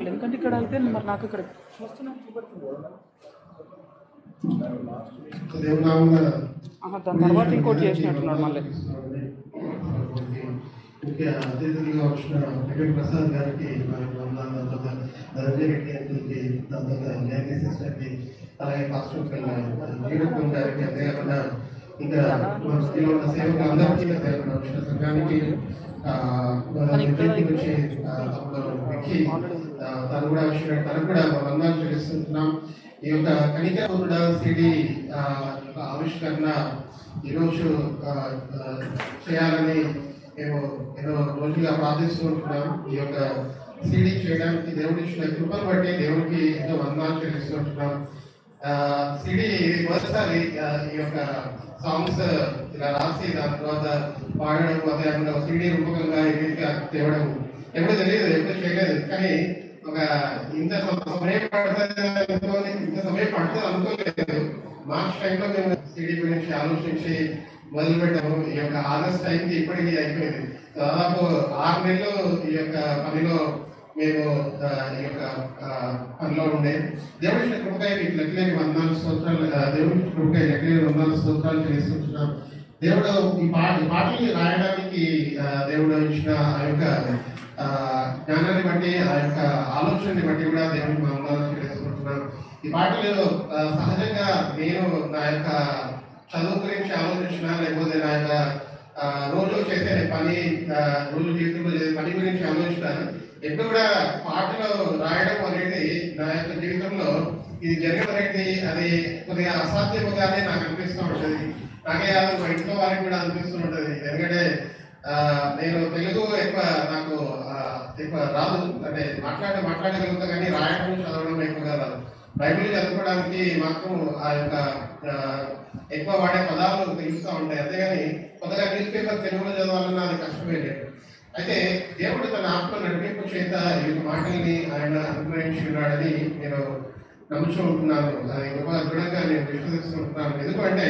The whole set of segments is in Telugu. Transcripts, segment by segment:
ఎందుకంటే ఇక్కడ అయితే మరి నాకు ఇక్కడ దాని తర్వాత ఇంకోటి చేసినట్టున్నాడు మళ్ళీ. ముఖ్య అతిథులుగా వచ్చిన వెంకట ప్రసాద్ గారికి సిస్టర్కి అలాగే పాస్టర్ లీడర్ గారికి అంతేకాకుండా ఇంకా ఉన్న సేవకులు అందరికీ వచ్చిన సంఘానికి నుంచి తను కూడా వచ్చినట్టు తనకు కూడా వందనాలు చెల్లిస్తున్నాం. ఈ యొక్క కనికరూడ సిడి ఆవిష్కరణ ఈరోజు చేయాలని మేము ఎన్నో రోజులుగా ప్రార్థిస్తుంటున్నాం. ఈ యొక్క సిడి చేయడానికి దేవుడి ఇచ్చిన కృపను బట్టి దేవుడికి ఎంతో వందనాలు చెల్లిస్తుంటున్నాం. సిడి మొదటిసారి ఈ యొక్క సాంగ్స్ ఇలా రాసి దాని తర్వాత పాడడం అదే సిడి రూపకంగా రీతిగా తేవడం ఎప్పుడు తెలియదు, ఎప్పుడు చేయలేదు. కానీ ఒక ఇంత సమయం పడుతుంది అనుకోలేదు. మార్చ్ టైంలో మేము సిడి గురించి ఆలోచించి మొదలు పెట్టాము. ఈ యొక్క ఆగస్ట్ టైంకి ఇప్పటికీ అయిపోయింది. దాదాపు 6 నెలలు ఈ యొక్క పనిలో మేము ఈ యొక్క పనిలో ఉండే దేవుడి కృపకాయ మీకు లెక్కలేని వందనాలు స్తోత్రాలు, దేవుడి కృపకాయ లెక్కలేని వందనాలు స్తోత్రాలు చేసుకుంటున్నాం. దేవుడు ఈ పాటల్ని రాయడానికి దేవుడు ఇచ్చిన ఆ యొక్క జ్ఞానాన్ని బట్టి, ఆ యొక్క ఆలోచనని బట్టి కూడా దేవుడికి మనం చేసుకుంటున్నాం. ఈ పాటలు సహజంగా నేను నా యొక్క చదువు గురించి ఆలోచించిన, లేకపోతే నా యొక్క రోజు చేసే పని, రోజు జీవితంలో చేసే పని గురించి ఆలోచిస్తాను. ఎప్పుడు కూడా పాటలు రాయడం అనేది నా యొక్క జీవితంలో ఇది జరగడం అనేది అది కొద్దిగా అసాధ్యముగానే నాకు అనిపిస్తూ ఉంటుంది. నాకే కాదు, మా ఇంట్లో వారికి కూడా అనిపిస్తూ ఉంటుంది. ఎందుకంటే నేను తెలుగు నాకు ఎక్కువ రాదు, అంటే మాట్లాడగలుగుతా, కానీ రాయడం చదవడం ఎక్కువగా రాదు. బైబిల్ చదువుకోవడానికి మాత్రం ఆ యొక్క ఎక్కువ వాడే పదాలు తెలుస్తూ ఉంటాయి. అంతేగాని కొత్తగా న్యూస్ పేపర్ తెలుగులో చదవాలన్నా అది కష్టమే లేదు. అయితే దేవుడు తన ఆత్మ నడిపింపు చేత ఈ యొక్క మాటల్ని ఆయన అనుగ్రహించున్నాడని నేను నమ్ముతూ ఉంటున్నాను. అది దృఢంగా నేను విశ్వసిస్తుంటున్నాను. ఎందుకంటే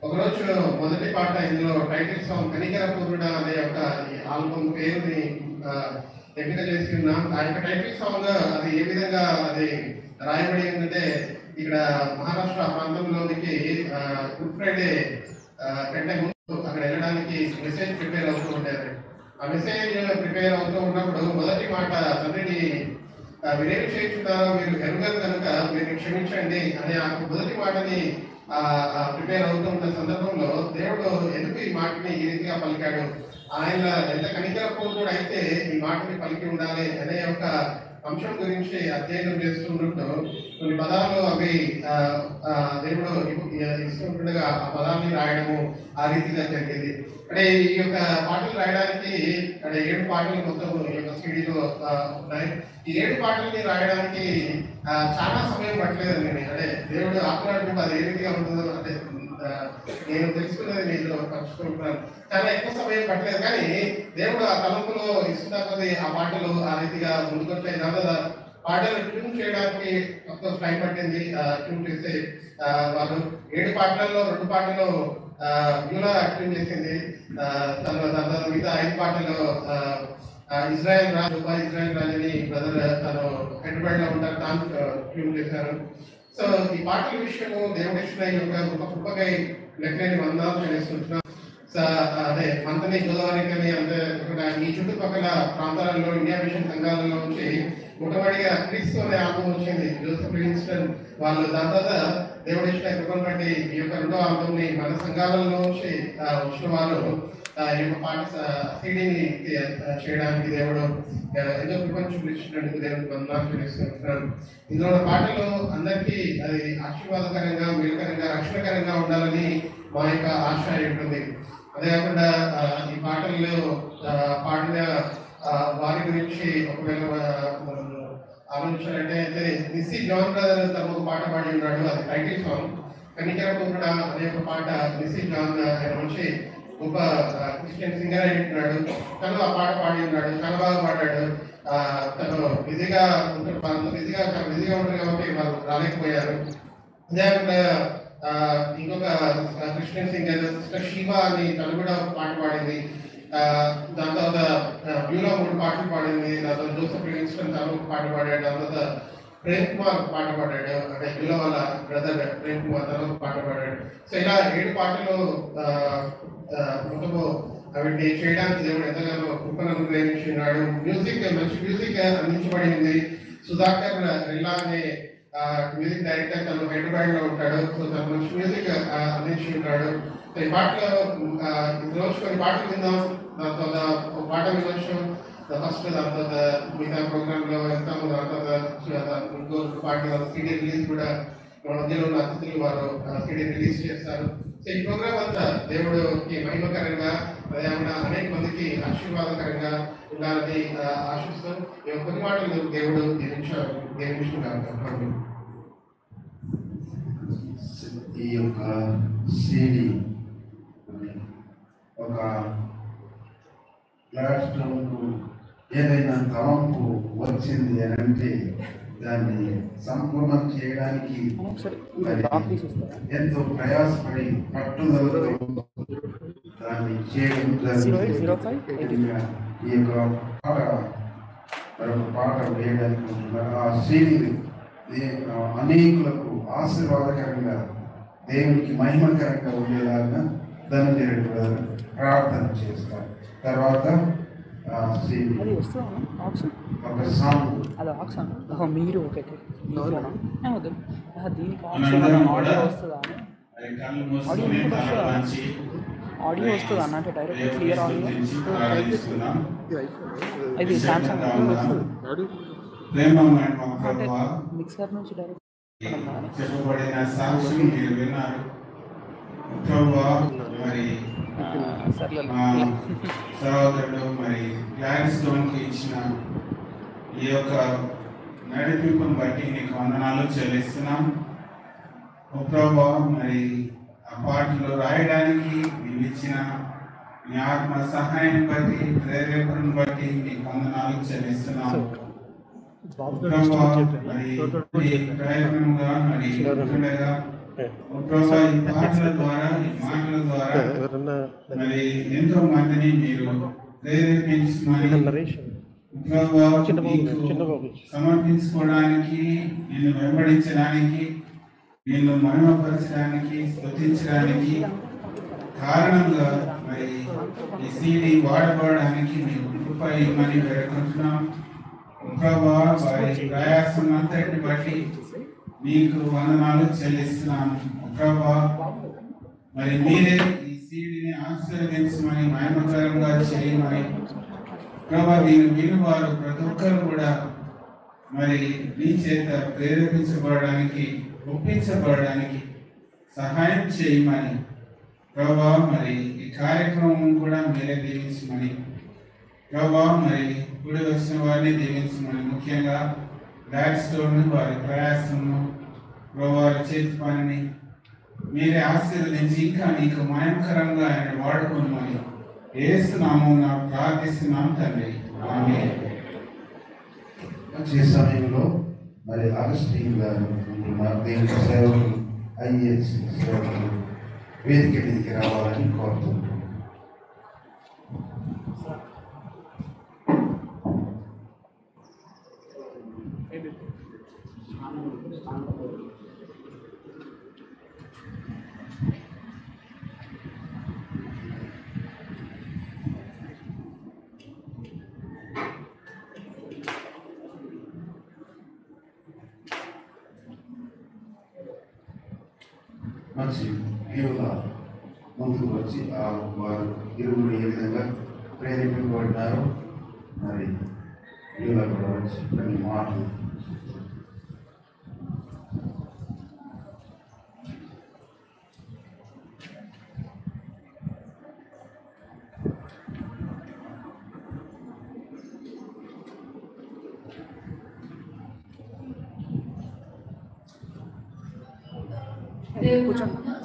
ఒకరోజు మొదటి పాట, ఇందులో టైటిల్ సాంగ్ కనికర పూర్ణుడ అనే ఒక ఆల్బమ్ పేరుని ఎంపిక చేసి ఉన్నాం. ఆ యొక్క టైటిల్ సాంగ్ అది ఏ విధంగా అది రాయబడి ఏంటంటే, ఇక్కడ మహారాష్ట్ర ప్రాంతంలోనికి గుడ్ ఫ్రైడే కంటే ముందు అక్కడ వెళ్ళడానికి మెసేజ్ ప్రిపేర్ అవుతూ ఉంటారు. ఆ మెసేజ్ ప్రిపేర్ అవుతూ ఉన్నప్పుడు మొదటి మాట, తండ్రిని మీరేమి చేయించున్నారో మీరు ఎరుగరు కనుక మీరు క్షమించండి అనే ఆ మొదటి మాటని ప్రిపేర్ అవుతూ ఉన్న సందర్భంలో దేవుడు ఎందుకు ఈ మాటని ఈ రీతిగా పలికాడు, ఆయన ఎంత కనికరపూర్ణుడు అయితే ఈ మాటని పలికి ఉండాలి అనే ఒక అంశం గురించి అధ్యయనం చేస్తున్నట్టు కొన్ని పదాలు అవి దేవుడు ఇస్తుండగా ఆ పదాన్ని రాయడము ఆ రీతిగా జరిగేది. అంటే ఈ యొక్క పాటలు రాయడానికి అంటే 7 పాటలు మొత్తం ఈ యొక్క సిడీలో ఉన్నాయి. ఈ 7 పాటల్ని రాయడానికి చాలా సమయం పట్టలేదండి. అంటే దేవుడు ఆత్మనడిపి అది ఏ రీతిగా ఉంటుందో అంటే నేను తెలుసుకున్నది మీతో పంచుకుంటున్నాను. చాలా ఎక్కువ సమయం పట్టలేదు, కానీ దేవుడు ఆ తలంపులో ఇస్తున్న కొద్ది ఆ పాటలు ఆ రీతిగా ముందుకొచ్చాయి. దాని పాటలు ట్యూన్ చేయడానికి అఫ్కోర్స్ టైం పట్టింది. ట్యూన్ చేసే వాళ్ళు 7 పాటలలో 2 పాటలు యూలా ట్యూన్ చేసింది. తర్వాత మిగతా 5 పాటలు ఇజ్రాయెల్ రాజు అని బ్రదర్ తను హైదరాబాద్ లో ఉంటారు, తాను ట్యూన్ చేశారు. సో ఈ పాటల విషయము దేవుడు ఇచ్చిన ఈ యొక్క గొప్ప కృపకై లెక్కలేని వందనాలు చేస్తున్నాం. అదే మంతని గోదావరి కానీ అంటే ఈ చుట్టుపక్కల ప్రాంతాలలో ఇండియా మిషన్ సంఘాలలో నుంచి మొట్టమొదటిగా క్రీస్తు అనే ఆల్బమ్ వచ్చింది. జోసెఫ్ లివింగ్స్టన్ వాళ్ళు దాని తర్వాత దేవుడు ఇచ్చిన కృపను బట్టి ఈ యొక్క 2వ ఆల్బమ్ ని మన సంఘాలలో నుంచి వచ్చిన వారు ఈ యొక్క పాట సీడీని చేయడానికి దేవుడు ఎంతో కృపను చూపించినందుకు దేవుడు వందనాలు చెల్లిస్తున్నాను. ఇందులో పాటలు అందరికీ అది ఆశీర్వాదకరంగా, మేలుకరంగా, రక్షణకరంగా ఉండాలని మా యొక్క ఆశ ఉంటుంది. అదే కాకుండా ఈ పాటల్లో పాడిన వారి గురించి ఒకవేళ ఆలోచించాలంటే అయితే నిస్సీ జాన్ బ్రదర్ తను ఒక పాట పాడి ఉన్నాడు. అది టైటిల్ సాంగ్ కనికర పూర్ణుడ అనే ఒక పాట. నిస్సీ జాన్ ఆయన మంచి గొప్ప క్రిస్టియన్ సింగర్ అయి ఉంటున్నాడు. తను ఆ పాట పాడి ఉన్నాడు, చాలా బాగా పాడాడు. తను బిజీగా ఉంటారు కాబట్టి వాళ్ళు రాలేకపోయారు. అదేకాకుండా ఇంకొక క్రిస్టియన్ సింగర్ సిస్టర్ శివా అని తను కూడా పాట పాడింది. దాని తర్వాత బ్యూలో 3 పాటలు పాడింది. దాని తర్వాత జోసెఫ్ లివింగ్స్టన్ తను పాట పాడాడు. దాని తర్వాత ప్రేమ్ కుమార్ పాట పాడాడు, అంటే బ్యూలో వాళ్ళ బ్రదర్ ప్రేమ్ కుమార్ తను పాట పాడాడు. సో ఇలా 7 పాటలు మొత్తము వీటిని చేయడానికి దేవుడు ఎంతగానో కృపను అనుగ్రహించున్నాడు. మంచి మ్యూజిక్ అందించబడింది. సుధాకర్ రిల్లా అనే మ్యూజిక్ డైరెక్టర్ తను హైదరాబాద్ లో ఉంటాడు. సో తను మంచి మ్యూజిక్ అందించి ఉన్నాడు. ఈ పాటలో రోజు కొన్ని పాటలు విందాం. దాని తర్వాత ఒక పాట వినొచ్చు ఫస్ట్. దాని తర్వాత మిగతా ప్రోగ్రామ్ లో వెళ్తాము. దాని తర్వాత ఇంకో పాట సీడీ రిలీజ్ కూడా మన మధ్యలో ఉన్న అతిథులు వారు సీడీ రిలీజ్ చేస్తారు. సో ఈ ప్రోగ్రామ్ అంతా దేవుడికి మహిమకరంగా, అదేవిధంగా అనేక మందికి ఆశీర్వాదకరంగా ఉండాలని ఆశిస్తూ కొన్ని మాటలు దేవుడు దీవించుకుంటారు. ఈ యొక్క సిడి ఒక ప్లాట్ఫామ్కు ఏదైనా తలంపు వచ్చింది అని అంటే దాన్ని సంపూర్ణం చేయడానికి ఎంతో ప్రయాసపడి పట్టుదలతో దాన్ని చేయడం జరిగింది. ఈ యొక్క పాట వేయడానికి ఉంటున్నారు. ఆ సిడి అనేకులకు ఆశీర్వాదకరంగా, దేవునికి మహిమకరంగా ఉండేలాగా ధనంజయ రెడ్డి గారు ప్రార్థన చేస్తారు. తర్వాత సిడి అది వస్తుందా ఆక్షన్? ఒక సాంగ్ అది ఆక్షన్ మీరు ఓకే వద్దు దీనికి మనందరం కూడా ఆడియో వస్తుందా అని మరి కళ్ళు మూసుకొని తల వంచి ఆడియో వస్తుందా అన్న అంటే డైరెక్ట్ క్లియర్ ఆడియో ప్రార్థిస్తున్నాం. ఇది సామ్సంగ్ ప్రేమమైన మా ప్రభువా, మిక్సర్ నుంచి డైరెక్ట్ చెప్పబడిన సాక్ష్యం మీరు విన్నారు ప్రభువా. మరి సర్లే మా సహోదరుడు మరి గ్లాడ్ స్టోన్కి ఇచ్చిన ఈ యొక్క నడిపింపును బట్టి నీకు వందనాలు చెల్లిస్తున్నాం. ఓ ప్రభువా, మరి ఆ పాటలు రాయడానికి నీవు ఇచ్చిన నీ ఆత్మ సహాయం బట్టి ప్రేరేపణను బట్టి నీకు వందనాలు చెల్లిస్తున్నాం. ప్రభువా, మరి ఈ ప్రయత్నంగా మరి ఉంటుండగా ఓ ప్రభువా, ఈ పాటల ద్వారా ఈ మాటల ద్వారా మరి ఎంతో మందిని మీరు ప్రేరేపించమని ప్రభువా నీకు సమర్పించుకోవడానికి, నిన్ను వెంబడించడానికి, నిన్ను మహిమపరచడానికి, స్తుతించడానికి కారణంగా మరి ఈ సీడీ వాడబడడానికి నీవు కృప ఇవ్వమని వేడుకుంటున్నాం. ప్రభువా, వారి ప్రయాసం అంతటిని బట్టి నీకు వందనాలు చెల్లిస్తున్నాను. ప్రభువా, మరి మీరే ఈ సీడీని ఆశీర్వదించమని, మహిమకరంగా చేయమని ప్రభువా, దీని వినువారు ప్రతి ఒక్కరు కూడా మరి నీ చేత ప్రేరేపించబడడానికి, ఒప్పించబడడానికి సహాయం చేయమని ప్రభువా, మరి ఈ కార్యక్రమం కూడా మీరే దీవించమని ప్రభువా, మరి కూడి వచ్చిన వారిని దీవించమని, ముఖ్యంగా బ్లాక్ స్టోన్ వారి ప్రయాసము వారి చేతి పనిని మీరే ఆశీర్వదించి ఇంకా నీకు మయంకరంగా ఆయన వాడుకోమని యేసు నామమున ప్రార్థిస్తున్నాం తండ్రి, ఆమేన్. వచ్చే సమయంలో మరి అగస్టిన్ గారు మన దేవుని సేవకులు ఐఏఎస్ సేవకులు వేదిక మీదకి రావాలని కోరుతున్నాం. మంచి యువత ముందుకు వచ్చి వారు ఇరువురు ఏ విధంగా ప్రేరేపింపబడినారో మరి యువత కూడా వచ్చి కొన్ని మాటలు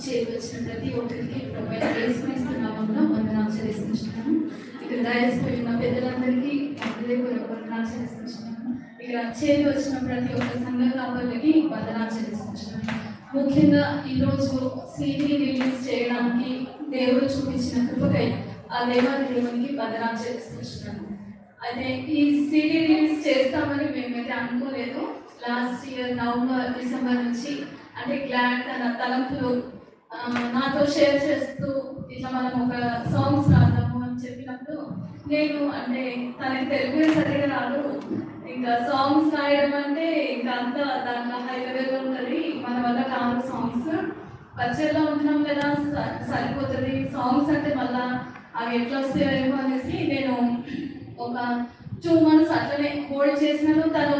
చేసిన ప్రతి ఒక్కరికి వేసుకునిస్తున్నామన్నా వందనాలు చెల్లిస్తున్నాను. ఇక్కడ దయచేసిన పెద్దలందరికీ హృదయపూర్వక వందనాలు చెల్లిస్తున్నాను. ఇక్కడ చేతి వచ్చిన ప్రతి ఒక్క సంఘ కాపర్లకి వందనాలు చెల్లిస్తున్నాను. ముఖ్యంగా ఈరోజు సీడీ రిలీజ్ చేయడానికి దేవుడు చూపించిన కృపకై ఆ దేవునికి వందనాలు చెల్లిస్తున్నాను. అయితే ఈ సీడీ రిలీజ్ చేస్తామని మేమైతే అనుకోలేదు. లాస్ట్ ఇయర్ నవంబర్ డిసెంబర్ నుంచి అంటే గ్లాడ్ తన తలంపులు నాతో షేర్ చేస్తూ ఇట్లా మనం ఒక సాంగ్స్ రాద్దాము అని చెప్పినప్పుడు నేను అంటే తనకి తెలుగు సరిగా రాదు, ఇంకా సాంగ్స్ రాయడం అంటే ఇంకా అంతా దాంట్లో హై లెవెల్ ఉంటుంది, మన వల్ల కాదు. సాంగ్స్ పచ్చడిలో ఉంటున్నాం కదా సరిపోతుంది, సాంగ్స్ అంటే మళ్ళీ అవి ఎట్లా వస్తాయేమో అనేసి నేను ఒక 2 months అట్లనే హోల్డ్ చేసినాను. తను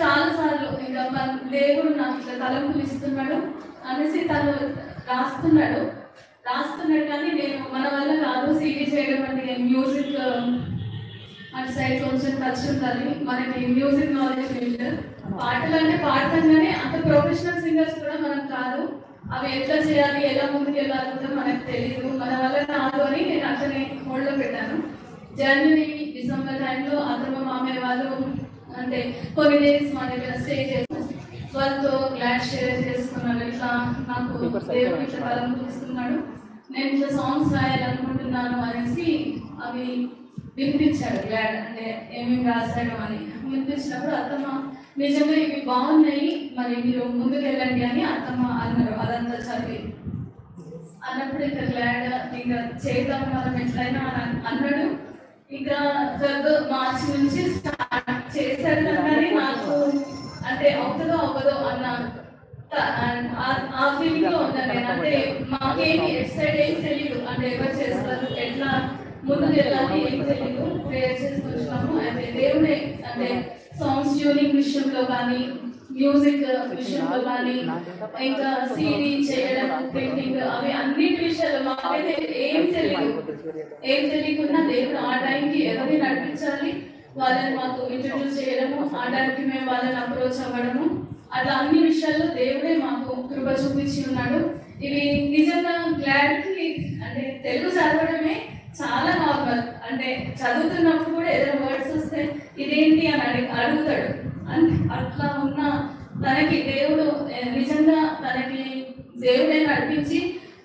చాలాసార్లు ఇంకా మన దేవుడు నాకు ఇట్లా తలంపులు ఇస్తున్నాడు అనేసి తను రాస్తున్నాడు కానీ నేను మన వల్ల కాదు సీడీ చేయడం అంటే మ్యూజిక్ అటు సైడ్ కొంచెం టచ్ ఉండాలి, మనకి మ్యూజిక్ నాలెడ్జ్ లేదు. పాటలు అంటే పాడతాం కానీ అంత ప్రొఫెషనల్ సింగర్స్ కూడా మనం కాదు, అవి ఎట్లా చేయాలి ఎలా ముందుకు వెళ్ళాలి కూడా మనకు తెలియదు, మన వల్ల కాదు అని నేను అట్లనే హోల్డ్లో పెట్టాను. జనవరి డిసెంబర్ టైంలో అతను మామయ్య వాళ్ళు అంటే కొన్ని డేస్ మా దగ్గర స్టే చేసి వాళ్ళతో గ్లాడ్ షేర్ చేసుకున్నాను. ఇట్లా నాకు దేవుడు ఇట్లా తలంపులు ఇస్తున్నాడు, నేను ఇట్లా సాంగ్స్ రాయాలనుకుంటున్నాను అనేసి అవి వినిపించాడు. గ్లాడ్ అంటే ఏమేమి రాశాడు అని వినిపించినప్పుడు అత్తమ్మ నిజంగా ఇవి బాగున్నాయి, మరి మీరు ముందుకు వెళ్ళండి అని అత్తమ్మ అన్నారు. అదంతా చదివి అన్నప్పుడు ఇంకా గ్లాడ్ ఇంకా చేద్దాం మనం ఎట్లయినా అన్నాడు. ఇంకా మార్చి నుంచి స్టార్ట్ చేశాడు కానీ నాకు అంటే అవుతుందో అవ్వదో అన్న ఆ ఫీలింగ్ లో ఉన్నాను నేను. అంటే మాకేమి ఎట్ సైడ్ ఏం తెలియదు, అంటే ఎవరు చేస్తారు ఎట్లా ముందుకు వెళ్ళాలి ఏం తెలియదు. ప్రేయర్ చేసుకుంటున్నాము. అయితే దేవుడే అంటే సాంగ్స్ ట్యూనింగ్ విషయంలో కానీ, మ్యూజిక్ విషయంలో కానీ, ఇంకా సీడీ చేయడం, ప్రింటింగ్, అవి అన్నిటి విషయాలు మాకైతే ఏం తెలియకుండా దేవుడు ఆ టైంకి ఎవరిని నడిపించాలి, వాళ్ళని మాకు ఇంట్రడ్యూస్ చేయడము, ఆ టైంకి మేము వాళ్ళని అప్రోచ్ అవ్వడము, అట్లా అన్ని విషయాల్లో దేవుడే మాకు కృప చూపించి ఉన్నాడు. ఇవి నిజంగా గ్లాడ్కి అంటే తెలుగు చదవడమే చాలా నార్మల్. అంటే చదువుతున్నప్పుడు కూడా ఏదైనా వర్డ్స్ వస్తే ఇదేంటి అని అడుగుతాడు. అట్లా ఉన్న తనకి దేవుడు నిజంగా తనకి దేవుడే నడిపించి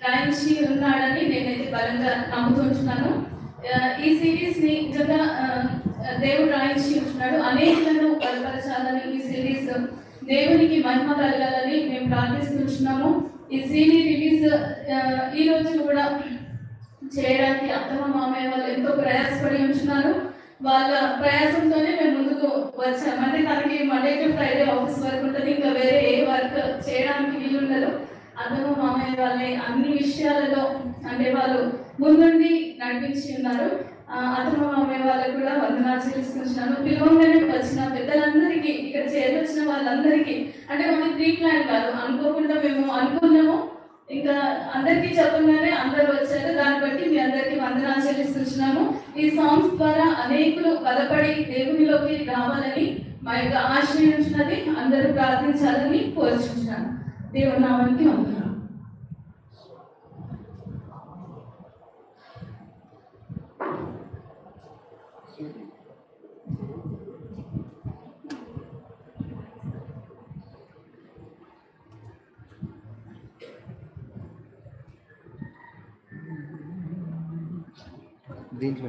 రాయించి ఉన్నాడని నేనైతే బలంగా నమ్ముతుంటున్నాను. ఈ సిరీస్ ని నిజంగా దేవుడు రాయించి ఉంటున్నాడు. అనేకులను బలపరచాలని ఈ సిరీస్ దేవునికి మహిమ కలగాలని మేము ప్రార్థిస్తున్నాము. ఈ సిరీ రిలీజ్ ఈ రోజు కూడా చేయడానికి అత్తమ్మ మామయ్య వాళ్ళు ఎంతో ప్రయాసపడి ఉంటున్నారు. వాళ్ళ ప్రయాసంతోనే మేము ముందుకు వచ్చాము. అంటే తనకి Monday to Friday office work ఉంటుంది, ఇంకా వేరే ఏ వర్క్ చేయడానికి వీలుండదు. అత్తమ్మ మామయ్య వాళ్ళని అన్ని విషయాలలో అంటే వాళ్ళు ముందుండి నడిపించి ఉన్నారు. అత్తమ్మ మామయ్య వాళ్ళకు కూడా వందనాలు చెల్లిస్తున్నాను. పిలవంగానే వచ్చిన పెద్దలందరికీ, ఇక్కడ చేరొచ్చిన వాళ్ళందరికీ, అంటే మనకి ప్రీ ప్లాన్ కాదు, అనుకోకుండా మేము అనుకున్నాము. ఇంకా అందరికీ చెప్పగానే అందరూ వచ్చారు. దాన్ని బట్టి మీ అందరికీ వందనాలు చెల్లిస్తున్నాము. ఈ సాంగ్స్ ద్వారా అనేకులు బలపడి దేవునిలోకి రావాలని మా యొక్క ఆశయం ఉంటున్నది. అందరూ ప్రార్థించాలని కోరుచున్నాను. దేవుని నామానికి వందనాలు. దీంట్లో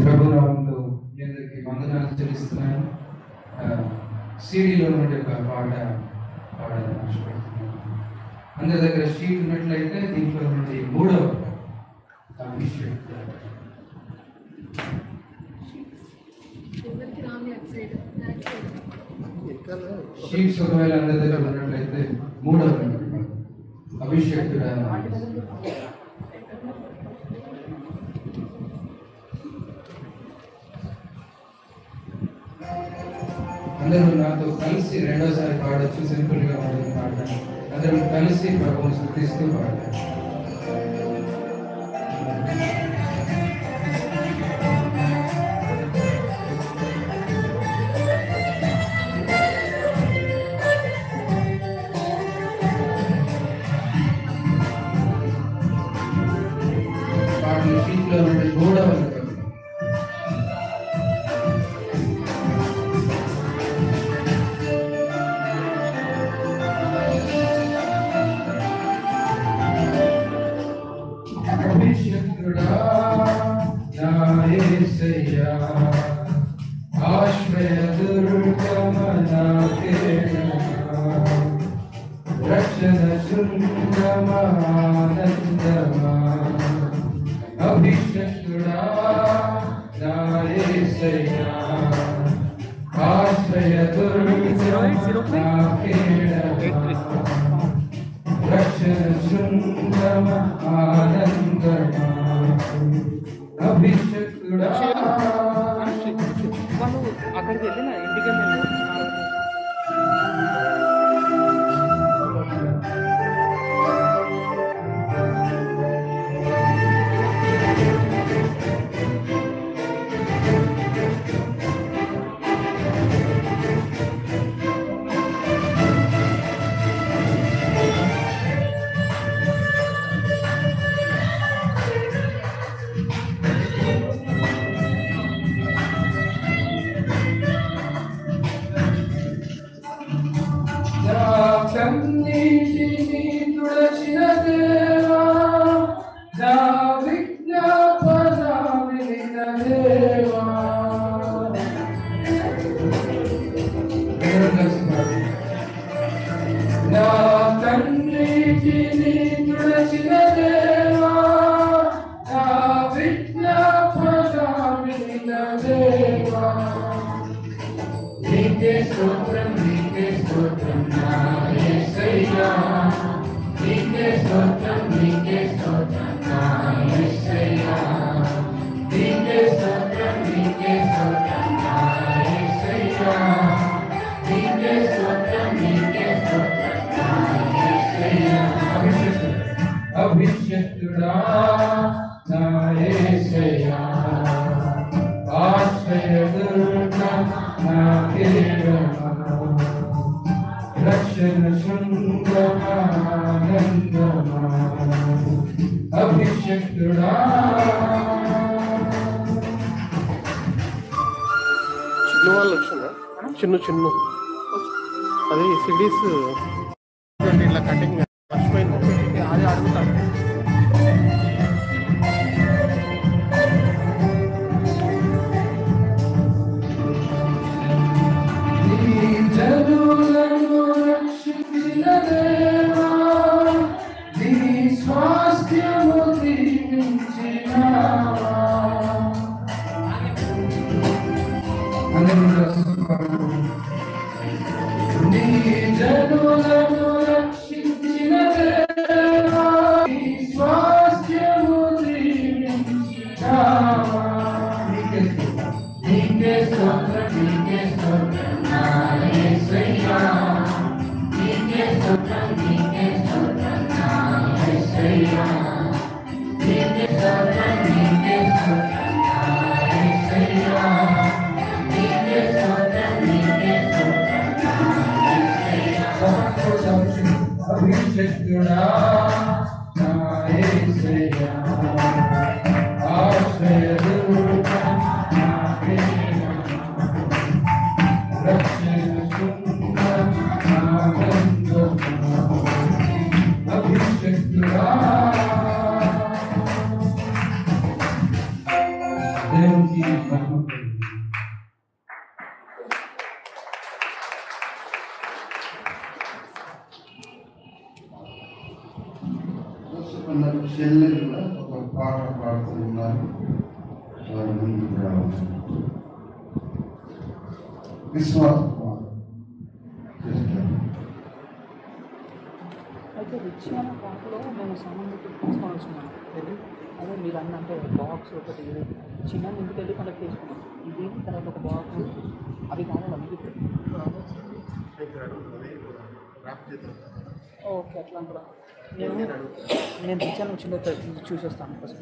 ప్రభునామంలో మీ అందరికీ వందనాలు చెల్లిస్తున్నాను. సీడీలో నుండి ఒక పాట పాడాలని ఆశపడుతున్నాను. అందరి దగ్గర షీట్ ఉన్నట్లయితే దీంట్లో నుండి 3వ షీట్స్ ఒకవేళ అందరి దగ్గర ఉన్నట్లయితే 3వ అభిషేకుడా. అందరూ నాతో కలిసి రెండోసారి పాడొచ్చు. సింపుల్ గా ఉంటుంది పాట. అందరూ కలిసి ప్రభువును స్తుతిస్తూ పాడారు. పాటలు షీట్లో నుండి 3వ అభిషేకుడా నా యేసయ్యా ఆశ్రయ దుర్గమా రక్షణ శృంగమా ఆనందమా అభిషేకుడా. వాళ్ళు అక్కడికి వెళ్ళిన ఇంటికి నీకే స్తోత్రం నా యేసయ్యా నీకే స్తోత్రం నీకే స్తోత్రం నా యేసయ్యా నీకే స్తోత్రం నీకే స్తోత్రం నా యేసయ్యా అభిషేకుడా నా యేసయ్యా ఆశ్రయదుర్గా నా కేడమా రక్షణ శృంగమానందమా అభిషేకుడా చిన్న వాళ్ళు వచ్చిందా చిన్న అది సిడీస్ ఇట్లా కటింగ్ మర్చిపోయింది అది అడుగుతాను. జనులను రక్షించిన దేవా నీ స్వాస్థ్యము దీవించినావా నీ జనులను రక్షించిన దేవా నీ స్వాస్థ్యము దీవించినావా నీకే స్తోత్రం నీకే స్తోత్రం నా యేసయ్యా నీకే స్తోత్రం నీకే స్తోత్రం నా యేసయ్యా నీకే స్తోత్రం నీకే స్తోత్రం నా యేసయ్యా నీకే స్తోత్రం నీకే స్తోత్రం నా యేసయ్యా అభిషేకుడా నా యేసయ్యా ఆశ్రయదుర్గా నా కేడమా రక్షణ శృంగమానందమా అభిషేకుడా దేవునికి మహిమ కొందరు చెల్లెలు కూడా ఒక పాట పాడుతూ ఉన్నారు వారి ముందుకు రావాలి విశ్వాసం అయితే రిచ్ అనే పాటలో నేను సంబంధం తీసుకొని వచ్చినాను. అదే మీరు అన్నంటే బాక్స్ ఒకటి ఇది చిన్న ఇంటికి వెళ్ళి కలెక్ట్ చేసుకున్నాం. ఇది తర్వాత ఒక బాక్స్ అవి కావాలి మీకు ఓకే అట్లా కూడా నేను రిచ్ అని వచ్చిందో చూసేస్తాను కోసం.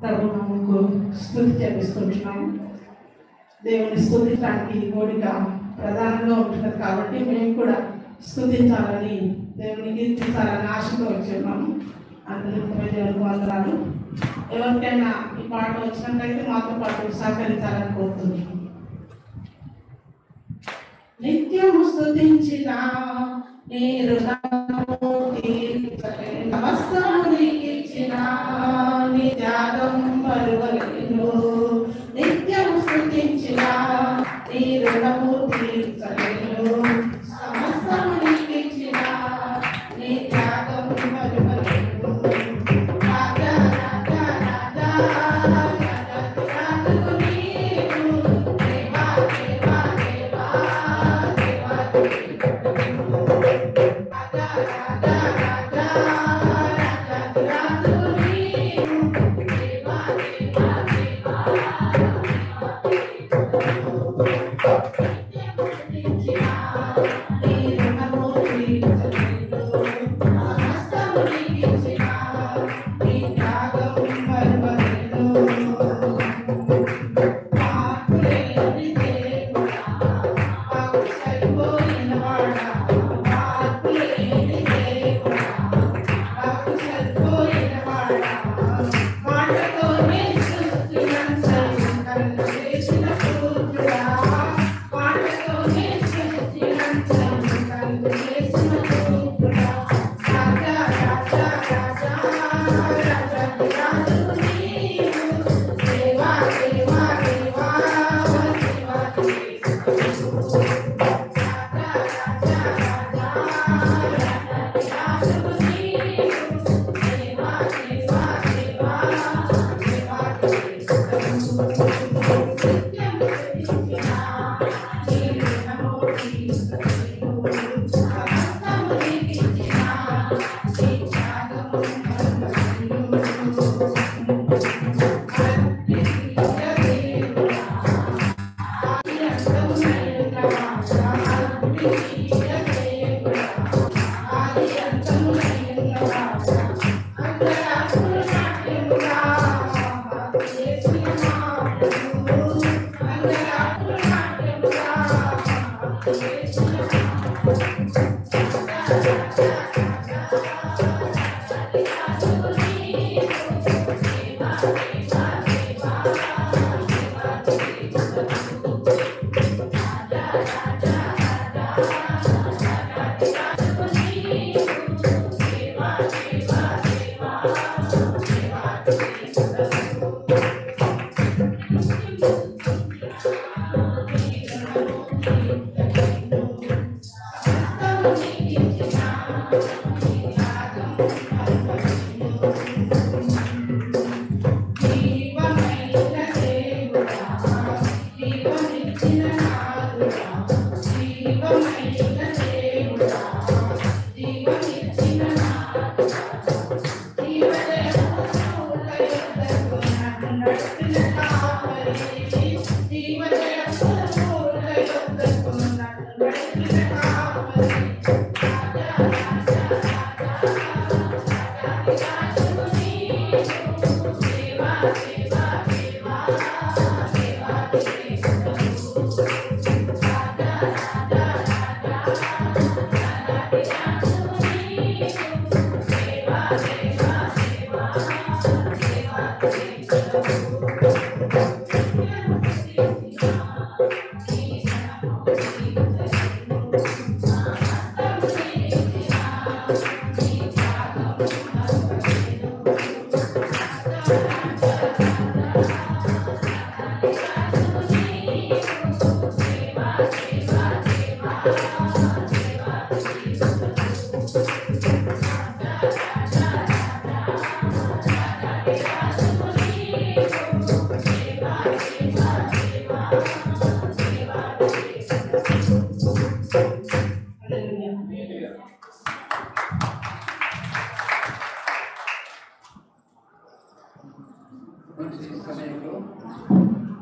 ప్రభువుకు స్తుతి చెల్లిస్తున్నాము. దేవుని స్తుతించడానికి కోరిక ప్రధానంగా ఉంటున్నది కాబట్టి మేము కూడా స్తుతించాలని దేవుని కీర్తించాలని ఆశతో వచ్చి ఉన్నాము. అందరికీ దేవునికి వందనాలు. ఎవరికైనా ఈ పాట వచ్చినట్లయితే మాతో పాటు సహకరించాలని కోరుతున్నాము. నిత్యము స్తుతించిన నీరు నమస్తము నీకిచ్చిన నీ త్యాగం మరువలేను. నిత్యము స్తుతించిన నీ రుణము తీర్చలేను. సమస్తము నీకిచ్చిన నీ త్యాగం మరువలేను. రాజా రాజా రాజా రాజు నీవు దేవా దేవా దేవా దేవా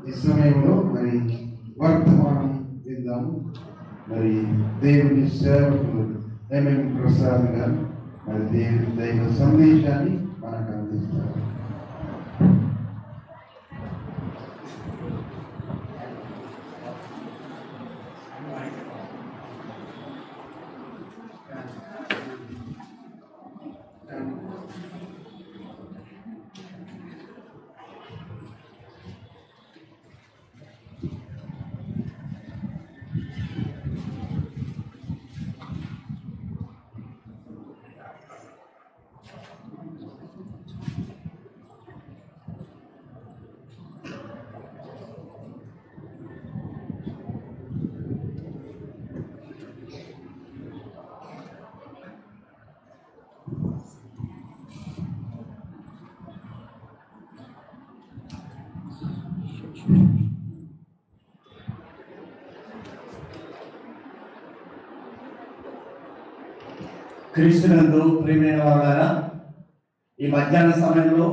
ఈ సమయంలో మరి వర్తమానం విందాము. మరి దేవుని సేవకులు ఎంఎం ప్రసాద్ గారు మరి దేవుని దైవ సందేశాన్ని మనకు అందిస్తారు. క్రీస్తునందు ప్రియమైన వారులారా, ఈ మధ్యాహ్న సమయంలో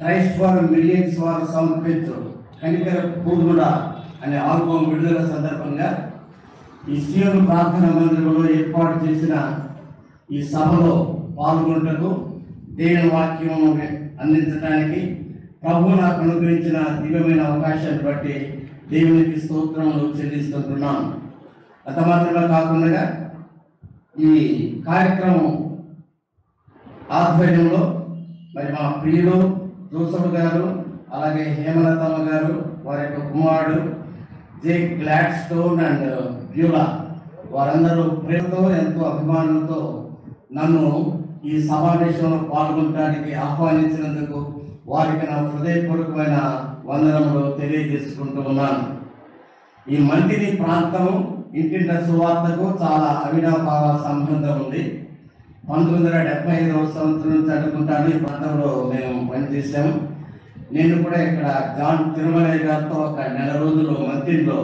క్రైస్ట్ ఫర్ మిలియన్స్ వారు సమర్పించు కనికర పూర్ణుడ అనే ఆల్బమ్ విడుదల సందర్భంగా ఈ సియోను ప్రార్థన మందిరంలో ఏర్పాటు చేసిన ఈ సభలో పాల్గొనటకు దేవుని వాక్యం అందించడానికి ప్రభు నాకు అనుగ్రహించిన దివ్యమైన అవకాశాన్ని బట్టి దేవునికి స్తోత్రములు చెల్లిస్తుంటున్నాను. అంత మాత్రమే కాకుండా ఈ కార్యక్రమం ఆధ్వర్యంలో మరి మా ప్రియులు జోసఫ్ గారు, అలాగే హేమలతమ్మ గారు, వారి యొక్క కుమారుడు జే గ్లాడ్ స్టోన్ అండ్ బ్యూలా, వారందరూ ప్రేమతో ఎంతో అభిమానంతో నన్ను ఈ సమావేశంలో పాల్గొనడానికి ఆహ్వానించినందుకు వారికి నా హృదయపూర్వకమైన వందనములు తెలియజేసుకుంటూ ఉన్నాను. ఈ మందిని ప్రాంతం ఇంటింట సువార్తకు చాలా అవినాభావ సంబంధం ఉంది. 1975వ సంవత్సరం నుంచి అనుకుంటాను ఈ ప్రాంతంలో మేము పనిచేసాము. నేను కూడా ఇక్కడ జాన్ తిరుమలయ్య గారితో ఒక నెల రోజులు మందిరంలో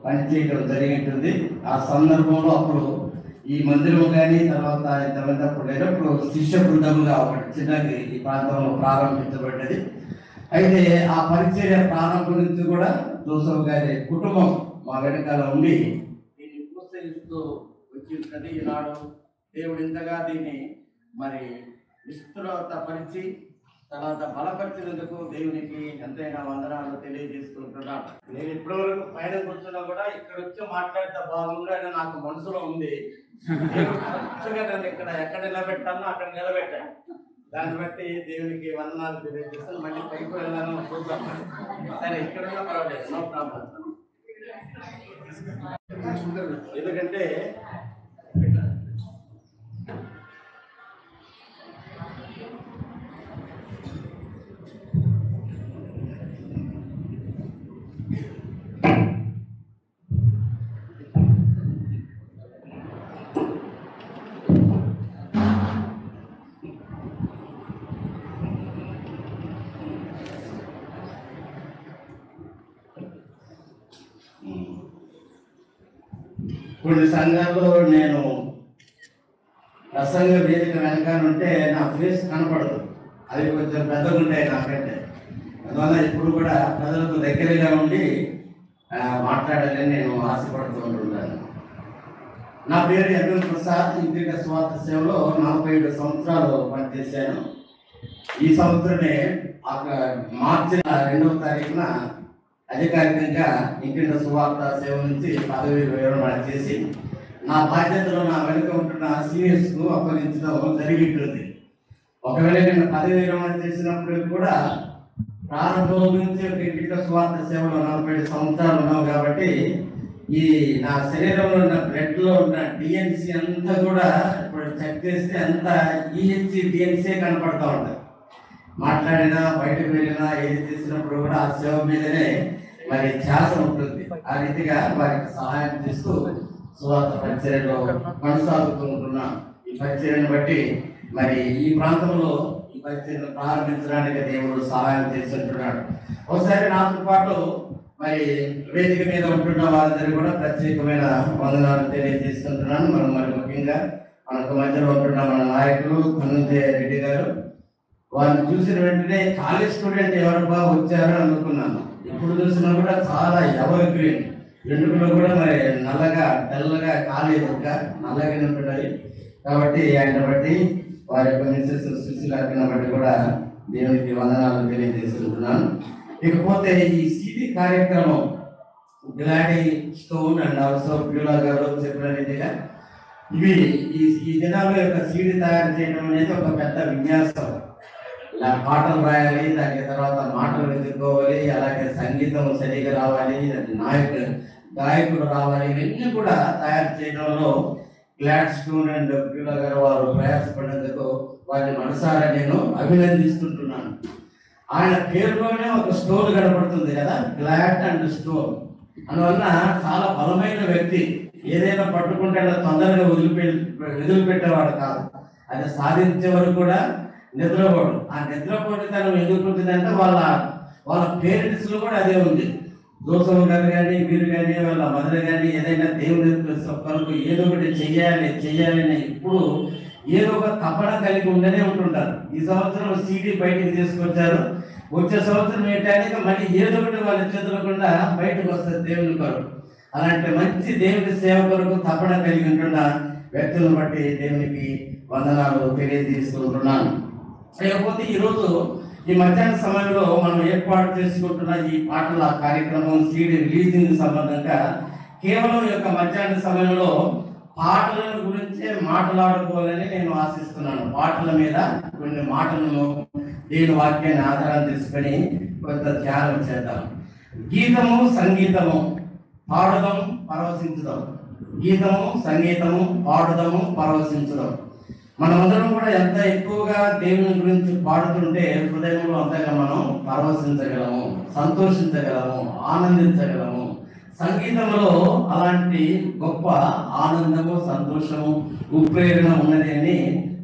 పనిచేయడం జరిగింటుంది. ఆ సందర్భంలో అప్పుడు ఈ మందిరం కానీ తర్వాత ఇంతమంది అప్పుడు లేనప్పుడు శిష్య బృందముగా ఒకటి చిన్నది ఈ ప్రాంతంలో ప్రారంభించబడ్డది. అయితే ఆ పరిచర్య ప్రారంభం నుంచి కూడా జోసఫ్ గారి కుటుంబం మా వెనకాల ఉండి దీన్ని ప్రోత్సహిస్తూ వచ్చింది. ఈనాడు దేవుడు ఇంతగా దీన్ని మరి విస్తృతపరిచి తర్వాత బలపరిచినందుకు దేవునికి ఎంతైనా వందనాలు తెలియజేసుకుంటున్నాను. నేను ఇప్పటివరకు పైన కూర్చున్నా కూడా ఇక్కడ వచ్చి మాట్లాడితే బాగుందని నాకు మనసులో ఉంది. నన్ను ఎక్కడ నిలబెట్టానో అక్కడ నిలబెట్టాను. దాన్ని బట్టి దేవునికి వందనాలు తెలియజేస్తాను. మళ్ళీ పైకి వెళ్ళాను చూద్దాం. సరే, ఇక్కడ ఉన్నా పర్వాలేదు, నో ప్రాబ్లం. ఎందుకంటే కొన్ని సంఘాల్లో నేను ప్రసంగ వేదిక వెనకాల ఉంటే నా ఫేస్ కనపడదు, అవి కొంచెం పెద్దగా ఉంటాయి నాకంటే. అందువల్ల ఇప్పుడు కూడా ప్రజలకు దగ్గరగా ఉండి మాట్లాడాలని నేను ఆశపడుతూ ఉంటున్నాను. నా పేరు ఎంఎం ప్రసాద్. ఇంటిక స్వార్థ సేవలో 47 సంవత్సరాలు పనిచేశాను. ఈ సంవత్సరమే మార్చి 2వ తారీఖున అధికారికంగా ఇంటిక స్వార్థ సేవ నుంచి పదవి విరమణ చేసి నా బాధ్యతలో నా వెనుక ఉంటున్న సీనియర్స్కు అప్పగించడం జరిగింటుంది. ఒకవేళ నేను పదవి విరమణ చేసినప్పుడు కూడా ప్రారంభం నుంచి ఇంటిక స్వార్థ సేవలో 47 సంవత్సరాలు ఉన్నాం కాబట్టి ఈ నా శరీరంలో ఉన్న బ్లడ్లో ఉన్న డిఎన్సీ అంతా కూడా ఇప్పుడు చెక్ చేస్తే అంతా ఈహెచ్సి డిఎన్సీ కనపడతా ఉంటాయి. మాట్లాడినా బయటకు వెళ్ళినా ఏది చేసినప్పుడు కూడా ఆ సేవ మీదనే మరి ధ్యాస ఉంటుంది. ఆ రీతిగా వారికి సహాయం చేస్తూ సువార్త పరిచర్యలో కొనసాగుతూ ఉంటున్నాం. ఈ పరిచర్యను బట్టి మరి ఈ ప్రాంతంలో ఈ పరిచర్యను ప్రారంభించడానికి దేవుడు సహాయం చేస్తుంటున్నాడు. ఒకసారి నాతో పాటు మరి వేదిక మీద ఉంటున్న వారందరూ కూడా ప్రత్యేకమైన వందనాలు తెలియజేస్తుంటున్నాను. మరి ముఖ్యంగా మనకు మధ్యలో ఉంటున్న మన నాయకులు ధనంజయ రెడ్డి గారు, వారిని చూసిన వెంటనే కాలేజ్ స్టూడెంట్ ఎవరు వచ్చారో అనుకున్నాను. ఇప్పుడు చూసినా కూడా చాలా ఎవర్ గ్రీన్, వెంట్రుకలు కూడా మరి నల్లగా తెల్లగా కాలేదు, ఇంకా నల్లగానే ఉంటున్నాయి. కాబట్టి ఆయన బట్టి వారి యొక్క మిస్సెస్ సుశీలాకిన బట్టి కూడా దేవునికి వందనాలు తెలియజేస్తుంటున్నాను. ఇకపోతే ఈ సిడి కార్యక్రమం Gladys stone and also Beulah గారు చెప్పిన రీతిగా ఇవి ఈ దినాల్లో యొక్క సీడీ తయారు చేయడం అనేది ఒక పెద్ద విన్యాసం. ఇలా పాటలు రాయాలి, దాని తర్వాత మాటలు వెతుక్కోవాలి, అలాగే సంగీతం సరిగా రావాలి, గాయకుడు రావాలి, ఇవన్నీ కూడా తయారు చేయడంలో గ్లాడ్ స్టోన్ అండ్ బ్యూలా గారు వారు ప్రయాసపడినందుకు వారిని మనసారా నేను అభినందిస్తుంటున్నాను. ఆయన పేరులోనే ఒక స్టోన్ కనపడుతుంది కదా, గ్లాడ్ అండ్ స్టోన్. అందువల్ల చాలా బలమైన వ్యక్తి. ఏదైనా పట్టుకుంటే తొందరగా వదిలిపెట్టేవాడు కాదు. అది సాధించే వరకు కూడా నిద్రపోడు. ఆ నిద్రపోటుతనం ఎదుర్కొంటుందంటే వాళ్ళ పేరెంట్స్ లో కూడా అదే ఉంది. దోసలు గారు కానీ వీరు కానీ వాళ్ళ మదర్ కానీ ఏదైనా దేవుడి కొరకు ఏదో ఒకటి చెయ్యాలని ఇప్పుడు ఏదో ఒక తపన కలిగి ఉండనే ఉంటుంటారు. ఈ సంవత్సరం సీడీ బయటికి తీసుకొచ్చారు, వచ్చే సంవత్సరం ఏంటంటే మళ్ళీ ఏదో ఒకటి వాళ్ళ చేతుల గుండా బయటకు వస్తుంది దేవుని కొరకు. అలాంటి మంచి దేవుని సేవ కొరకు తపన కలిగి ఉంటున్న వ్యక్తులను బట్టి దేవునికి వందనాలు తెలియజేసుకుంటున్నాను. లేకపోతే ఈరోజు ఈ మధ్యాహ్న సమయంలో మనం ఏర్పాటు చేసుకుంటున్న ఈ పాటల కార్యక్రమం సీడీ రిలీజింగ్ సంబంధంగా కేవలం ఈ యొక్క మధ్యాహ్న సమయంలో పాటలను గురించే మాట్లాడుకోవాలని నేను ఆశిస్తున్నాను. పాటల మీద కొన్ని మాటలను దేవుని వాక్యాన్ని ఆధారం తీసుకొని కొంత ధ్యానం చేద్దాం. గీతము సంగీతము పాడుదాం పరవశించుదాం. గీతము సంగీతము పాడుదాము పరవశించుదాం. మనమందరం కూడా ఎంత ఎక్కువగా దేవుని గురించి పాడుతుంటే హృదయంలో అంతగా మనం పరవశించగలము, సంతోషించగలము, ఆనందించగలము. సంగీతంలో అలాంటి గొప్ప ఆనందము, సంతోషము, ఉప్రేరణ ఉన్నది అని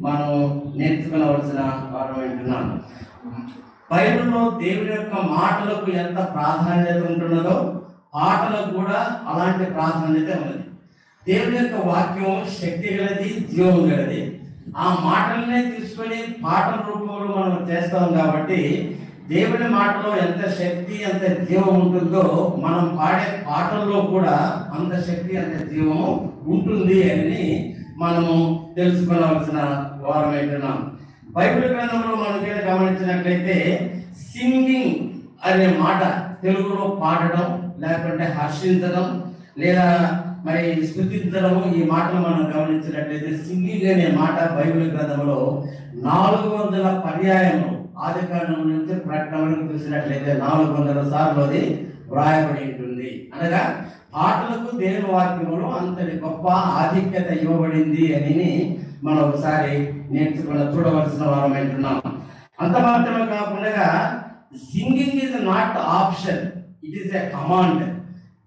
మనం నేర్చుకోవలసిన వారం వింటున్నాం. బైబిల్లో దేవుని యొక్క మాటలకు ఎంత ప్రాధాన్యత ఉంటున్నదో పాటలకు కూడా అలాంటి ప్రాధాన్యత ఉన్నది. దేవుని యొక్క వాక్యం శక్తి గలది, జీవం గలది. ఆ మాటలనే తీసుకొని పాటల రూపంలో మనం చేస్తాం కాబట్టి దేవుని మాటలో ఎంత శక్తి ఎంత జీవం ఉంటుందో మనం పాడే పాటల్లో కూడా అంత శక్తి అంత జీవము ఉంటుంది అని మనము తెలుసుకోవాల్సిన వారం అవుతున్నాం. బైబిల్ గ్రంథంలో మనం గమనించినట్లయితే సింగింగ్ అనే మాట తెలుగులో పాడడం, లేకుంటే హర్షించడం, లేదా మరి స్తుతించడము, ఈ మాటలు మనం గమనించినట్లయితే సింగింగ్ అనే మాట బైబిల్ గ్రంథంలో 400 పర్యాయము ఆదికాండం నుంచి ప్రకటన వరకు చూసినట్లయితే 400 సార్లు అది వ్రాయబడి ఉంటుంది. అనగా పాటలకు దేవుని వాక్యములో అంతటి గొప్ప ఆధిక్యత ఇవ్వబడింది అని మనం ఒకసారి చూడవలసిన వారం అంటున్నాం. అంత మాత్రమే కాకుండా singing is not option, it is a command.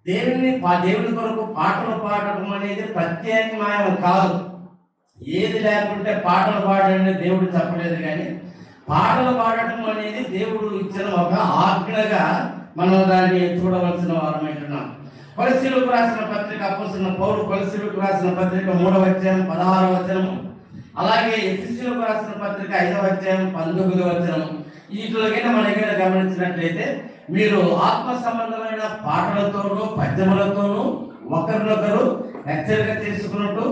దేవుని కొరకు పాటలు పాడటం అనేది ప్రత్యేకమైన కాదు. ఏది లేకుంటే పాటలు పాడండి దేవుడు చెప్పలేదు, కానీ పాటలు పాడటం అనేది దేవుడు ఇచ్చిన ఒక ఆజ్ఞగా మనం దాన్ని చూడవలసిన వారం అంటున్నాం. కొలస్సీలకు రాసిన పత్రిక అపోస్తలుడైన పౌలు కొలస్సీలకు రాసిన పత్రిక 3వ అధ్యాయం 16వ వచనం, అలాగే ఎఫెసీయులకు రాసిన పత్రిక 5వ అధ్యాయం 19వ వచనం. వీటిలోకైనా మనకైనా గమనించినట్లయితే మీరు ఆత్మ సంబంధమైన పాటలతోనూ పద్యములతోనూ ఒకరినొకరు హెచ్చరిక చేసుకున్నట్టు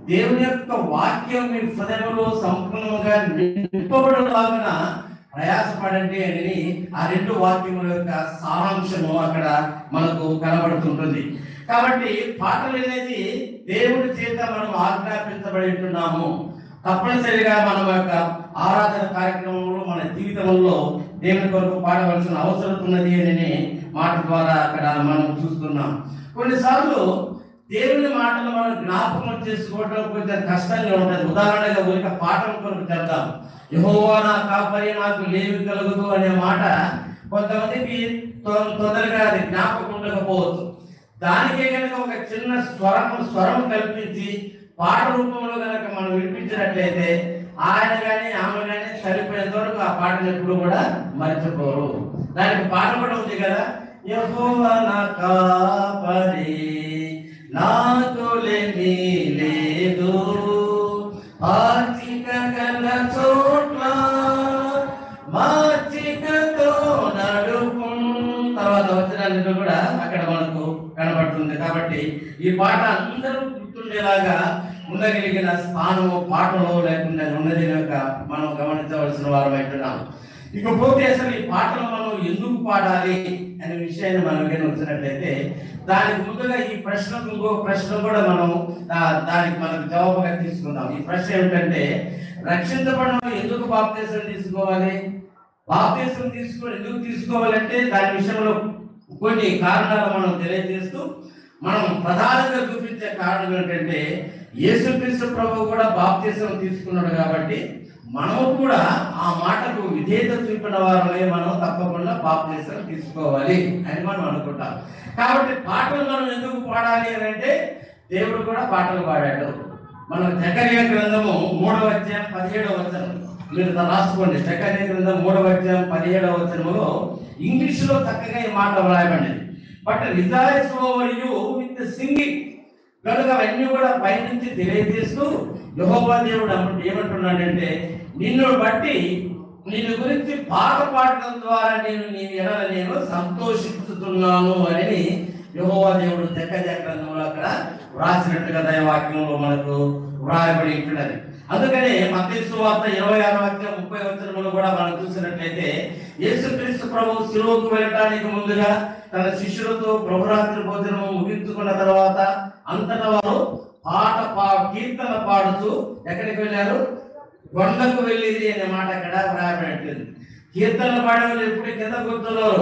దేవుని యొక్క వాక్యం మీ హృదయంలో సంపూర్ణంగా నింపబడలాగా ప్రయాసపడండి అని ఆ 2 వాక్యముల యొక్క సారాంశము అక్కడ మనకు కనబడుతుంటుంది. కాబట్టి పాటలు అనేది దేవుడి చేత మనం ఆజ్ఞాపించబడి ఉంటున్నాము. తప్పనిసరిగా మన యొక్క ఆరాధన కార్యక్రమంలో మన జీవితంలో దేవుని కొరకు పాడవలసిన అవసరం ఉన్నది అని మాట ద్వారా అక్కడ మనం చూస్తున్నాం. కొన్నిసార్లు దేవుని మాటలు మనం జ్ఞాపకం చేసుకోవడం కొంచెం కష్టంగా ఉంటుంది. ఉదాహరణగా ఒక పాఠం కొరకు చెప్తాం, యెహోవా నా కాపరి నాకు లేమి కలుగుదు అనే మాట కొంతమందికి తొందరగా అది జ్ఞాపకం ఉండకపోవచ్చు. దానికే కనుక ఒక చిన్న స్వరం కల్పించి పాట రూపంలో కనుక మనం వినిపించినట్లయితే ఆయన కానీ ఆమె కానీ చనిపోయేంత వరకు ఆ పాటను ఎప్పుడు కూడా మర్చిపోరు. దానికి పాట కూడా ఉంది కదా, యెహోవా నా కాపరి నాకు లేమి లేదు, ఆచిక గల చోట్ల మాచికతో నడుపు. తర్వాత వచనాలు కూడా అక్కడ మనకు కనబడుతుంది. కాబట్టి ఈ పాట అందరూ గుర్తుండేలాగా ఉండగలిగిన స్థానము పాటలో లేకుండా ఉన్నది కనుక మనం గమనించవలసిన వారం అంటున్నాం. ఇకపోతే అసలు ఈ పాటలు మనం ఎందుకు పాడాలి అనే విషయాన్ని మనం వచ్చినట్లయితే దానికి ముందుగా ఈ ప్రశ్నకు ఇంకో ప్రశ్న కూడా మనం దానికి మనకు జవాబుగా తీసుకుందాం. ఈ ప్రశ్న ఏమిటంటే, రక్షించబడడం ఎందుకు బాప్తిసం తీసుకోవాలి? బాప్తిసం ఎందుకు తీసుకోవాలంటే దాని విషయంలో కొన్ని కారణాలు మనం తెలియజేస్తూ మనం ప్రధానంగా చూపించే కారణం ఏంటంటే, యేసుక్రీస్తు ప్రభువు కూడా బాప్తిసం తీసుకున్నాడు కాబట్టి మనము కూడా ఆ మాటకు విధేయత చూపిన వారమే మనం తప్పకుండా బాప్తిసం తీసుకోవాలి అని మనం అనుకుంటాం. కాబట్టి పాటలు మనం ఎందుకు పాడాలి అని అంటే, దేవుడు కూడా పాటలు పాడాడు. మనం జకర్యా గ్రంథము 3వ అధ్యాయం 17వ వచనం మీరు రాసుకోండి. జకర్యా గ్రంథం 3వ అధ్యాయం 17వ వచనములో ఇంగ్లీషులో చక్కగా ఈ మాట వ్రాయబడింది. But rejoice over you with singing. కనుక అవన్నీ కూడా పైనుంచి తెలియజేస్తూ యెహోవా దేవుడు ఏమంటున్నాడంటే, నిన్ను బట్టి నిన్ను గురించి పాట పాడటం ద్వారా నేను సంతోషిస్తున్నాను అని యెహోవా దేవుడు జకర్యా గ్రంథంలో అక్కడ వ్రాసినట్టుగా దైవవాక్యంలో మనకు వ్రాయబడి ఉంటున్నది. అందుకనే మత్తయి సువార్త 26వ అధ్యాయం 30వ వచనంలో కూడా మనం చూసినట్లయితే, యేసుక్రీస్తు ప్రభువు శిలువకు వెళ్ళడానికి ముందుగా తన శిష్యులతో ప్రభురాత్రి భోజనం ముగించుకున్న తర్వాత అంతటా వారు కీర్తన పాడుతూ ఎక్కడికి వెళ్ళారు? కొండకు వెళ్ళింది అనే మాట అక్కడ వ్రాయబడినట్టుంది. కీర్తనలు పాడేవాళ్ళు ఎప్పుడు కింద కూర్చున్నారు,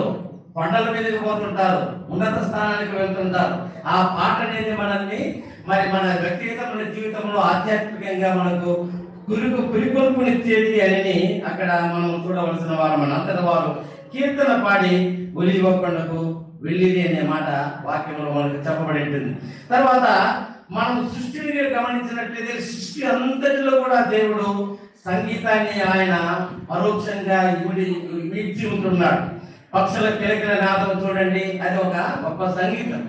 కొండల మీదకి పోతుంటారు, ఉన్నత స్థానానికి వెళ్తుంటారు. ఆ పాట అనేది మనల్ని మన వ్యక్తిగతమైన జీవితంలో ఆధ్యాత్మికంగా మనకు పురికొల్పునిచ్చేది అని అక్కడ మనం చూడవలసిన వారు. మన అంతటి వారు కీర్తన పాడి ఒలీవ కొండకు వెళ్ళింది అనే మాట వాక్యంలో మనకు చెప్పబడి ఉంటుంది. తర్వాత మనం సృష్టిని గమనించినట్లయితే సృష్టి అంతటిలో కూడా దేవుడు సంగీతాన్ని ఆయన పరోక్షంగా ఇమిడ్చి ఉంటున్నాడు. పక్షుల కిలకిల నాదం చూడండి, అది ఒక గొప్ప సంగీతం.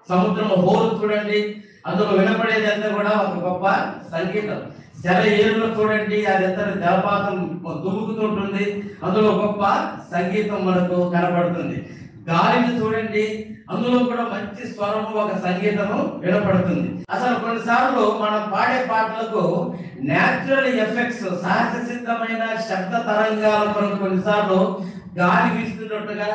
సముద్రం హోరు చూడండి, అందులో వినపడేది అంతా కూడా ఒక గొప్ప సంగీతం. సెల ఏరులో చూడండి, అది ఎంత జలపాతం దుముకుతుంటుంది, అందులో గొప్ప సంగీతం మనకు కనబడుతుంది. గాలిని చూడండి, అందులో కూడా మంచి స్వరము ఒక సంగీతము వినపడుతుంది. అసలు కొన్నిసార్లు మనం పాడే పాటలకు న్యాచురల్ ఎఫెక్ట్స్, సహజ సిద్ధమైన శబ్ద తరంగాల కొరకు కొన్నిసార్లు గాలి వీస్తున్నట్టుగా,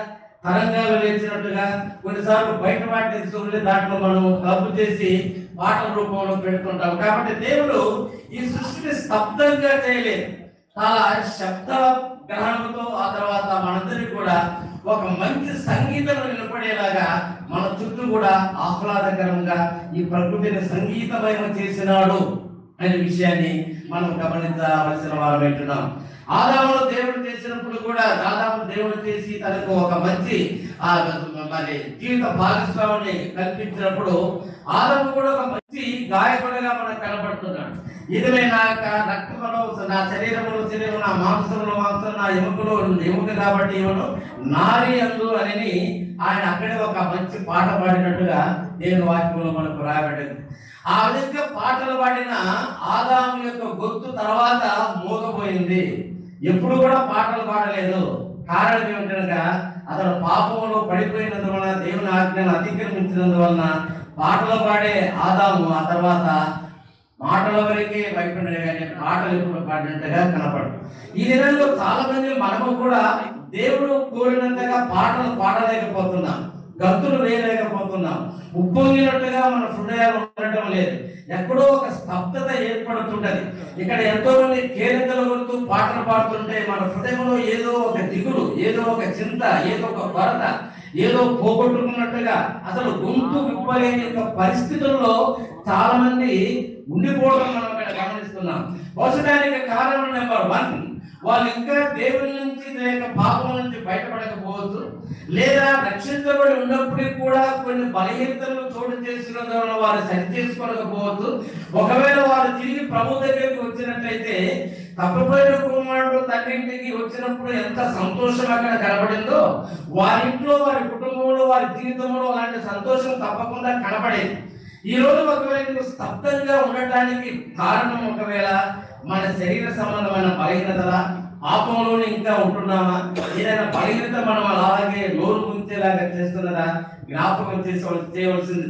తరంగాలు లేచినట్టుగా, కొన్నిసార్లు బయట వాటిని తీసుకుని దాంట్లో మనం కలుపు చేసి పాటల రూపంలో పెడుతుంటాం. కాబట్టి దేవుడు ఈ సృష్టిని స్తబ్దంగా చేయలేదు, చాలా శబ్ద గ్రహణంతో ఆ తర్వాత మనందరికీ కూడా ఒక మంచి సంగీతం వినపడేలాగా మన చుట్టూ కూడా ఆహ్లాదకరంగా ఈ ప్రకృతిని సంగీతమయం చేసినాడు అనే విషయాన్ని మనం గమనించవలసిన వారు వింటున్నాం. ఆదామును దేవుడు చేసినప్పుడు కూడా దాదాపు దేవుడు చేసి తనకు ఒక మంచి మరి జీవిత భాగస్వామిని కల్పించినప్పుడు ఆదాము కూడా ఒక మంచి గాయకుడిగా మనకు కనబడుతున్నాడు. ఇదిలే నా రక్తములో నా శరీరములో శరీరం, నా మాంసంలో మాంసం, నా ఎముకలో ఎముక కాబట్టి ఇవను నారి అందు అని ఆయన అక్కడే ఒక మంచి పాట పాడినట్టుగా దేవుని వాక్యంలో మనకు రాయబడింది. ఆ విధంగా పాటలు పాడిన ఆదాము యొక్క గొంతు తర్వాత మూగపోయింది. ఎప్పుడు కూడా పాటలు పాడలేదు. కారణం ఏమిటనగా అతను పాపంలో పడిపోయినందువలన, దేవుని ఆజ్ఞను అతిక్రమించినందువలన పాటలు పాడే ఆదాము ఆ తర్వాత మాటల వరకే భయపడిన కానీ పాటలు ఎప్పుడు పాడినట్టుగా కనపడు. ఈ దినంలో చాలా మంది మనము కూడా దేవుడు కోరినంతగా పాటలు పాడలేకపోతున్నాం, గంతులు వేయలేకపోతున్నాం, ఉప్పొంగినట్టుగా మన హృదయాలు ఉండటం లేదు. ఎక్కడో ఒక స్తబ్దత ఏర్పడుతుంటది. ఇక్కడ ఎంతో మంది కేరింతలు కొడుతూ పాటలు పాడుతుంటే మన హృదయంలో ఏదో ఒక దిగులు, ఏదో ఒక చింత, ఏదో ఒక కొరత, ఏదో పోగొట్టుకున్నట్టుగా అసలు గొంతు విప్పలేని పరిస్థితుల్లో చాలా మంది ఉండిపోవడం మనం ఇక్కడ గమనిస్తున్నాం. పోషడానికి కారణం నెంబర్ 1, వాళ్ళు ఇంకా దేవుని నుంచి లేక పాపం నుంచి బయటపడకపోవచ్చు, లేదా రక్షించబడి ఉన్నప్పటికీ కూడా కొన్ని బలహీనతలు చోటు చేసుకున్న వారు సరి చేసుకోలేకపోవచ్చు. ఒకవేళ వారు తిరిగి ప్రభు దగ్గరికి వచ్చినట్లయితే తప్పిపోయిన కుమారుడు తండ్రికి వచ్చినప్పుడు ఎంత సంతోషం అక్కడ కనబడిందో, వారింట్లో, వారి కుటుంబంలో, వారి జీవితంలో అలాంటి సంతోషం తప్పకుండా కనబడేది. ఈ రోజు ఒకవేళ స్తబ్దంగా ఉండటానికి కారణం ఒకవేళ మన శరీర సంబంధమైన బలహీనతల, పాపంలోనే ఇంకా ఉంటున్నామా, ఏదైనా బలహీనత మనం అలాగే నోరు ముంచేలాగా చేస్తున్నదా జ్ఞాపకం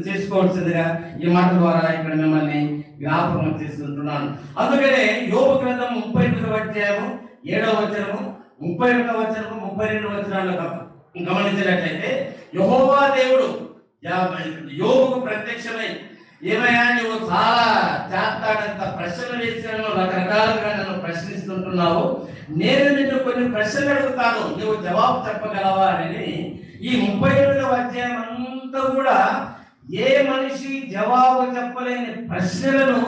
చేసుకోవాల్సిందిగా ఈ మాట ద్వారా ఇక్కడ మిమ్మల్ని జ్ఞాపకం చేసుకుంటున్నాను. అందుకనే యోబు గ్రంథం 38వ అధ్యాయము 7వ వచనము, 31వ వచనము, 32వ వచనాలు గమనించినట్లయితే యెహోవా దేవుడు యోబుకు ప్రత్యక్షమై, ఏమయ్యా నువ్వు చాలా చేస్తాడంత ప్రశ్నలు వేసినాను, రకరకాలుగా నన్ను ప్రశ్నిస్తుంటున్నావు, నేను నిన్ను కొన్ని ప్రశ్నలు అడుగుతాను, నువ్వు జవాబు చెప్పగలవా అని ఈ 38వ అధ్యాయం అంతా కూడా ఏ మనిషి జవాబు చెప్పలేని ప్రశ్నలను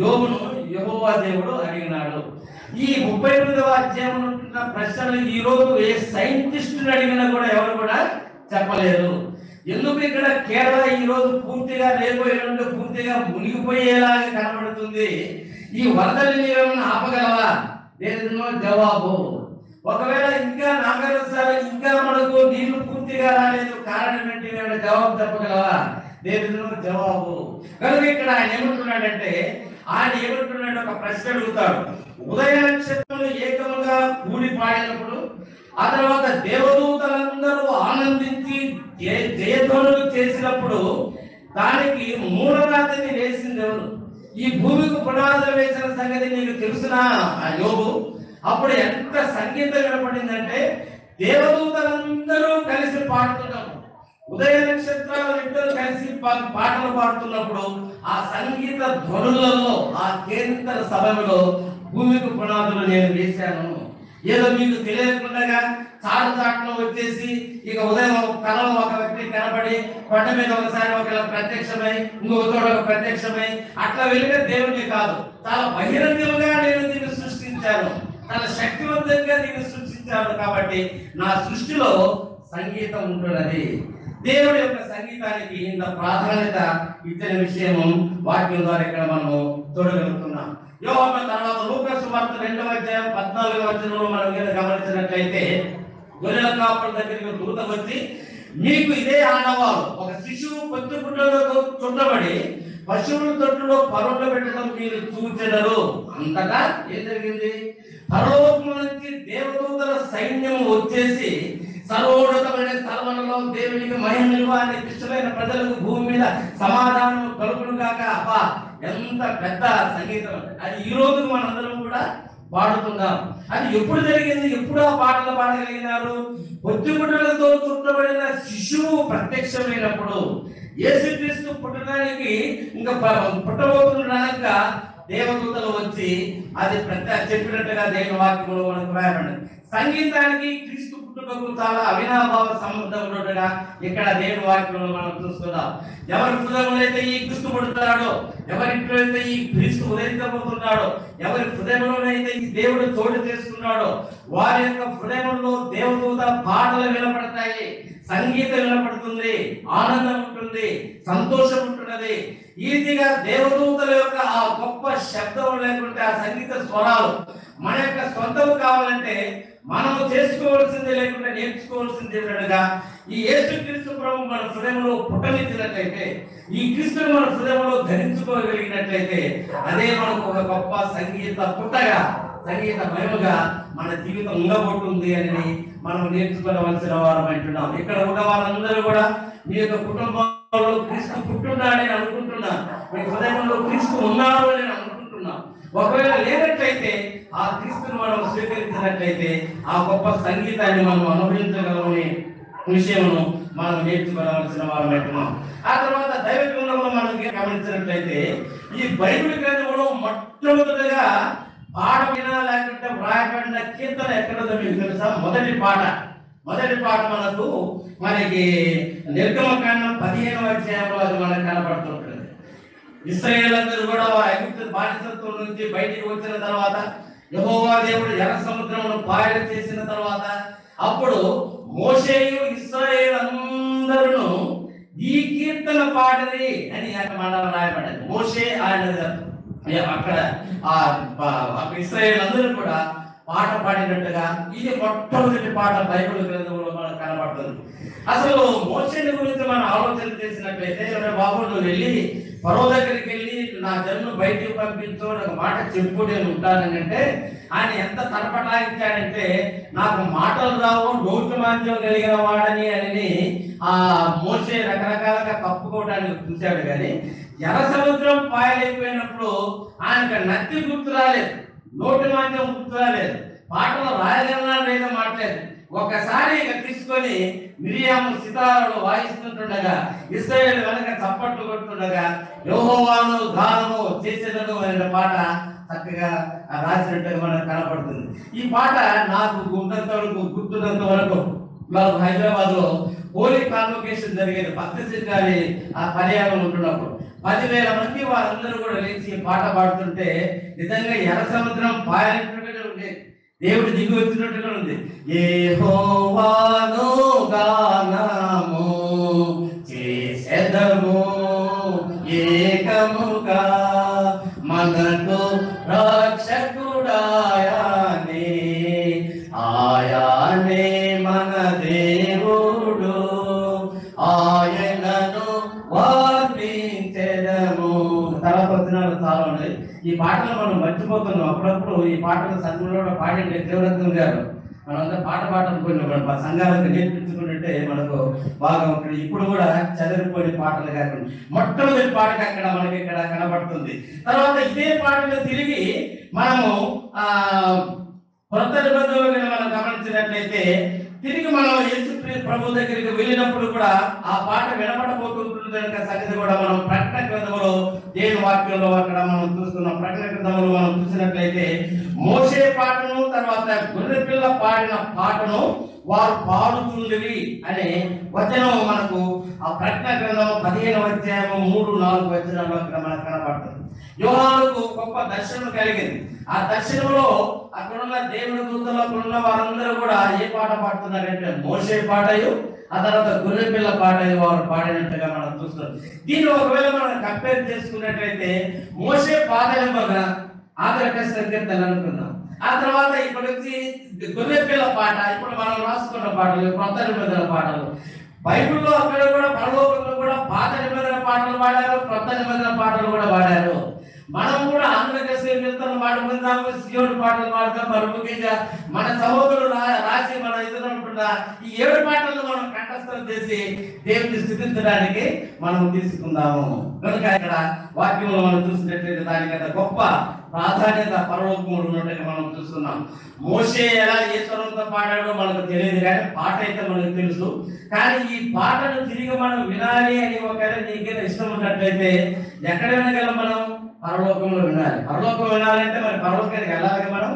యోబును యెహోవా దేవుడు అడిగినాడు. ఈ 38వ అధ్యాయంలో ఉంటున్న ప్రశ్నలు ఈ రోజు ఏ సైంటిస్టుని అడిగినా కూడా ఎవరు కూడా చెప్పలేరు. ఎందుకు ఇక్కడ కేరళ ఈ రోజు పూర్తిగా లేకపోయినట్టు పూర్తిగా మునిగిపోయేలాగా కనబడుతుంది. ఈ వరదలు నీవేమన్నా ఆపగలవా? దేనినో జవాబు. ఒకవేళ ఇంకా నాగరసాలు ఇంకా మనకు నీళ్లు పూర్తిగా రాలేదు, కారణం ఏంటి? ఏమైనా జవాబు చెప్పగలవా? దేనినో జవాబు. కనుక ఇక్కడ ఆయన ఏమంటున్నాడంటే, ఒక ప్రశ్న అడుగుతాడు. ఉదయ నక్షత్రాలు ఏకముగా కూడి పాడినప్పుడు, ఆ తర్వాత దేవదూతలందరూ ఆనందించి జయధ్వనులు చేసినప్పుడు దానికి మూలరాతిని వేసింది ఎవరు? ఈ భూమికి పునాదులు వేసిన సంగతి నీకు తెలుసునా యోబు? అప్పుడు ఎంత సంగీతం వినపడిందంటే దేవదూతలందరూ కలిసి పాడుతున్నారు. ఉదయ నక్షత్రాలు ఇద్దరు కలిసి పాటలు పాడుతున్నప్పుడు ఆ సంగీత ధ్వనులలో, ఆ కేంద్ర సభలో భూమికి పునాదులు నేను వేశాను. ఏదో మీకు తెలియకుండా చాటులో వచ్చేసి ఇక ఉదయం కళలో ఒక వ్యక్తి కనబడి కొండ మీద ఒకసారి ఒక ప్రత్యక్షమై ఇంకొక చోట ఒక ప్రత్యక్షమై అట్లా వెళ్ళిన దేవుని కాదు, చాలా బహిరంగంగా నేను దీన్ని సృష్టించాను, చాలా శక్తివంతంగా దీన్ని సృష్టించాను. కాబట్టి నా సృష్టిలో సంగీతం ఉంటున్నది. దేవుడి యొక్క సంగీతానికి ఇంత ప్రాధాన్యత ఇచ్చిన విషయము వాక్యం ద్వారా ఇక్కడ మనము చూడగలుగుతున్నాం. యోహాను తర్వాత లూకా సువార్త 2వ అధ్యాయం 14వ వచనంలో మనం గమనించినట్లయితే, గొర్రెల కాపుల దగ్గరికి దూత వచ్చి, మీకు ఇదే ఆనవాలు, ఒక శిశువు పొత్తు గుడ్డలతో చుట్టబడి పశువుల తొట్టులో పరుండ పెట్టడం మీరు చూచెదరు. అంతటా ఏం జరిగింది? పరలోకం నుంచి దేవదూతల సైన్యం వచ్చేసి సర్వోన్నతమైన స్థలములలో దేవునికి మహిమలు అని ఇష్టమైన ప్రజలకు భూమి మీద సమాధానం కలుగును కాక. అబ్బా ఎంత పెద్ద సంగీతం! అది ఈ రోజు మనందరం కూడా పాడుతున్నాం. అది ఎప్పుడు జరిగింది? ఎప్పుడు ఆ పాటలు పాడగలిగినారు? పొత్తిగుడ్డలతో చుట్టబడిన శిశువు ప్రత్యక్షమైనప్పుడు, యేసుక్రీస్తు పుట్టడానికి ఇంకా పుట్టబోతున్నక దేవదూతలు వచ్చి అది చెప్పినట్టుగా దేవుని వాక్యంలో మనకు రాయబడింది. సంగీతానికి క్రీస్తు పుట్టుకకు చాలా అవినాభావ సంబంధం ఉన్నట్టుగా ఇక్కడ దేవుని వాక్యంలో మనం చూస్తున్నాం. ఎవరి హృదయంలో అయితే ఈ క్రీస్తు పుడతాడో, ఎవరింట్లో అయితే ఈ క్రీస్తు ఉదయించబోతున్నాడో, ఎవరి హృదయంలోనైతే ఈ దేవుడు చోటు చేసుకున్నాడో వారి యొక్క హృదయంలో దేవదూత పాటలు వినపడతాయి, సంగీతం వినపడుతుంది, ఆనందం ఉంటుంది, సంతోషం ఉంటున్నది. ఈ రీతిగా దేవదూతల యొక్క ఆ గొప్ప శబ్దం లేకుంటే ఆ సంగీత స్వరాలు మన యొక్క సొంతం కావాలంటే మనము చేసుకోవాల్సింది లేకుంటే నేర్చుకోవాల్సింది ఏమిటనగా ఈ యేసుక్రీస్తు ప్రభు మన హృదయంలో పుట్టనిచ్చినట్లయితే, ఈ క్రీస్తుని మన హృదయంలో ధరించుకోగలిగినట్లయితే అదే మనకు ఒక గొప్ప సంగీత పుట్టగా, సంగీత మహిమగా మన జీవితం ఉండబోతుంది అని మనం నేర్చుకోవలసిన వారం అంటున్నాం. ఇక్కడ ఉన్న వారందరూ కూడా మీ యొక్క కుటుంబంలో క్రీస్తు పుట్టున్నాడని అనుకుంటున్నాం, మీ హృదయంలో క్రీస్తు ఉన్నాడు అని అనుకుంటున్నాం. ఒకవేళ లేనట్లయితే ఆ క్రీస్తుని మనం స్వీకరించినట్లయితే ఆ గొప్ప సంగీతాన్ని మనం అనుభవించగలమనే విషయమును మనం నేర్చుకోవాల్సిన వారం అంటున్నాం. ఆ తర్వాత దైవ గ్రంథంలో మనం గమనించినట్లయితే ఈ బైబిల్ గ్రంథంలో మొట్టమొదటిగా పాడమైన లేకుంటే వ్రాయబడిన కీర్తన ఎక్కడో మీకు తెలుసా? మొదటి పాట మనకి నిర్గమకాండం 15వ అధ్యాయంలో అది మనకు కనబడుతుంటుంది. ఇశ్రాయేలందరూ కూడా ఐగుప్తు బానిసత్వం నుంచి బయటికి వచ్చిన తర్వాత యెహోవా దేవుడు ఎర్ర సముద్రమును పాయలు చేసిన తర్వాత అప్పుడు మోషేయు ఇశ్రాయేలు అందరూ ఈ కీర్తన పాడని అని అక్కడ రాయబడ్డది. మోషే ఆయన అక్కడ ఇశ్రాయేలు అందరూ కూడా పాట పాడినట్టుగా ఇది మొట్టమొదటి పాట బైబిల్ గ్రంథంలో మనకు కనబడుతుంది. అసలు మోషేని గురించి మనం ఆలోచన చేసినట్లయితే, బాబు నువ్వు వెళ్ళి ఫరో దగ్గరికి వెళ్ళి నా జన్ను బయటికి పంపించు, నాకు మాట చెప్పు, నేను ఉంటానని అంటే ఆయన ఎంత తలపటాయించాడంటే నాకు మాటలు రావు, నోటి మాంద్యం కలిగిన వాడని అని ఆ మోషే రకరకాలుగా కప్పుకోవడానికి చూశాడు. కానీ ఎర్ర సముద్రం పాయలైపోయినప్పుడు ఆయనకు నత్తి గుర్తు రాలేదు, నోటి మాంద్యం గుర్తు రాలేదు, పాటలు రాయగలనా లేదా మాట్లేదు. ఒకసారి ఇక తీసుకొని మిరియాము సితారాలు వాయిస్తుండగా ఇశ్రాయేలు వెనక చప్పట్లు కొడుతుండగా యెహోవాను గానము చేసేదను అనే పాట చక్కగా రాసినట్టుగా మనకు కనపడుతుంది. ఈ పాట నాకు గుర్తున్నంత వరకు మాకు హైదరాబాద్ లో హోలీ కాన్వకేషన్ జరిగేది. భక్తశిఖారి ఆ పర్యాయం ఉంటున్నప్పుడు 10,000 మంది వారందరూ కూడా లేచి పాట పాడుతుంటే నిజంగా ఎర్ర సముద్రం పాయనట్టుగానే ఉండేది, దేవుడు దిగి వచ్చినట్టుగా ఉంది. యెహోవాను గానము చేసెదము ఏకముగా మనకు రక్షకుడాయనే, ఆయానే మన దేవుడు, ఆయనను వర్ణించెదము. తర్వాత వచనాలు చాలా ఉన్నాయి. ఈ పాటలు మనం మర్చిపోతున్నాం. అప్పుడప్పుడు ఈ పాటలు సంఘంలో పాడిండే దేవరత్నం గారు మనంతా పాట పాడుకున్నాం, మనం మా సంఘాలకు నేర్పించుకుంటే మనకు బాగా ఉంటుంది. ఇప్పుడు కూడా చదివిపోయిన పాటలు కాకుండా మొట్టమొదటి పాట అక్కడ మనకి ఇక్కడ కనబడుతుంది. తర్వాత ఇదే పాటలు తిరిగి మనము కొత్త నిబంధనలు మనం గమనించినట్లయితే తిరిగి మనం యేసు ప్రభు దగ్గరికి వెళ్ళినప్పుడు కూడా ఆ పాట వినపడబోతుంటుంది కనుక సంగతి కూడా మనం ప్రకటన గ్రంథంలో దేవుని వాక్యంలో అక్కడ మనం చూస్తున్నాం. ప్రకటన గ్రంథంలో మనం చూసినట్లయితే మోషే పాటను తర్వాత గొర్రెపిల్ల పాడిన పాటను వారు పాడుతుండేవి అనే వచనం మనకు ఆ ప్రకటన గ్రంథం 15వ అధ్యాయం 3-4 వచనాలు అక్కడ మనకు కనబడుతుంది. యోహానుకు గొప్ప దర్శనం కలిగింది. ఆ దర్శనంలో అక్కడున్న దేవుని దూతలు అక్కడున్న వారందరూ కూడా ఏ పాట పాడుతున్నారంటే మోషే పాటయు ఆ తర్వాత గొర్రెపిల్ల పాటయు వారు పాడినట్టుగా మనం చూస్తున్నాం. దీన్ని ఒకవేళ మనం కంపేర్ చేసుకున్నట్లయితే మోషే పాటలు ఆదరణ సంకీర్తన అనుకున్నాం. ఆ తర్వాత ఇప్పుడు వచ్చి గొర్రెపిల్ల పాట, ఇప్పుడు మనం రాసుకున్న పాటలు కొత్త నిబంధన పాటలు. బైబిల్లో అక్కడ కూడా పరలోకంలో కూడా పాత నిబంధన పాటలు పాడారు, కొత్త నిబంధన పాటలు కూడా పాడారు. మనం కూడా ఆంధ్రప్రదేశ్ కీర్తనలు పాడుకుందాము, శివుడు పాటలు పాడతాం. మరి ముఖ్యంగా మన సహోదరులు రాసి మన ఎదురుకుంటున్న ఈ 7 పాటలను మనం కంఠస్థం చేసి దేవుని స్థుతించడానికి మనం తీసుకుందాము. కనుక ఇక్కడ వాక్యంలో మనం చూసినట్లయితే దానికంత గొప్ప ప్రాధాన్యత పరలోకంలో ఉన్నట్టుగా మనం చూస్తున్నాం. మోషే ఎలా ఏ స్వరంతో పాడాడో మనకు తెలియదు, కానీ పాట అయితే మనకు తెలుసు. కానీ ఈ పాటను తిరిగి మనం వినాలి అని ఒకవేళ నీకేదో ఇష్టం ఉన్నట్లయితే ఎక్కడ వినగలం? మనం పరలోకంలో వినాలి. పరలోకం వినాలంటే మరి పరలోకానికి వెళ్ళాలి. మనం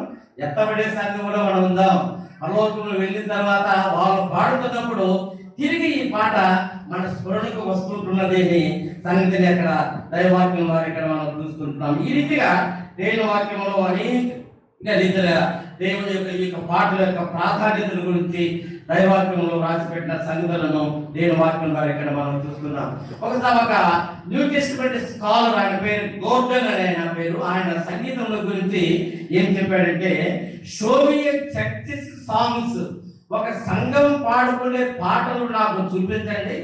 ఎత్తబడే సంఘంలో మనం ఉందాం. పరలోకంలో వెళ్ళిన తర్వాత వాళ్ళు పాడుతున్నప్పుడు తిరిగి ఈ పాట మన స్ఫురణకు వస్తుంటున్నది అని సంగతిని అక్కడ దైవవాక్యం వారు ఇక్కడ మనం చూస్తుంటున్నాం. ఈ రీతిగా దేవుని వాక్యంలో అనేక రీతిగా దేవుని యొక్క ఈ పాటల యొక్క ప్రాధాన్యతల గురించి దైవాక్యంలో రాసిపెట్టిన సంగతులను నేను వాక్యం ద్వారా ఇక్కడ మనం చూస్తున్నాం. ఒకసారి ఒక న్యూ టెస్టిమెంట్ స్కాలర్, ఆయన పేరు గోర్డన్ అనే ఆయన పేరు, ఆయన సంగీతంలో గురించి ఏం చెప్పాడంటే, సోవియట్ చర్చెస్ సాంగ్స్, ఒక సంఘం పాడుకునే పాటలు నాకు చూపించండి,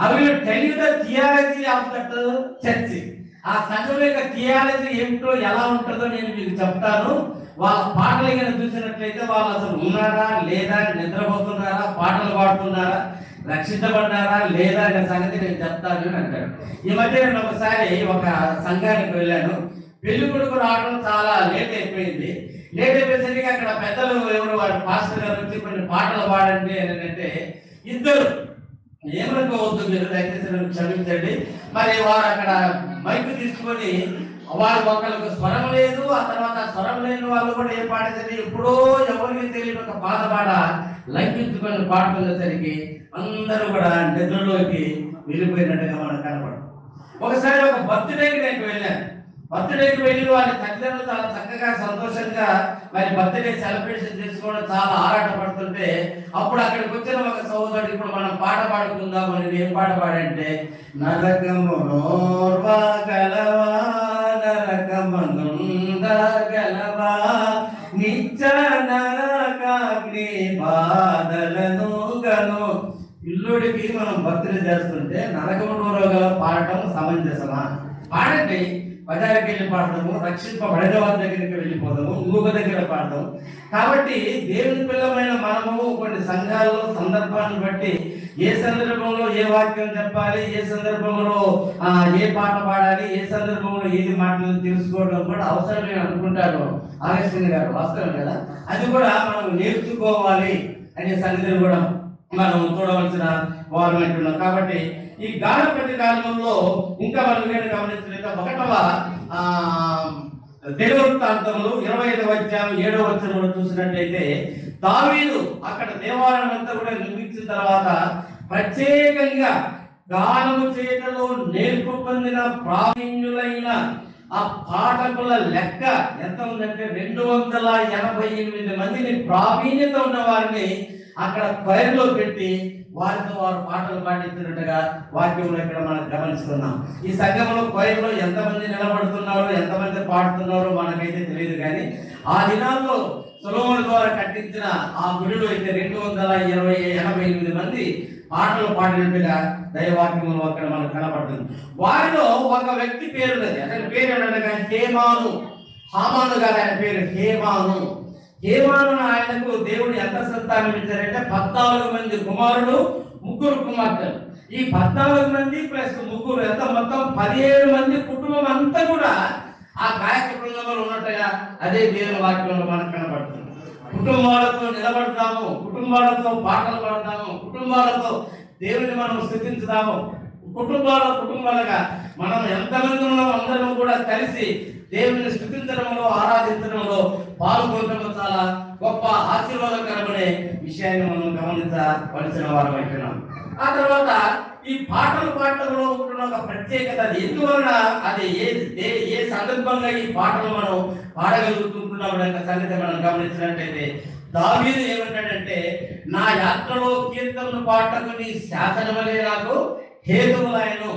అవి tell you the theology of that church. ఆ సంఘం యొక్క థియాలజీ ఏమిటో ఎలా ఉంటుందో నేను మీకు చెప్తాను. వాళ్ళ పాటలు కనుక చూసినట్లయితే వాళ్ళు అసలు ఉన్నారా లేదా, నిద్రపోతున్నారా, పాటలు పాడుతున్నారా, రక్షించబడ్డారా లేదా అనే సంగతి నేను చెప్తాను అని అంటాడు. ఈ మధ్య నేను ఒకసారి ఒక సంఘానికి వెళ్ళాను. పెళ్లి కొడుకు రావడం చాలా లేట్ అయిపోయింది. లేట్ అయిపోయేసరికి అక్కడ పెద్దలు ఎవరు వాడు పాస్టర్ గారు వచ్చి కొన్ని పాటలు పాడండి అని అంటే, ఇద్దరు ఏమనుకోవద్దు మీరు, దయచేసి నన్ను క్షమించండి, మరి వారు అక్కడ మైక్ తీసుకొని వారు ఒకరికి స్వరం లేదు, ఆ తర్వాత స్వరం లేని వాళ్ళు కూడా ఏం పాడేసరికి ఎప్పుడో ఎవరికి తెలియని ఒక పాట లంకించుకొని పాడుకునేసరికి అందరూ కూడా నిద్రలోకి వెళ్ళిపోయినట్టుగా మనకు కనపడదు. ఒకసారి ఒక బర్త్డేకి నేను వెళ్ళాను. బర్త్డేకి వెళ్ళి వారి తల్లిదండ్రులు చాలా చక్కగా సంతోషంగా మరి బర్త్డే సెలబ్రేషన్ చేసుకోవడం చాలా ఆరాటపడుతుంటే, అప్పుడు అక్కడికి వచ్చిన ఒక సహోదరుడు, ఇప్పుడు మనం పాట పాడుకుందాం అని, ఏం పాట పాడంటే, నరకమునోర్వగలవా నరకమునుండగలవా నిత్య నరకాగ్ని బాధలను గను. పిల్లుడికి మనం బర్త్డే చేస్తుంటే నరకమునోర్వగల పాడటం సమంజసమా? పాడండి, బజారుకి వెళ్ళి పాడతాము, రక్షింపబడిన వారి దగ్గరికి వెళ్ళిపోతాము, ఇంకొక దగ్గర పాడతాము. కాబట్టి దేవుని పిల్లమైన మనము కొన్ని సంఘాల్లో సందర్భాన్ని బట్టి ఏ సందర్భంలో ఏ వాక్యం చెప్పాలి, ఏ సందర్భంలో ఏ పాట పాడాలి, ఏ సందర్భంలో ఏది మాటలు తెలుసుకోవడం కూడా అవసరమే అనుకుంటాడు ఆగస్టిన్ గారు. వాస్తవం కదా, అది కూడా మనం నేర్చుకోవాలి అనే సంగతిని కూడా మనం చూడవలసిన వారు అంటున్నాం. కాబట్టి ఈ గానపతి కాలంలో ఇంకా మనం గమనించలేక 1వ దినవృత్తాంతంలో 25వ అధ్యాయం 7వ వచనంలో చూసినట్లయితే, దావీదు అక్కడ దేవాలయం అంతా కూడా నిర్మించిన తర్వాత ప్రత్యేకంగా గానము చేయటంలో నేర్పు పొందిన ప్రావీణ్యులైన ఆ పాఠకుల లెక్క ఎంత ఉందంటే 288 మందిని, ప్రావీణ్యత ఉన్న వారిని అక్కడ క్వైర్లో పెట్టి వారితో వారు పాటలు పాటించినట్టుగా వాక్యంలో ఇక్కడ మనం గమనిస్తున్నాం. ఈ సంఘంలో క్వైర్లో ఎంతమంది నిలబడుతున్నారో, ఎంతమంది పాడుతున్నారో మనకైతే తెలియదు. కానీ ఆ దినాల్లో సొలొమోను ద్వారా కట్టించిన ఆ గుడిలో అయితే 288 మంది పాటలు పాడినట్టుగా దైవవాక్యంలో అక్కడ మనకు కనపడుతుంది. వారిలో ఒక వ్యక్తి పేరున్నది. అతని పేరు ఏమనగా హేమాను. హామాను గారు ఆయన పేరు హేమాను. హేమాను ఆయనకు దేవుడు ఎంత సంతానం ఇచ్చారంటే 14 మంది కుమారులు, 3 కుమార్తెలు. ఈ 14 మంది ప్లస్ 3 ఎంత, మొత్తం 17 మంది కుటుంబం అంతా కూడా ఆ గాయక బృందంలో ఉన్నట్టుగా అదే దేవుని వాక్యంలో మనకు కనబడుతుంది. కుటుంబాలతో నిలబడతాము, కుటుంబాలతో పాటలు పాడతాము, కుటుంబాలతో దేవుని మనం స్తుతించుదాము. కుటుంబాలుగా మనం ఎంతమంది ఉన్నామో అందరం కూడా కలిసి దేవుని స్తుతించడంలో, ఆరాధించడంలో పాల్గొనడం చాలా గొప్ప ఆశీర్వాదకరమనే విషయాన్ని మనం గమనించవలసిన వారం అయిపోయినాం. ఆ తర్వాత ఈ పాటలు పాడటంలో ఉంటున్న ఒక ప్రత్యేకత, ఎందువలన అది ఏ సందర్భంగా ఈ పాటలు మనం పాడగలుగుతుంటున్నాం అనే సంగతి మనం గమనించినట్లయితే, దావీదు ఏమంటాడంటే, నా యాత్రలో కీర్తనలు పాటకు నీ శాసనములే నాకు హేతువులైను.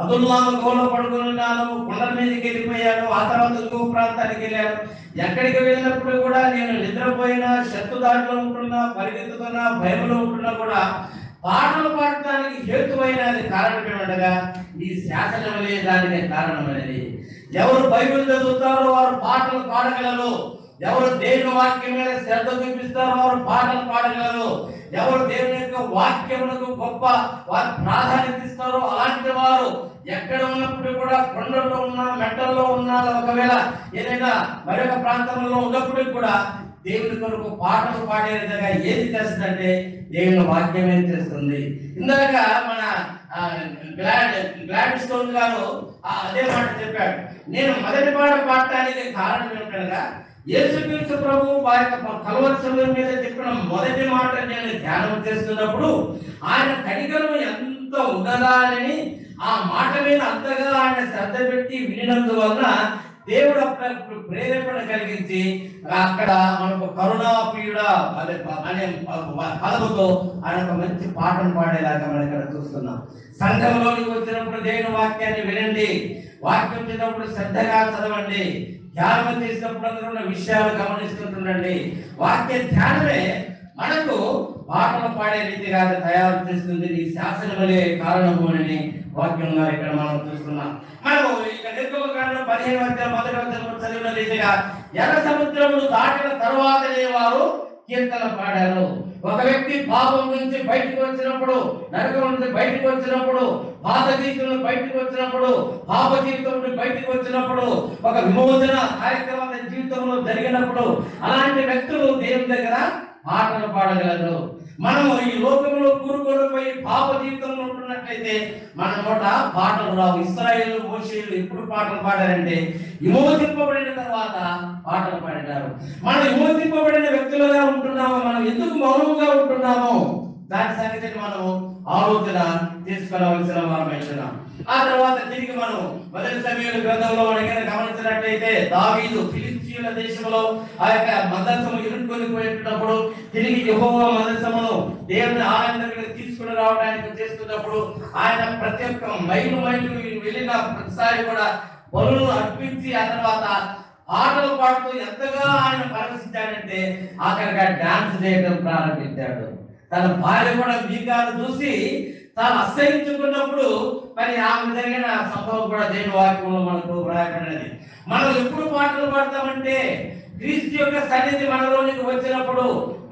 అదుల్లాము గోలో పడుకున్నాను, కొండల మీదకి వెళ్ళిపోయాను, ఆ తర్వాత ఇంకో ప్రాంతానికి వెళ్ళాను. ఎక్కడికి వెళ్ళినప్పుడు కూడా నేను నిద్రపోయినా, శత్రు దాంట్లో ఉంటున్నా, పరిగెత్తుతున్నా, భయంలో ఉంటున్నా కూడా పాటలు పాడటానికి హేతువైనది కారణం ఏమంటగా ఈ శాసనములే దానికి కారణమైనది. ఎవరు బైబిల్ చదువుతారో వారు పాటలు పాడగలరు, ఎవరు దేవుని వాక్యం మీద శ్రద్ధ చూపిస్తారో వారు పాటలు పాడగలరు, ఎవరు దేవుని యొక్క వాక్యములకు గొప్ప వారు ప్రాధాన్యత ఇస్తారో అలాంటి వారు ఎక్కడ ఉన్నప్పుడు కూడా, కొండల్లో ఉన్నా, మెట్టల్లో ఉన్నా, ఒకవేళ ఏదైనా మరొక ప్రాంతంలో ఉన్నప్పుడు కూడా దేవుని కొరకు పాటలు పాడే విధంగా ఏది చేస్తుందంటే దేవుని వాక్యమే చేస్తుంది. ఇందాక మన గ్లాడ్ స్టోన్ గారు అదే మాట చెప్పాడు. నేను మొదటి పాట పాడటానికి కారణం ఏమిటనగా, యేసుక్రీస్తు ప్రభు వారి కల్వరి శిలువ మీద చెప్పిన మొదటి మాట నేను ధ్యానం చేస్తున్నప్పుడు ఆయన కనికరం ఎంత ఉన్నదా అని ఆ మాట మీద అంతగా ఆయన శ్రద్ధ పెట్టి వినినందువలన దేవుడు ప్రేరేపణ కలిగించి అక్కడ మనకు కరుణా పీడ అనే పదముతో ఆయన ఒక మంచి పాటను పాడేలాగా మనం ఇక్కడ చూస్తున్నాం. సంఘంలోనికి వచ్చినప్పుడు దేవుని వాక్యాన్ని వినండి, వాక్యం చేసినప్పుడు శ్రద్ధగా చదవండి, ధ్యానం చేసినప్పుడు అందులో ఉన్న విషయాలు గమనిస్తుండండి. వాక్య ధ్యానమే మనకు పాటలు పాడే రీతిగా తయారు చేస్తుంది. నీ శాసనములే కారణము అని వాక్యంగా ఇక్కడ మనం చూస్తున్నాం. మనము ఇక నిర్గమకాండం 15వ చదివిన రీతిగా ఎర్ర సముద్రమును దాటిన తర్వాతనే వారు కీర్తన పాడారు. ఒక వ్యక్తి పాపం నుంచి బయటకు వచ్చినప్పుడు, నరకం నుంచి బయటకు వచ్చినప్పుడు, పాత జీవితం బయటకు వచ్చినప్పుడు, పాప జీవితం నుండి బయటకు వచ్చినప్పుడు, ఒక విమోచన కార్యక్రమాల జీవితంలో జరిగినప్పుడు అలాంటి వ్యక్తులు దేవుని దగ్గర పాటలు పాడగలరు. మనము ఈ లోకంలో కూరుకోకపోయి పాప జీవితంలో ఉంటున్నట్లయితే మన నోట పాటలు రావు. ఇశ్రాయేలు మోషేలు ఎప్పుడు పాటలు పాడారంటే విమోచింపబడిన తర్వాత పాటలు పాడారు. మనం విమోచింపబడిన వ్యక్తులుగా ఉంటున్నాము, మనం ఎందుకు మౌనంగా ఉంటున్నామో దాని సంగతిని మనం ఆలోచన తీసుకునవలసిన వారమైతున్నాం. ఆ తర్వాత తిరిగి మనం మొదటి సమయాల గ్రంథంలో మనం గమనించినట్లయితే దావీదు ఫిలిస్తీయుల దేశంలో ఆ యొక్క మందసము ఇరుక్కొని పోయేటప్పుడు తిరిగి యెహోవా మందసమును దేవుని ఆలయం దగ్గరికి తీసుకుని రావడానికి చేస్తున్నప్పుడు ఆయన ప్రతి ఒక్క మైలు వెళ్ళిన ప్రతిసారి కూడా బలులను అర్పించి ఆ తర్వాత పాటలు పాడుతూ ఎంతగా ఆయన పరవశించాడంటే ఆఖరిగా డాన్స్ చేయడం ప్రారంభించాడు. తన భార్య కూడా మీకాను చూసి తాను అసహించుకున్నప్పుడు మరి ఆమె జరిగిన సంభవం కూడా దేవుని వాక్యంలో మనకు రాయబడినది. మనం ఎప్పుడు పాటలు పాడతామంటే క్రీస్తు యొక్క సన్నిధి మనలోనికి వచ్చినప్పుడు,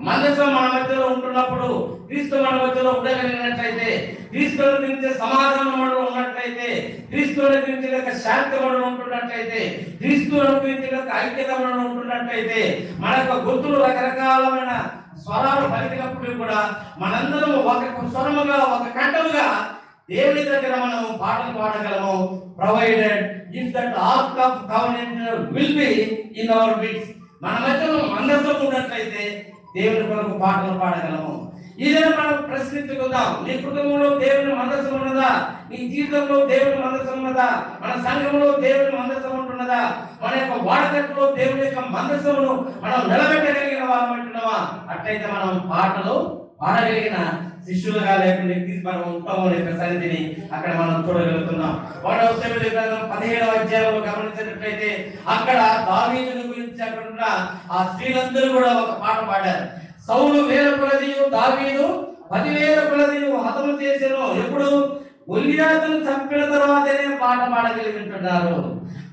మందసం మన మధ్యలో ఉంటున్నప్పుడు, క్రీస్తు మన మధ్యలో ఉండగలిగినట్లయితే, క్రీస్తుల గురించి సమాధానం మనలో ఉన్నట్లయితే, క్రీస్తుల గురించి శాంతి మనలో ఉంటున్నట్లయితే, క్రీస్తుల గురించి ఐక్యత మనలో ఉంటున్నట్లయితే, మన యొక్క గుర్తులు రకరకాలమైన స్వరాలు పలికినప్పుడు కూడా మనందరం ఒక స్వరముగా ఒక కంఠముగా దేవుని దగ్గర మనం పాటలు పాడగలము. Provided if that ark of covenant will be in our midst. మన మధ్యలో మందసం ఉన్నట్లయితే దేవుని కొరకు పాటలు పాడగలము. ఇదే మనం ప్రశ్నించుకుందాం. నీ కుటుంబంలో దేవుని మందసం ఉన్నదా? నీ జీవితంలో దేవుని మందసం ఉన్నదా? మన సంఘంలో దేవుని మందసం ఉంటున్నదా? మన యొక్క వాడకట్లో దేవుని యొక్క మందసమును మనం నిలబెట్టగలిగిన వారు అంటున్నావా? అట్లయితే మనం పాటలు పాడగలిగిన శిష్యులుగా లేకుండా మనం ఉంటాము యొక్క సన్నిధిని అక్కడ మనం చూడగలుగుతున్నాం. 17వ అధ్యాయంలో గమనించినట్లయితే అక్కడ దావీదుని గురించి అక్కడ ఉన్న ఆ స్త్రీలందరూ కూడా ఒక పాట పాడారు. సౌలు 1000 కొలదియు దావీదు 10,000 కొలదియు హతము చేసెను. ఎప్పుడు? గొల్లియాతును చంపిన తర్వాతనే పాట పాడగలిగినట్టున్నారు.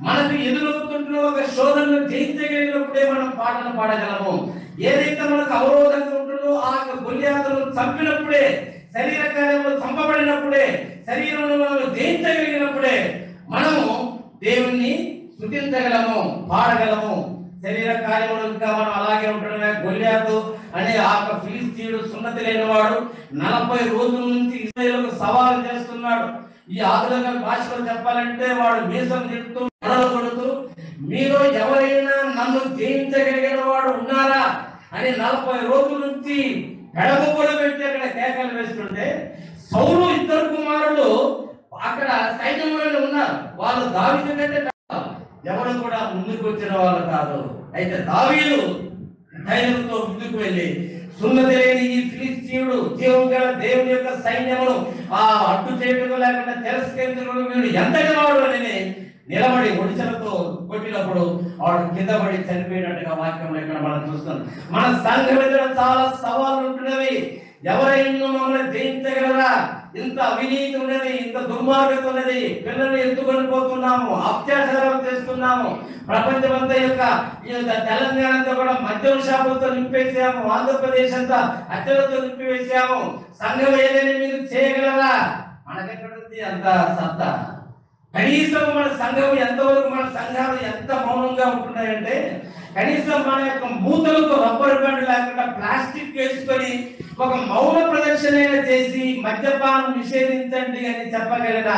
మనకు ఎదురవుతుంటున్న ఒక శోధనను జయించగలిగినప్పుడే మనం పాటలు పాడగలము. ఏదైతే మనకు అవరోధంగా ఉంటుందో ఆ గొల్లియాతును చంపినప్పుడే, శరీర కార్యంలో చంపబడినప్పుడే, శరీరంలో మనం జయించగలిగినప్పుడే మనము దేవుణ్ణి స్తుతించగలము, పాడగలము. శరీర కార్యములు ఇంకా మనం అలాగే ఉంటున్నా. గొల్లియాతు అనే ఆ ఫిలిస్తీయుడు సున్నతి లేనివాడు 40 రోజుల నుంచి ఇశ్రాయేలుకు సవాలు చేస్తున్నాడు. ఈ ఆధునిక భాషలో చెప్పాలంటే వాడు మీసం తిడుతూ కొడుతూ మీలో ఎవరైనా నన్ను జయించగలిగిన వాడు ఉన్నారా అని 40 రోజుల నుంచి గడప కూడా పెట్టి అక్కడ కేకలు వేస్తుంటే సౌలు 2 కుమారులు అక్కడ సైన్యంలోనే ఉన్నారు. వాళ్ళు దావీదు కంటే ఎవరు కూడా ముందుకు వచ్చిన వాళ్ళు కాదు. అయితే దావీదు ధైర్యంతో ముందుకు వెళ్ళి సున్నతి లేని ఈ ఫిలిస్తీయుడు జీవం గల దేవుని యొక్క సైన్యమును ఆ అడ్డు చేయటం లేకుండా తిరస్కరించడం వీడు ఎంతటి వాడు అని నిలబడి ఒడిసలతో కొట్టినప్పుడు వాడు కింద పడి చనిపోయినట్టుగా వాక్యంలో ఇక్కడ మనం చూస్తున్నాం. మన సంఘం దగ్గర చాలా సవాళ్ళు ఉంటున్నవి. ఎవరైనా మమ్మల్ని జయించగలరా? ఇంత అవినీతి ఉన్నది, ఇంత దుర్మార్గత ఉన్నది, పిల్లల్ని ఎత్తుకొని పోతున్నాము, అత్యాచారాలు చేస్తున్నాము, ప్రపంచమంతా యొక్క తెలంగాణ అంతా కూడా మద్యం షాపులతో నింపేసాము, ఆంధ్రప్రదేశ్ అంతా హత్యలతో నింపివేసాము. సంఘం ఏదైనా మీరు చేయగలరా? మనకెక్కడుంది అంత సత్తా? కనీసం మన సంఘం ఎంతవరకు, మన సంఘాలు ఎంత మౌనంగా ఉంటున్నాయంటే కనీసం మన యొక్క మూతలతో రబ్బర్ బ్యాండ్ లేకుండా ప్లాస్టిక్ వేసుకొని ఒక మౌన ప్రదర్శన చేసి మద్యపానం నిషేధించండి అని చెప్పగలిగిన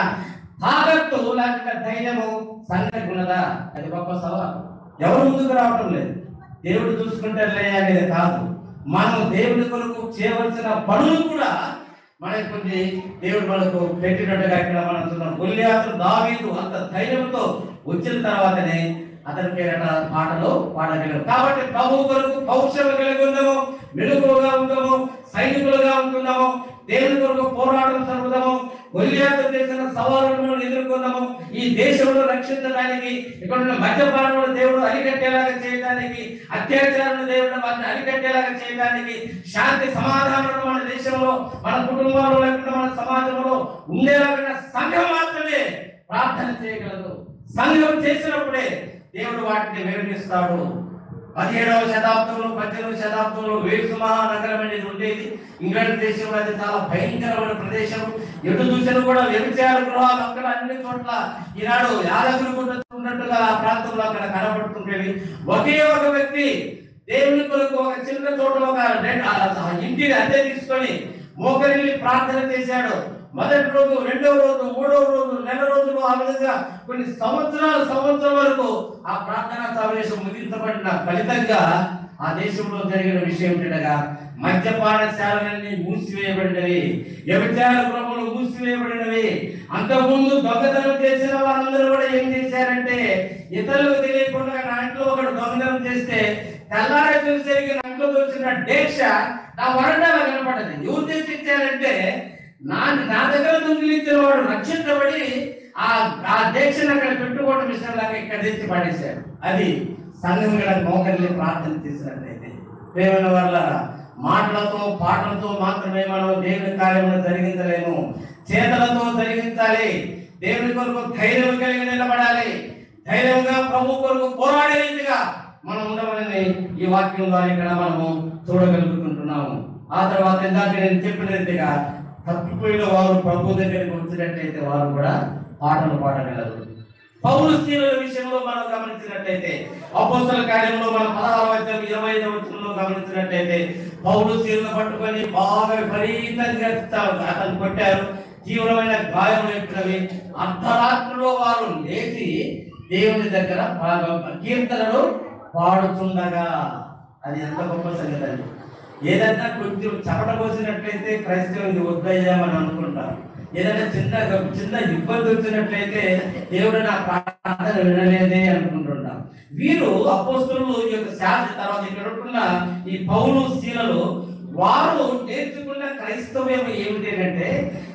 తాకట్టు లేకుండా ధైర్యము సంఘకు ఉన్నదా? అది గొప్ప సవాల్. ఎవరు ముందుకు రావటం లేదు. దేవుడు చూసుకుంటారులే అనేది కాదు. మనం దేవుడి కొరకు చేయవలసిన పనులు కూడా మనకు కొన్ని దేవుడు మనకు పెట్టినట్టుగా ఇక్కడ మనం చూస్తున్నాం. గొల్లియాతు దావీదు అంత ధైర్యంతో వచ్చిన తర్వాతనే అతని పేరట పాటలు పాడగలరు. కాబట్టి ప్రభు కొరకు పౌరుషము కలిగి ఉందాము, మెలకువగా ఉందాము, సైనికులుగా ఉంటున్నాము, దేవుని కొరకు పోరాటం జరుపుదాము, గొల్లియాతు చేసిన సవాళ్ళను ఎదుర్కొందాము. ఈ దేశంలో రక్షించడానికి, ఇక్కడ ఉన్న మద్యపానంలో దేవుడు అరికట్టేలాగా చేయడానికి, అత్యాచారాలను దేవుడు వాటిని అరికట్టేలాగా చేయడానికి, శాంతి సమాధానాలు మన దేశంలో, మన కుటుంబంలో, లేకుండా మన సమాజంలో ఉండేలాగా సంఘం మాత్రమే ప్రార్థన చేయగలదు. సంఘం చేసినప్పుడే దేవుడు వాటిని విరమిస్తాడు. 17వ శతాబ్దంలో 18వ శతాబ్దంలో వేల్స్ మహానగరం అనేది ఉండేది. ఇంగ్లాండ్ దేశంలో అది చాలా భయంకరమైన ప్రదేశం. ఎటు చూసినా కూడా వ్యభిచార గృహాలు అక్కడ అన్ని చోట్ల ఈనాడు యాదగిరి గుట్ట ఉన్నట్టుగా ఆ ప్రాంతంలో అక్కడ కనబడుతుండేవి. ఒకే ఒక వ్యక్తి దేవుని కొరకు ఒక చిన్న చోటలో ఒక ఇంటిని అద్దె తీసుకొని మోకరిల్లి ప్రార్థన చేశాడు. మొదటి రోజు, రెండవ రోజు, మూడవ రోజు, నెల రోజులు, ఆ విధంగా కొన్ని సంవత్సరం వరకు ఆ ప్రార్థనా సమావేశం ముగించబడిన ఫలితంగా ఆ దేశంలో జరిగిన విషయం ఏంటనగా మద్యపానశాలలన్నీ మూసివేయబడినవి, వ్యభిచార గృహములు మూసివేయబడినవి. అంతకుముందు దొంగతనం చేసిన వారందరూ కూడా ఏం చేశారంటే, ఇతరులకు తెలియకుండా నా ఇంట్లో ఒకడు దొంగతనం చేస్తే తెల్లారి చూసేకి నా ఇంట్లో వచ్చిన డేక్ష నా వరండాలో కనపడ్డది. ఎవరు తెచ్చిచ్చారంటే నా దగ్గర దొంగిలించిన వాడు రక్షించబడి ఆ దీక్షను అక్కడ పెట్టుకోవడం విషయంలాగా ఇక్కడ తెచ్చి పడేశాడు. అది సంఘం మోకరిల్లి ప్రార్థన చేసినట్లయితే ప్రేమైన వాళ్ళ మాటలతో పాటలతో మాత్రమే మనం దేవుని కార్యములను జరిగించలేము, చేతలతో జరిగించాలి. దేవుని కొరకు ధైర్యం కలిగి నిలబడాలి. ధైర్యంగా ప్రభు కొరకు పోరాడే రీతిగా మనం ఉండవాలని ఈ వాక్యం ద్వారా ఇక్కడ మనము చూడగలుగుతుంటున్నాము. ఆ తర్వాత ఇందాక నేను చెప్పిన రీతిగా తప్పిపోయిన వారు ప్రభు దగ్గరికి వచ్చినట్లయితే వారు కూడా పాటలు పాడగలరు. పౌలు స్త్రీల విషయంలో మనం గమనించినట్లయితే అపోస్తల కార్యంలో మనం 16వ అధ్యాయం 25వ వచనంలో గమనించినట్లయితే పౌలు స్త్రీలను పట్టుకొని బాగా విపరీతంగా అతను కొట్టారు. తీవ్రమైన గాయములు ఎక్కినవి. అర్ధరాత్రిలో వారు లేచి దేవుని దగ్గర కీర్తనలు పాడుతుండగా, అది ఎంత గొప్ప సంగతి అండి. ఏదైనా కొంచెం చెమట పోసినట్లయితే క్రైస్తవుని వద్దయ్యామని అనుకుంటాం. ఏదైనా చిన్న ఇబ్బంది వచ్చినట్లయితే దేవుడు నా ప్రార్థన వినలేదే అనుకుంటుంటాం. వీరు అపోస్తలులు ఈ యొక్క శాస్త్ర తర్వాత ఇక్కడ ఉంటున్న ఈ పౌలు శీలలు వారు నేర్చుకున్న క్రైస్తవ్యం ఏమిటి అంటే,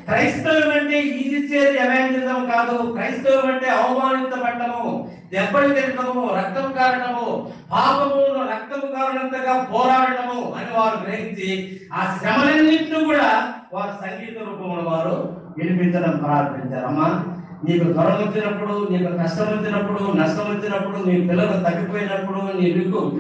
క్రైస్తవం అంటే ఈజిచ్చేది ఎవాంజలిజం కాదు. క్రైస్తవం అంటే అవమానించబడటము, దెబ్బలు తినటము, రక్తం కారటము, పాపములో రక్తము కారణంతగా పోరాడటము అని వారు గ్రహించి ఆ శ్రమలన్నింటినీ కూడా వారు సంగీత రూపంలో వారు వినిపించడం ప్రారంభించారు. అమ్మా, నీకు జ్వరం వచ్చినప్పుడు, నీకు కష్టం వచ్చినప్పుడు, నష్టం వచ్చినప్పుడు, నీ పిల్లలు తగ్గిపోయినప్పుడు,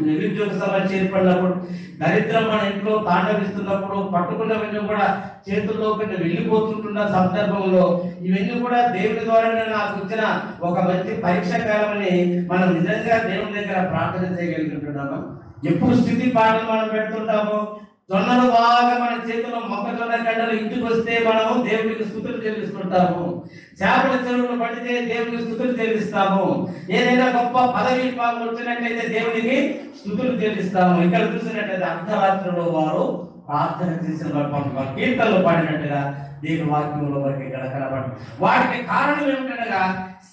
నిరుద్యోగ సమస్య ఏర్పడినప్పుడు, దరిద్రం మన ఇంట్లో తాండవిస్తున్నప్పుడు, పట్టుకున్నవన్నీ కూడా చేతుల్లోకి వెళ్ళిపోతుంటున్న సందర్భంలో ఇవన్నీ కూడా దేవుని ద్వారానే నాకు వచ్చిన ఒక మంచి పరీక్ష కాలమని మనం నిజంగా దేవుని దగ్గర ప్రార్థన చేయగలుగుతుంటున్నాము. ఎప్పుడు స్థితి పాటలు మనం పెడుతుంటాము. జొన్నలు బాగా మన చేతిలో మొక్కజొన్న గడ్డలు ఇంటికి వస్తే మనము దేవునికి స్తుతులు చెల్లిస్తుంటాము. చేపల చెరువులు పడితే దేవునికి స్తుతులు చెల్లిస్తాము. ఏదైనా గొప్ప పదవి పాలు వచ్చినట్లయితే దేవునికి స్తుతులు చెల్లిస్తాము. ఇక్కడ చూసినట్లయితే అర్ధరాత్రిలో వారు ప్రార్థన చేసిన కీర్తనలు పాడినట్టుగా దేవుని వాక్యంలో వరకు ఇక్కడ కనబడి, వాటికి కారణం ఏమిటనగా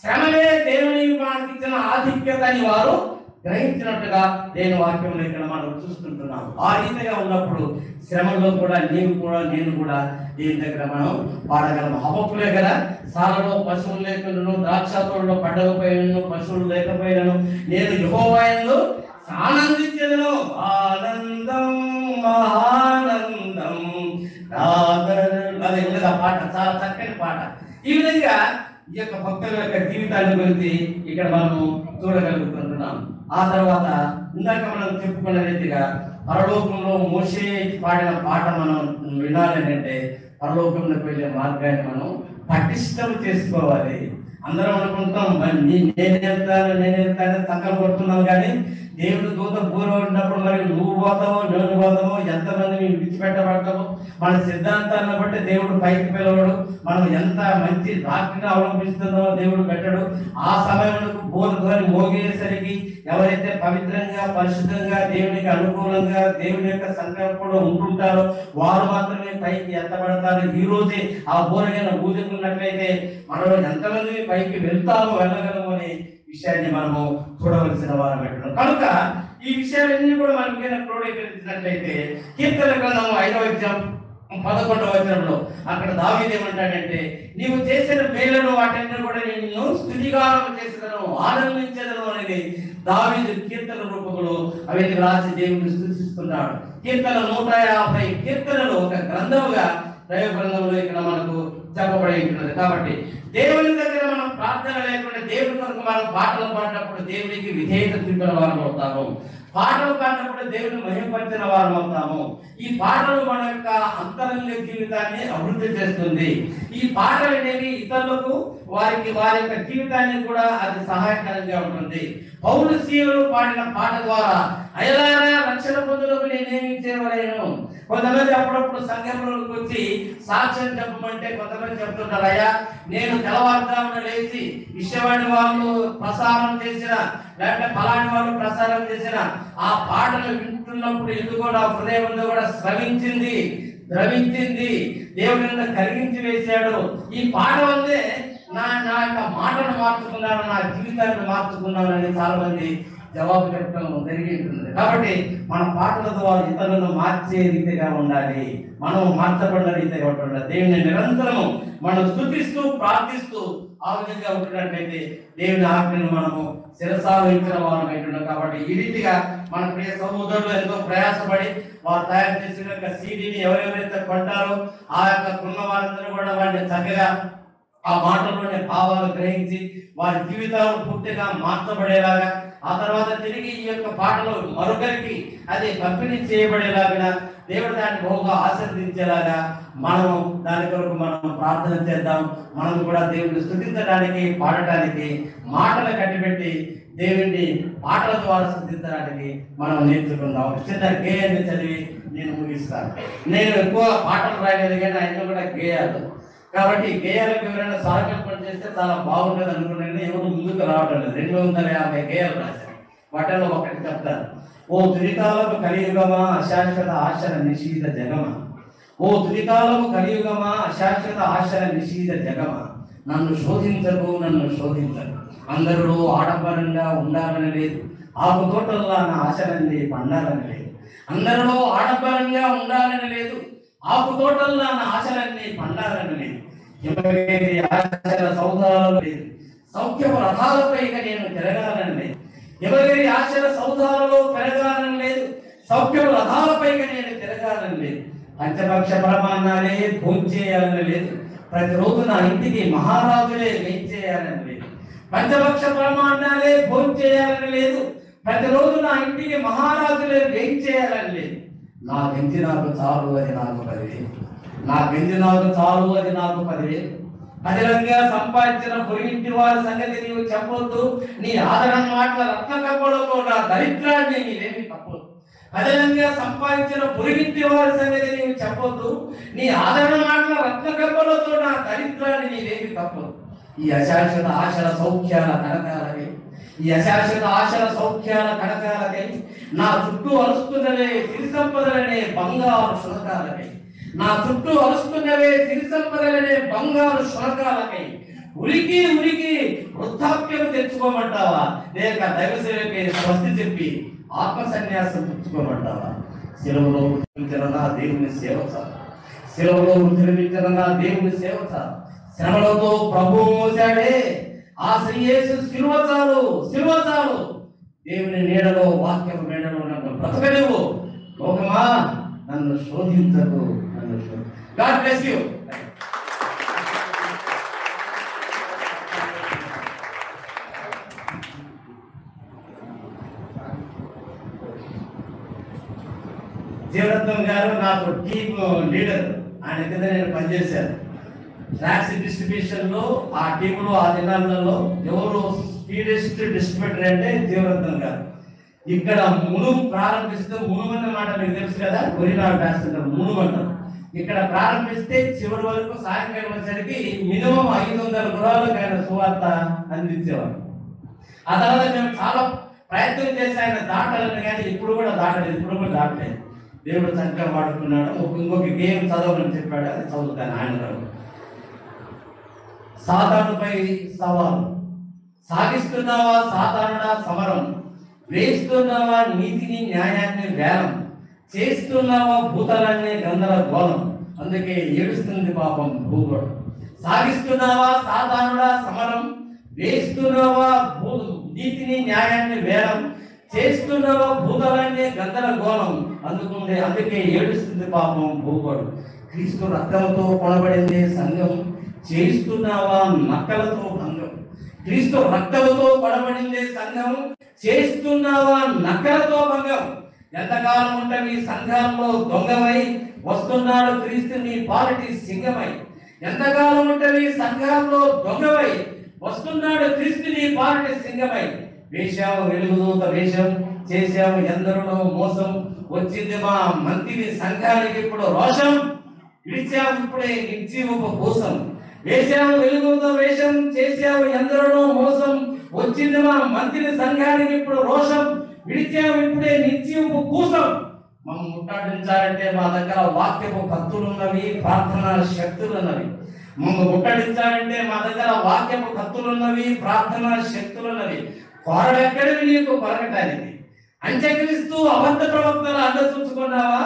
శ్రమలే దేవుని మనకి ఇచ్చిన ఆధిక్యత అని వారు గ్రహించినట్టుగా దేవుని వాక్యంలో ఇక్కడ మనం చూస్తుంటున్నాం. ఆ రీతిగా ఉన్నప్పుడు శ్రమలో కూడా నీవు కూడా నేను కూడా దీని దగ్గర మనం పాడగలం. హబక్కులే కదా, సాలలో పశువులు లేకును, ద్రాక్ష తోటలో పడకపోయినను, పశువులు లేకపోయినను, నేను యెహోవాయందు ఆనందించెదను. ఆనందం ఆనందం అది ఉన్నది. ఆ పాట చాలా చక్కని పాట. ఈ విధంగా ఈ యొక్క భక్తుల యొక్క జీవితాన్ని గురించి ఇక్కడ మనము చూడగలుగుతుంటున్నాం. ఆ తర్వాత ఇందాక మనం చెప్పుకున్న రీతిగా పరలోకంలో మోషే పాడిన పాట మనం వినాలి అంటే పరలోకంలోకి వెళ్ళే మార్గాన్ని మనం పటిష్టం చేసుకోవాలి. అందరం అనుకుంటాం నేను వెళ్తాను తక్కలు కొడుతున్నాం, కానీ దేవుడు దూత బూర ఉన్నప్పుడు మరి నువ్వు పోతావో నేను పోతావో, ఎంతమంది విడిచిపెట్టబడతావో, మన సిద్ధాంతాన్ని బట్టి దేవుడు పైకి పిలవడు. మనం ఎంత మంచి డాక్టర్ని అవలంబిస్తుందో దేవుడు పెట్టడు. ఆ సమయంలో బోధని మోగేసరికి ఎవరైతే పవిత్రంగా పరిశుద్ధంగా దేవునికి అనుకూలంగా దేవుని యొక్క సంకల్పంలో ఉంటుంటారో వారు మాత్రమే పైకి ఎత్తబడతారు. ఈ రోజే ఆ బోరగైన ఊదుకున్నట్లయితే మనలో ఎంతమంది పైకి వెళ్తామో వెళ్ళగలము అని విషయాన్ని మనము చూడవలసిన వారం పెట్టడం. కనుక ఈ విషయాలన్నీ కూడా మనం క్రోడీకరించినట్లయితే కీర్తన గ్రంథం 5వ అధ్యాయం 11వ వచనంలో అక్కడ దావీదు ఏమంటాడంటే, నీవు చేసిన మేలను వాటిని కూడా నేను నిన్ను స్తుతిగానం చేసేదను, ఆనందించేదను అనేది దావీదు కీర్తన రూపంలో అవి రాసి దేవుని స్తుతిస్తున్నాడు. కీర్తన 150 కీర్తనలు ఒక గ్రంథముగా దైవ గ్రంథంలో ఇక్కడ మనకు చెప్పబడి ఉంటున్నది. కాబట్టి దేవుని దగ్గర మనం ప్రార్థన లేకుండా దేవుని కొరకు మనం పాటలు పాడినప్పుడు దేవునికి విధేయత చూపిన వారం అవుతాము. పాటలు పాడినప్పుడు దేవుని మహిమపరిచిన వారం అవుతాము. ఈ పాటలు మన యొక్క అంతరంగ జీవితాన్ని అభివృద్ధి చేస్తుంది. ఈ పాటలు అనేవి ఇతరులకు వారి యొక్క జీవితాన్ని కూడా అది సహాయకరంగా ఉంటుంది. పౌలు శీలులు పాడిన పాట ద్వారా అయలారా రక్షణ పొందులకు నేనేమి చేయవలేను. కొంతమంది అప్పుడప్పుడు సంఘంలోకి వచ్చి సాక్ష్యం చెప్పమంటే కొంతమంది చెప్తుంటారు, అయ్యా నేను తెల్లవారుజామున లేచి విషయవాణి వాళ్ళు ప్రసారం చేసిన లేకపోతే ఫలాని వాళ్ళు ప్రసారం చేసిన ఆ పాటలు వింటున్నప్పుడు ఎందుకు కూడా హృదయం కూడా ద్రవించింది, దేవుని కరిగించి వేశాడు. ఈ పాట వల్లే నా యొక్క మాటను మార్చుకున్నాను, నా జీవితాన్ని మార్చుకున్నాను అని చాలా మంది జవాబు చెప్పడం జరిగి ఉంటుంది. కాబట్టి మన పాటల ద్వారా ఇతరులను మార్చే రీతిగా ఉండాలి, మనం మార్చబడిన రీతిగా ఉండాలి. దేవుని నిరంతరము మనం స్తుతిస్తూ ప్రార్థిస్తూ ఆ విధంగా ఉంటున్నట్లయితే దేవుని ఆజ్ఞను మనము శిరసావహించిన వారం ఉంటున్నాం. కాబట్టి ఈ రీతిగా మన ప్రియ సహోదరులు ఎంతో ప్రయాసపడి వారు తయారు చేసిన యొక్క సీడీని ఎవరెవరైతే కొంటారో ఆ యొక్క కొన్న వారందరూ కూడా వాటిని చక్కగా ఆ మాటల్లోని భావాలు గ్రహించి వారి జీవితాలు పూర్తిగా మార్చబడేలాగా, ఆ తర్వాత తిరిగి ఈ యొక్క పాటలు మరొకరికి అది పంపిణీ చేయబడేలాగా దేవుడు దాన్ని బహుగా ఆశీర్వదించేలాగా మనం దాని కొరకు మనం ప్రార్థన చేద్దాం. మనం కూడా దేవుడిని స్తుతించడానికి పాడటానికి మాటలు కట్టిపెట్టి దేవుడిని పాటల ద్వారా స్తుతించడానికి మనం నేర్చుకుందాం. చిన్న గేయాన్ని చదివి నేను ముగిస్తాను. నేను ఎక్కువ పాటలు రాయలేదు కానీ ఆయన కూడా గేయాలు, కాబట్టి గేయాలకు ఎవరైనా సారకల్పన చేస్తే చాలా బాగుంటుంది అనుకున్నాను. ఎవరు ముందుకు రావడం లేదు. 250 గేయాలు రాశారు. వాటిలో ఒకటి చెప్తారు. ఓ తులికాలకు కలియుగమా అశాశ్వత ఆశల నిషీద జగమా, ఓ తులికాలకు కలియుగమా అశాశ్వత ఆశల నిషీద జగమా, నన్ను శోధించకు అందరూ ఆడంబరంగా ఉండాలని లేదు, ఆకు తోటల్లో నా ఆశలన్నీ పండాలని లేదు. అందరిలో ఆడంబరంగా ఉండాలని లేదు, ఆకు తోటల్లో నా ఆశలన్నీ పండాలని లేదు. ఎవరి ఆశల సౌధాలలో లేదు, సౌఖ్యపు రథాలపై నేను తిరగాలని లేదు. ఎవరి ఆశల సౌధాలలో పెరగాలని లేదు, సౌఖ్యపు రథాలపై నేను తిరగాలని లేదు. పంచపక్ష పరమాన్నాలే భోంచేయాలని లేదు, ప్రతిరోజు నా ఇంటికి మహారాజులే వేయించేయాలని లేదు. పంచపక్ష పరమాన్నాలే భోంచేయాలని లేదు, ప్రతిరోజు నా ఇంటికి మహారాజులే వేయించేయాలని లేదు. నా గంజి నాకు చాలు అది నాకు 10,000, నా గంజి నాకు చాలు అది నాకు 10,000. అధికంగా సంపాదించిన పొరిగింటి వారి సంగతి నీవు చెప్పొద్దు, నీ ఆదరణ మాటల రత్న కప్పలతో నా దరిద్రాన్ని నీవేమి తప్పొద్దు. అధికంగా సంపాదించిన పొరిగింటి వారి సంగతి నీవు చెప్పొద్దు, నీ ఆదరణ మాటల రత్న కప్పలతో నా దరిద్రాన్ని నీవేమి తప్పొద్దు. ఈ అశాశ్వత ఆశల సౌఖ్యాల కనకాలకై, ఈ అశాశ్వత ఆశల సౌఖ్యాల కనకాలకై, నా చుట్టూ అరుస్తున్నవే సిరి సంపదలనే బంగారు శునకాలకై, నా చుట్టూ అరుస్తున్నవే సిరి సంపదలనే బంగారు శునకాలకై ఉరికి వృద్ధాప్యం తెచ్చుకోమంటావా, లేక దైవ సేవకి స్వస్తి చెప్పి ఆత్మ సన్యాసం తెచ్చుకోమంటావా? శిలువలో ఉద్యమించిన నా దేవుని సేవ చాలు, శిలువలో ఉద్యమించిన నా దేవుని సేవ చాలు. శ్రమలతో ప్రభువు మోసాడే ఆ శ్రీ యేసు శిలువ చాలు. దేవుని నీడలో వాక్యం నీడలో నన్ను బ్రతకలేవు. లోకమా నన్ను శోధించకు. God bless you. జీవరత్నం గారు నాకు టీమ్ లీడర్, ఆయన కింద నేను పనిచేశాను. ట్రాక్స్ డిస్ట్రిబ్యూషన్ లో ఆ టీంలో ఆ దినాలలో ఎవరు స్పీడెస్ట్ డిస్ట్రిబ్యూటర్ అంటే జీవరత్నం గారు. ఇక్కడ మునుము ప్రారంభిస్తూ, మునుము అన్న మాట మీకు తెలుసు కదా, కొరినాడు వేస్తుంటారు మునుము అంటారు. ఇక్కడ ప్రారంభిస్తే చివరి వరకు సాయంకాలం వచ్చేసరికి మినిమం 500 గృహాలకు ఆయన సువార్త అందించేవారు. ఆ తర్వాత మేము చాలా ప్రయత్నం చేసి ఆయన దాటాలని, కానీ ఇప్పుడు కూడా దాటలేదు. దేవుడు చక్కగా వాడుకున్నాడు. ఇంకొక గేమ్ చదవమని చెప్పాడు, అది చదువుతాను. ఆయన సాతానుపై సవాలు. సాగిస్తున్నావా సాధారణ సమరం, వేస్తున్నావా నీతిని న్యాయాన్ని వేలం, చేస్తున్నావా భూతలాన్ని గందరగోళం, అందుకే ఏడుస్తుంది పాపం భూగోళం. సాగిస్తున్నావా సాధారణ సమరం, వేస్తున్నావా నీతిని న్యాయాన్ని వేలం, చేస్తున్నావా భూతలాన్ని గందరగోళం, అందుకే ఏడుస్తుంది పాపం భూగోళం. క్రీస్తు రక్తంతో కొనబడింది సంఘం, చేస్తున్నావా నక్కలతో భంగం. క్రీస్తు రక్తంతో కొనబడింది సంఘం, చేస్తున్నావా నక్కలతో భంగం. ఎంతకాలం ఉంటవి సంఘాల్లో దొంగమై, వస్తున్నాడు క్రీస్తు నీ పాలిటి సింగమై. ఎంతకాలం ఉంటవి సంఘాల్లో దొంగమై, వస్తున్నాడు క్రీస్తు నీ పాలిటి సింగమై. వేశావు వెలుగుదూత వేషం, చేశావు ఎందరినో మోసం, వచ్చింది మా మంత్రి సంఘానికి ఇప్పుడు రోషం, విడిచావు ఇప్పుడే నిర్జీవపు కోసం. వేశావు వెలుగుదూత వేషం, చేశావు ఎందరినో మోసం, వచ్చింది మా మంత్రి సంఘానికి ఇప్పుడు రోషం, విడిచావు ఇప్పుడే నిర్జీవపు కూసం. మనం ముట్టడించాలంటే మా దగ్గర వాక్యపు కత్తులున్నవి, ప్రార్థనా శక్తులున్నవి. మమ్మ ముట్టడించాలంటే మా దగ్గర వాక్యపు కత్తులున్నవి, ప్రార్థనా శక్తులున్నవి. కోరడెక్కడివి నీకు కొరకటానికి, అంత్యక్రీస్తు అబద్ధ ప్రవక్తల అండ చూసుకున్నావా,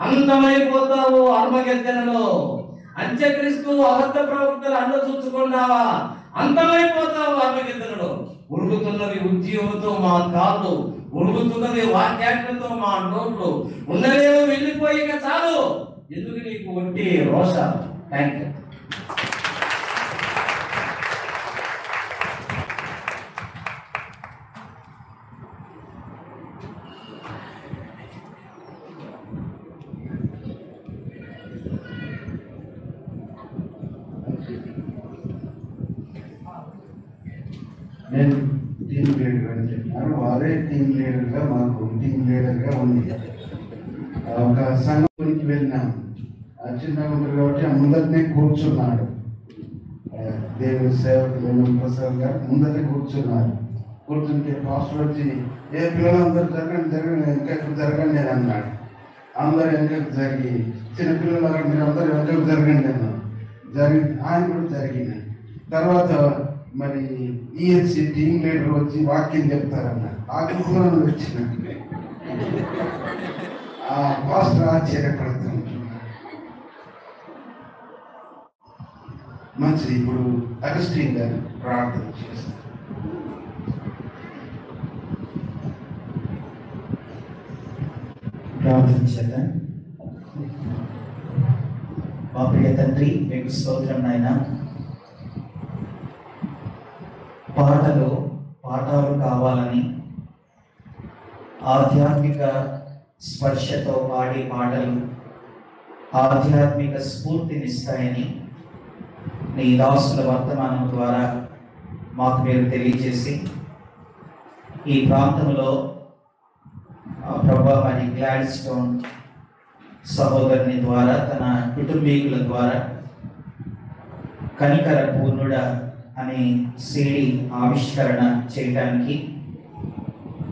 అంతమైపోతావు అర్మగెద్దెనలో. అంత్యక్రీస్తు అబద్ధ ప్రవక్తల అండ చూసుకున్నావా, అంతమైపోతావు అర్మగెద్దెనలో. ఉరుగుతున్నది ఉద్యోగంతో మా కాళ్ళు, ఉరుగుతున్నది వాక్యాజ్ఞతో మా నోట్లు, ఉన్నదేమో వెళ్ళిపోయిక చాలు, ఎందుకు నీకు ఒంటి రోష. Thank you. నేను టీం లీడర్ అని చెప్పినాను. వారే టీం లీడర్గా మాకు టీం లీడర్గా ఉంది. ఒక సంఘానికి వెళ్ళినాం. చిన్నగా ఉంటారు కాబట్టి ముందరనే కూర్చున్నాడు. దేవుని సేవకులు ప్రసాద్ గారు ముందరనే కూర్చున్నారు. కూర్చుంటే పాస్టర్ వచ్చి, ఏ పిల్లలందరూ జరగండి వెనకకు జరగండి అని అన్నాడు. అందరూ వెనకకు జరిగి, చిన్నపిల్లలు మీరు అందరూ వెనకకు జరగండి అన్నారు. ఆయన కూడా జరిగింది. తర్వాత మరి ఈఎస్సి టీం లీడర్ వచ్చి వాక్యం చెప్తారన్నారు. ఆ కుటుంబంలో వచ్చిన ఆ పాస్టర్ ఆశ్చర్యపడుతుంటున్నారు. మంచిది. ఇప్పుడు అగస్టిన్ గారు ప్రార్థన చేస్తారు. ప్రార్థన చేద్దాం. మా ప్రియ తండ్రి, మీకు స్తోత్రం నాయన. పాఠాలు కావాలని, ఆధ్యాత్మిక స్పర్శతో పాడే పాటలు ఆధ్యాత్మిక స్ఫూర్తినిస్తాయని నీ దాసుల వర్తమానం ద్వారా మాకు మీరు తెలియజేసి, ఈ ప్రాంతంలో ప్రభా మరి గ్లాడ్ స్టోన్ సహోదరుని ద్వారా, తన కుటుంబీకుల ద్వారా కనికర పూర్ణుడ అనే సిడి ఆవిష్కరణ చేయడానికి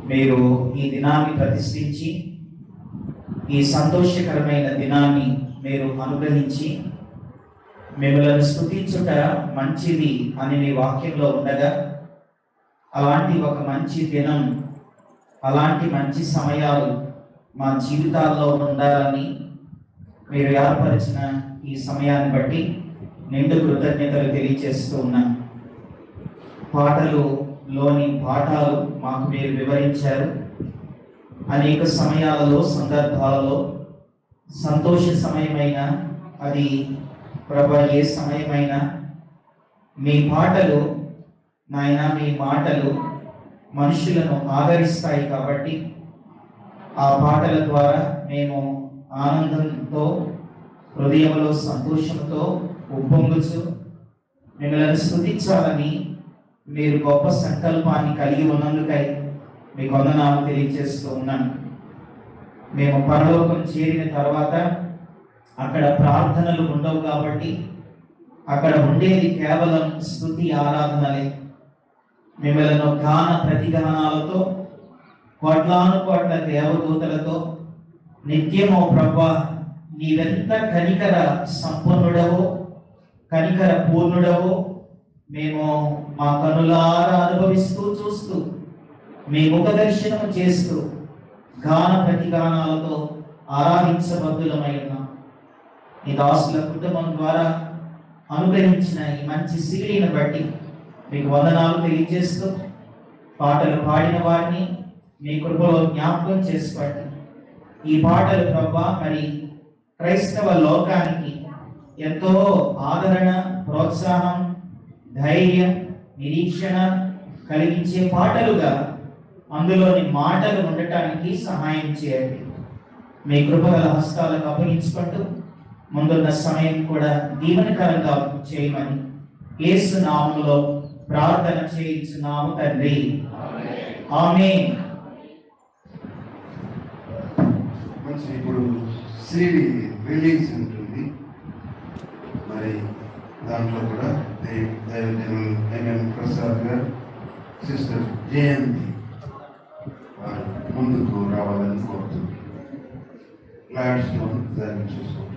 మీరు ఈ దినాన్ని ప్రతిష్ఠించి, ఈ సంతోషకరమైన దినాన్ని మీరు అనుగ్రహించి, మిమ్మల్ని స్తుతించుట మంచిది అని మీ వాక్యంలో ఉండగా, అలాంటి ఒక మంచి దినం, అలాంటి మంచి సమయాలు మా జీవితాల్లో ఉండాలని మీరు ఏర్పరిచిన ఈ సమయాన్ని బట్టి నిండు కృతజ్ఞతలు తెలియజేస్తూ ఉన్నాను. పాటలులోని పాఠాలు మాకు మీరు వివరించారు. అనేక సమయాలలో, సందర్భాలలో సంతోష సమయమైన, అది ప్రభా ఏ సమయమైనా మీ పాటలు నాయన, మీ మాటలు మనుషులను ఆదరిస్తాయి. కాబట్టి ఆ పాటల ద్వారా మేము ఆనందంతో, హృదయంలో సంతోషంతో ఉప్పొంగుచు మిమ్మల్ని స్తుతించాలని మీరు గొప్ప సంకల్పాన్ని కలిగి ఉన్నందుకై మీకు వందనాలు తెలియజేస్తూ ఉన్నాను. మేము పరలోకం చేరిన తర్వాత అక్కడ ప్రార్థనలు ఉండవు కాబట్టి అక్కడ ఉండేది కేవలం స్తుతి ఆరాధనలే. మిమ్మల్ని గాన ప్రతిగానాలతో, కోట్లాను కోట్ల దేవదూతలతో నిత్యమో ప్రభా నీవెంత కనికర సంపన్నుడవో, కనికర పూర్ణుడవో, మేము మా కనులారా అనుభవిస్తూ చూస్తూ మీ ముఖ దర్శనం చేస్తూ గాన ప్రతిగానాలతో ఆరాధించబద్దులమై ఉన్నాం. ఈ దాసుల కుటుంబం ద్వారా అనుగ్రహించిన ఈ మంచి సీడీని బట్టి మీకు వందనాలు తెలియజేస్తూ పాటలు పాడిన వారిని మీ కృపలో జ్ఞాపకం చేసుకోండి. ఈ పాటలు ప్రభా మరి క్రైస్తవ లోకానికి ఎంతో ఆదరణ, ప్రోత్సాహం, ధైర్యం, నిరీక్షణ కలిగించే పాటలుగా అందులోని మాటలు ఉండటానికి సహాయం చేయండి. మీ కృపగల హస్తాలకు అప్పగించుకుంటూ ముందున్న సమయం కూడా దీవెనకరంగా చేయమని యేసు నామములో ప్రార్థన చేయించున్నాము తండ్రి. ఆమేన్. మంచి ఇప్పుడు సిడి రిలీజ్ ఉంటుంది. మరి దాంట్లో కూడా దైవజనులు ఎంఎం ప్రసాద్ గారు, సిస్టర్ జయంతి వారు ముందుకు రావాలని కోరుతున్నాను. గ్లాడ్ స్టోన్ దాన్ని చూసుకోండి.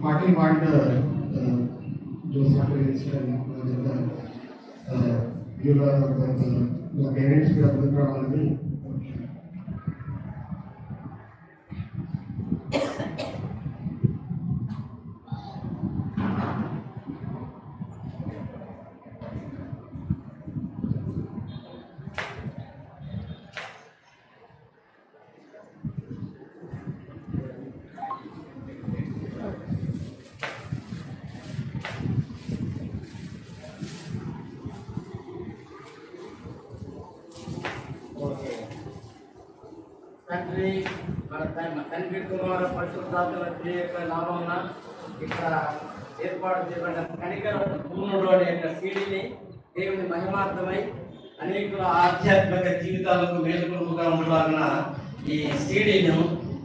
పాటలు పాడిన జోసఫ్ పేరెంట్స్ కూడా ముందుకు రావాలని తండ్రి తండ్రి కుమార పరిశుద్ధాత్మల యొక్క నామమున ఇక్కడ ఏర్పాటు చేయబడిన కనికర భూములోని యొక్క సీడీని దేవుని మహిమార్థమై అనేకుల ఆధ్యాత్మిక జీవితాలకు మేలుకొలుపుగా ఉండాలన్న ఈ సీడీను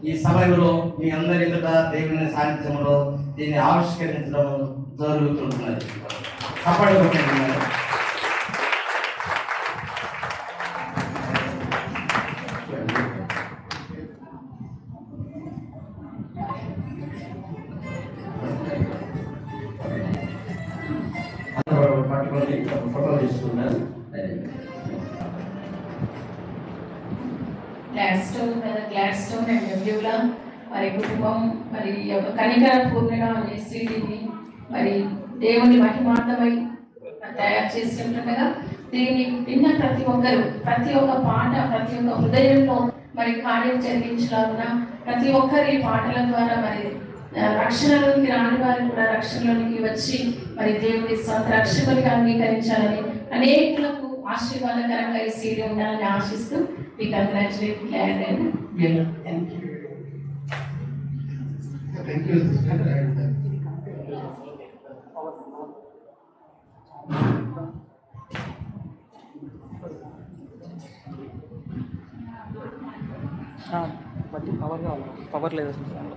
ఈ సమయంలో మీ అందరి ఎదుట దేవుని సాన్నిధ్యంలో దీన్ని ఆవిష్కరించడం జరుగుతుంటున్నది. కాపాడుకుంటున్నారు. పట్టుకొని ఫోటో తీసుకున్నారు. గ్లాడ్స్టోన్ అండ్ బ్యూలా మరి కుటుంబం మరి ఒక కనికర పూర్ణిమ అనే సీడీని మరి దేవుని మహిమార్థమై తయారు చేసి ఉంటుండగా దీన్ని విన్న ప్రతి ఒక్కరు ప్రతి ఒక్క పాట ప్రతి ఒక్క హృదయంలో మరి కార్యం జరిగించాలన్న ప్రతి ఒక్కరి పాటల ద్వారా మరి రక్షణలోనికి రాని వారు కూడా రక్షణలోనికి వచ్చి మరి దేవుని సొంత రక్షకులుగా అంగీకరించాలని అనేకులకు ఆశీర్వాదకరంగా ఈ సీడీ ఉండాలని ఆశిస్తూ me congratulate glad and Beulah. Thank you sister. బట్టి పవర్ కావాలి, పవర్ లేదు అసలు ఫోన్లో.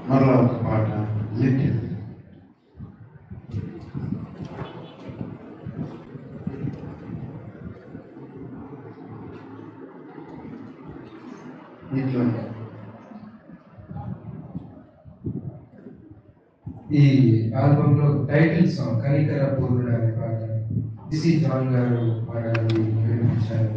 మరలా ఒక పాట లిటిల్. ఇట్లా ఈ ఆల్బంలో టైటిల్ సాంగ్ కనికర పూర్ణ అనే పాట డిసి జాన్ గారు మనల్ని వినిపించారు.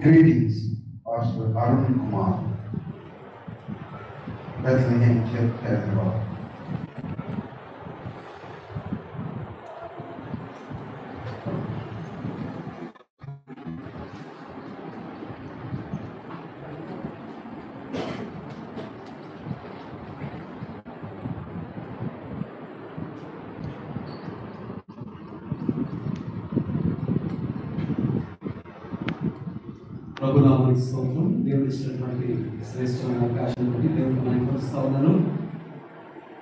Greetings, Pastor Arun Kumar, Bethlehem Church, Hyderabad. ప్రభునామానికి స్తోత్రం. దేవుడు ఇచ్చినటువంటి శ్రేష్టమైన అవకాశం బట్టి దేవుడికి మహిమపరుస్తా ఉన్నాను.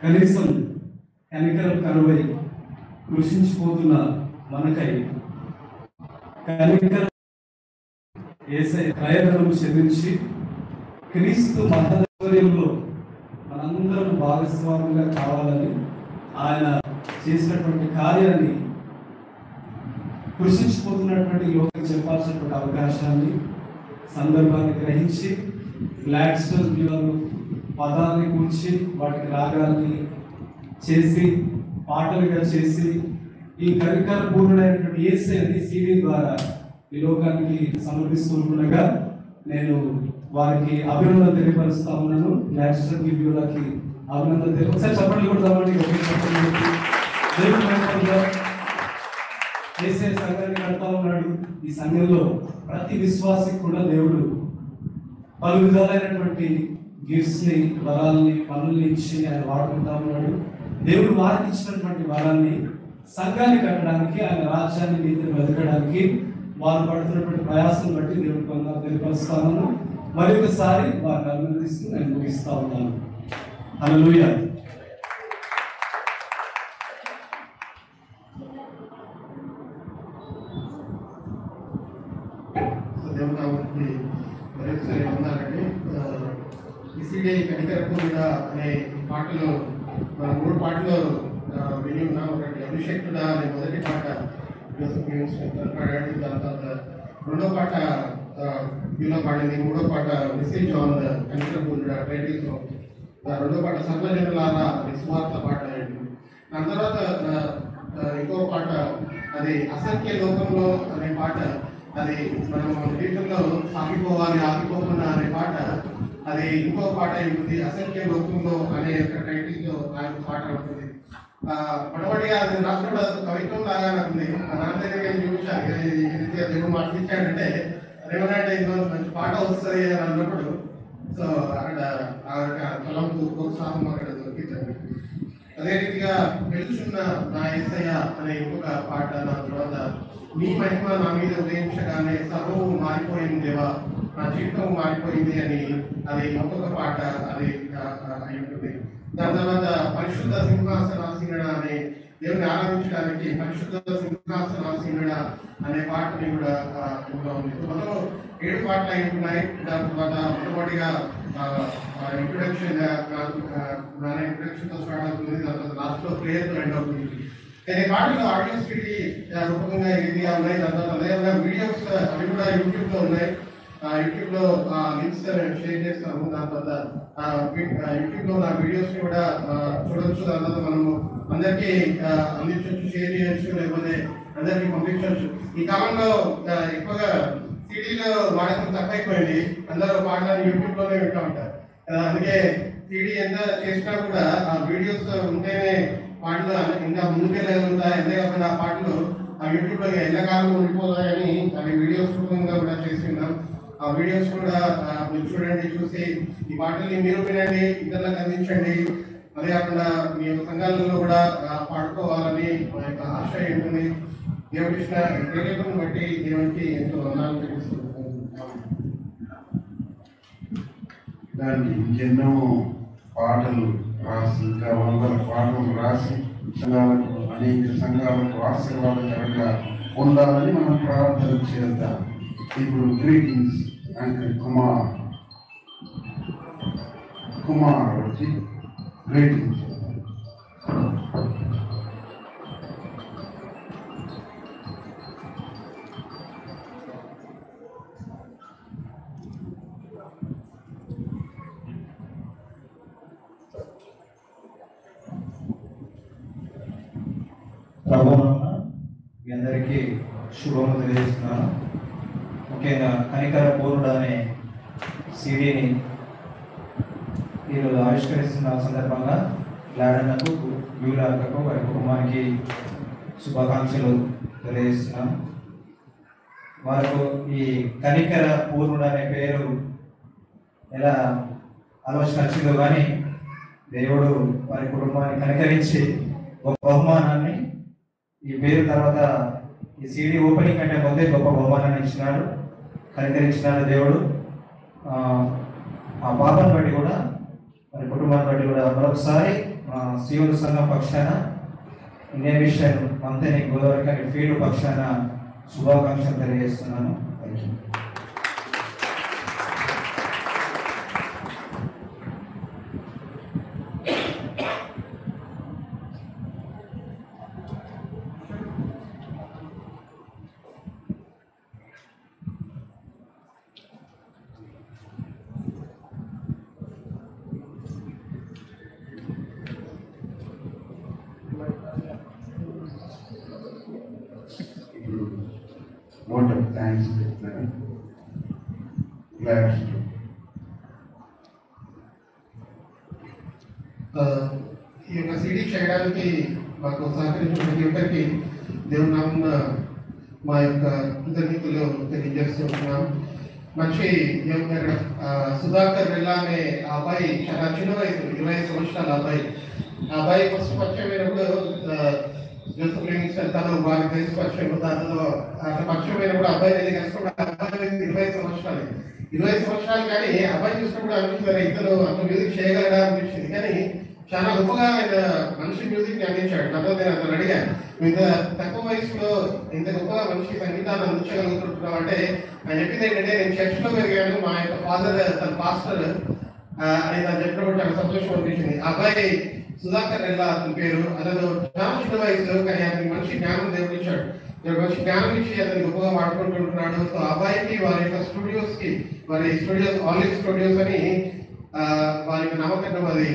కనీసం కనికరం కరువై కృషించిపోతున్న మనకై కనికరం యేసయ్య క్రయధనం చెల్లించి క్రీస్తు మహోదయంలో మనందరం భాగస్వాములుగా కావాలని ఆయన చేసినటువంటి కార్యాన్ని కృషించిపోతున్నటువంటి లోకం చెప్పాల్సినటువంటి అవకాశాన్ని సందర్భాన్ని గ్రహించి గ్లాడ్స్టోన్ వ్యూలు పదాన్ని కూర్చి వాటికి రాగాల్ని చేసి పాటలుగా చేసి ఈ కనికర పూర్ణుడైనటువంటి యేసయ్యని సీడీ ద్వారా ఈ లోకానికి సమర్పిస్తుండగా నేను వారికి అభినందన తెలియపరుస్తా ఉన్నాను. గ్లాడ్స్టోన్ వ్యూలకి అభినందన తెలియ ఒకసారి చెప్పండి కొడతామండి. యేసయ్య సంఘాన్ని కడతా ఉన్నాడు. ఈ సంఘంలో ప్రతి విశ్వాసికి కూడా దేవుడు పలు విధాలైనటువంటి గిఫ్ట్స్ ని వరాల్ని పనుల్ని ఇచ్చి ఆయన వాడుకుంటా ఉన్నాడు. దేవుడు వారికి ఇచ్చినటువంటి వరాల్ని సంఘాన్ని కట్టడానికి ఆయన రాజ్యాన్ని నీతిని వెతకడానికి వారు పడుతున్నటువంటి ప్రయాసం బట్టి దేవుడు కొందరు తెలియపరుస్తాను. మరి ఒకసారి వారిని అభినందిస్తూ నేను ముగిస్తా ఉన్నాను. హల్లెలూయా. దేవునికి మరొకసారి ఉన్నారండి. ఇసిడే కనికర పూర్ణ అనే పాటలో 3 పాటలు విని ఉన్నాం. ఒకటి అభిషేక్తుడా అనే మొదటి పాట పాడాడు. దాని తర్వాత రెండో పాట ఇలా పాడింది. మూడో పాట message on Kanikara Poorna title song. రెండో పాట సర్వజనులారా నిస్వార్థ పాట. దాని తర్వాత ఇంకో పాట అది అసంఖ్య లోకంలో అనే పాట. అది మనం జీవితంలో సాగిపోవాలి ఆగిపోకుండా అనే పాట. అది ఇంకో పాట ఉంటుంది. అసంఖ్య లోకంలో అనే ఒక టైటిల్తో ఆయన పాట ఉంటుంది. పడవడిగా అది నాకు కూడా కవిత్వం లాగా ఉంది. మా నాన్న దగ్గర చూపించాను దేవుడు మాట్లాడించాడంటే ఏమనంటే ఇంకో మంచి పాట వస్తుంది అని అన్నప్పుడు సో అక్కడ తలంపు ప్రోత్సాహం అక్కడ దొరికించండి. అదే రీతిగా వెలుచున్న నా యేసయ్య అనే ఇంకొక పాట. దాని తర్వాత నీ మహిమ నా మీద ఉదయించగానే సర్వము మారిపోయింది దేవా, నా జీవితం మారిపోయింది అని అది ఇంకొక పాట అది అయి ఉంటుంది. దాని తర్వాత పరిశుద్ధ సింహాసనాసీనుడ అనే దేవుని ఆరాధించడానికి పరిశుద్ధ సింహాసనాసీనుడ అనే పాటని కూడా ఇందులో ఉంది. మొదలు 7 పాటలు అయి ఉన్నాయి. దాని తర్వాత మొట్టమొదటిగా ఇంట్రొడక్షన్ తో స్టార్ట్ అవుతుంది. దాని తర్వాత లాస్ట్ లో ప్రేయర్ ఎండ్ అవుతుంది. కొన్ని పాటలు ఆడియో సిటీ రూపంగా ఇదిగా ఉన్నాయి. దాని తర్వాత అదేవిధంగా వీడియోస్ అవి కూడా యూట్యూబ్ లో ఉన్నాయి. యూట్యూబ్ లో లింక్స్ షేర్ చేస్తాము. దాని తర్వాత యూట్యూబ్ లో నా వీడియోస్ ని కూడా చూడొచ్చు. దాని తర్వాత మనము అందరికీ అందించవచ్చు, షేర్ చేయొచ్చు, లేకపోతే అందరికీ పంపించవచ్చు. ఈ కాలంలో ఎక్కువగా సిడీలో వాడకం తక్కువైపోయింది. అందరూ పాటలు యూట్యూబ్ లోనే వింటూ ఉంటారు. అందుకే సిడీ ఎంత చేసినా కూడా ఆ వీడియోస్ ఉంటేనే పాటలు ఇంకా ముందుకెళ్ళగలుగుతాయి. అంతేకాకుండా ఆ పాటలు ఆ యూట్యూబ్ లో ఎల్లకాలం ఉండిపోతాయని అవి వీడియోస్ రూపంగా కూడా చేసి ఉన్నాం. ఆ వీడియోస్ కూడా మీరు చూడండి, చూసి ఈ పాటల్ని మీరు వినండి, ఇతరులకు అందించండి. అదే కాకుండా మీ సంఘాలలో కూడా పాడుకోవాలని మా యొక్క ఆశ ఉంటుంది. దేవుడి ప్రేరేపణ బట్టి దేవునికి ఎంతో వందనాలు తెలుస్తుంది. దానికి ఇంకెన్నో పాటలు రాసి ఇంకా వందల పాటలు రాసి సంఘాలకు అనేక సంఘాలకు ఆశీర్వాదకరంగా ఉండాలని మనం ప్రార్థన చేద్దాం. ఇప్పుడు గ్రీటింగ్స్ అంకుల్ కుమార్ వచ్చి గ్రీటింగ్స్. ప్రభువున మీ అందరికీ శుభములు తెలియజేస్తున్నాను. ముఖ్యంగా కనికర పూర్ణుడు అనే సిడీని ఈరోజు ఆవిష్కరిస్తున్న సందర్భంగా గ్లాడన్నకు యూలాకకు వారి కుటుంబానికి శుభాకాంక్షలు తెలియజేస్తున్నాను. వారికి ఈ కనికర పూర్ణుడు అనే పేరు ఎలా ఆలోచన వచ్చిందో కానీ దేవుడు వారి కుటుంబాన్ని కనికరించి ఒక బహుమానాన్ని ఈ పేరు తర్వాత ఈ సిడి ఓపెనింగ్ కంటే ముందే గొప్ప బహుమానాన్ని ఇచ్చినాడు, కనికరించినాడు దేవుడు. ఆ పాపను బట్టి కూడా మరి కుటుంబాన్ని బట్టి కూడా మరొకసారి శివుడు సంఘం పక్షాన Indian machine Manthani Godavari field పక్షాన శుభాకాంక్షలు తెలియజేస్తున్నాను. Thank you. Vote of thanks చెప్తాను. Glad to. ఈ యొక్క సిడీ చేయడానికి మాకు సహకరించిన ప్రతి ఒక్కరికి దేవుని నామమున మా యొక్క కృతజ్ఞతలు తెలియజేస్తున్నాం. మంచి సుధాకర్ రెల్లా అనే ఆ అబ్బాయి చాలా చిన్న వయసు, 20 సంవత్సరాల అబ్బాయి. ఆ అబ్బాయి ఫస్ట్ పరిచయం అయినప్పుడు తను వారికి తెలిసి పరిచయం, దాంట్లో అట్లా పరిచయం అయినప్పుడు అబ్బాయి వెళ్ళి కలుసుకుంటే అబ్బాయి 20 సంవత్సరాలు. 20 సంవత్సరాలు కానీ అబ్బాయి చూసినప్పుడు అనిపించింది ఇతను అంత మ్యూజిక్ చేయగలడా అనిపించింది. కానీ చాలా గొప్పగా ఆయన మనిషి మ్యూజిక్ ని అందించాడు. నాతో నేను అతను అడిగాను, ఇంత తక్కువ వయసులో ఇంత గొప్పగా మనిషి సంగీతాన్ని అందించగలుగుతున్నాం అంటే ఆయన చెప్పింది ఏంటంటే, నేను చర్చ్లో పెరిగాను, మా యొక్క ఫాదర్ తన పాస్టర్ అని తను చెప్పినప్పుడు చాలా సంతోషం అనిపించింది. ఆ అబ్బాయి సుధాకర్ రెల్లా అతని పేరు. అతను చాలా చిన్న వయసులో కానీ అతనికి మంచి జ్ఞానం దేవుడు ఇచ్చాడు. మంచి జ్ఞానం ఇచ్చి అతను గొప్పగా వాడుకుంటుంటున్నాడు. సో అబ్బాయికి వారి యొక్క స్టూడియోస్ కి, వారి స్టూడియోస్ ఆలివ్ స్టూడియోస్ అని వారి యొక్క నామకరణం అది.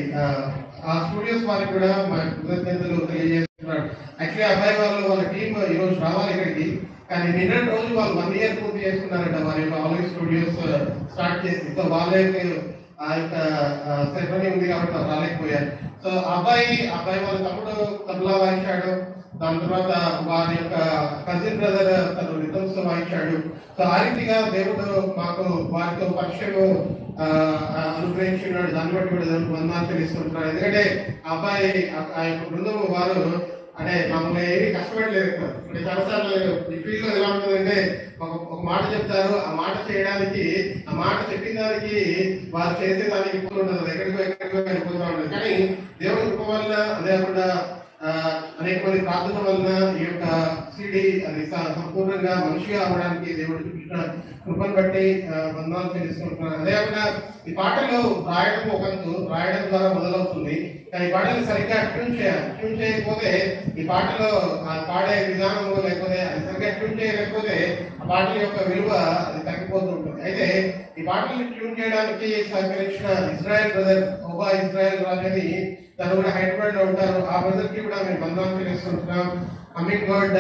ఆ స్టూడియోస్ వారికి కూడా మా కృతజ్ఞతలు తెలియజేస్తున్నాడు. యాక్చువల్లీ అబ్బాయి వాళ్ళ టీం ఈ రోజు రావాలి ఇక్కడికి, కానీ నిన్నటి రోజు వాళ్ళు 1 year పూర్తి చేసుకున్నారట వారి యొక్క ఆలివ్ స్టూడియోస్ స్టార్ట్ చేసి. సో వాళ్ళకి ఆ యొక్క సెరమనీ ఉంది కాబట్టి వాళ్ళు రాలేకపోయారు. సో అబ్బాయి వాళ్ళ తమ్ముడు తబలా వాయించాడు. దాని తర్వాత వారి యొక్క కజిన్ బ్రదర్ తను రిథమ్స్ వాయించాడు. సో ఆ రీతిగా దేవుడు మాకు వారితో పరిచయం అనుగ్రహించున్నాడు. దాన్ని బట్టి కూడా దేవుడికి వందనాలు చెల్లిస్తుంటున్నాడు. ఎందుకంటే అబ్బాయి ఆ యొక్క బృందం వారు అంటే మమ్మల్ని ఏమీ కష్టపడలేదు. ఇప్పుడు చాలాసార్లు ఈ ఫీల్డ్ లో ఎలా ఉంటుందంటే ఒక మాట చెప్తారు, ఆ మాట చేయడానికి, ఆ మాట చెప్పిన దానికి వారు చేసేదానికి ఇప్పుడు ఉండదు, ఎక్కడికో వెళ్ళిపోతూ ఉంటుంది. కానీ దేవుడి కృప వల్ల, అదే కాకుండా అనేక మంది ప్రార్థన వలన ఈ యొక్క సిడి అది సంపూర్ణంగా మనిషిగా అవడానికి దేవుడు చూపించిన కృపను బట్టి వందనాలు చెల్లిస్తుంటున్నాను. అదే కాకుండా ఈ పాటలు రాయడం ఒక రాయడం ద్వారా మొదలవుతుంది, కానీ ఈ పాటలు సరిగ్గా ట్యూన్ చేయాలి. ట్యూన్ చేయకపోతే ఈ పాటలో పాడే విధానము లేకపోతే అది సరిగ్గా ట్యూన్ చేయలేకపోతే ఆ పాటల యొక్క విలువ అది తగ్గిపోతూ ఉంటుంది. అయితే ఈ పాటలు ట్యూన్ చేయడానికి సహకరించిన ఇజ్రాయెల్ బ్రదర్ ఓబా ఇజ్రాయెల్ రాజని, తను కూడా హైదరాబాద్ లో ఉంటారు. ఆ బ్రదర్ కి కూడా మేము వందనాలు చెల్లిస్తుంటున్నాం. అమిన్ వర్డ్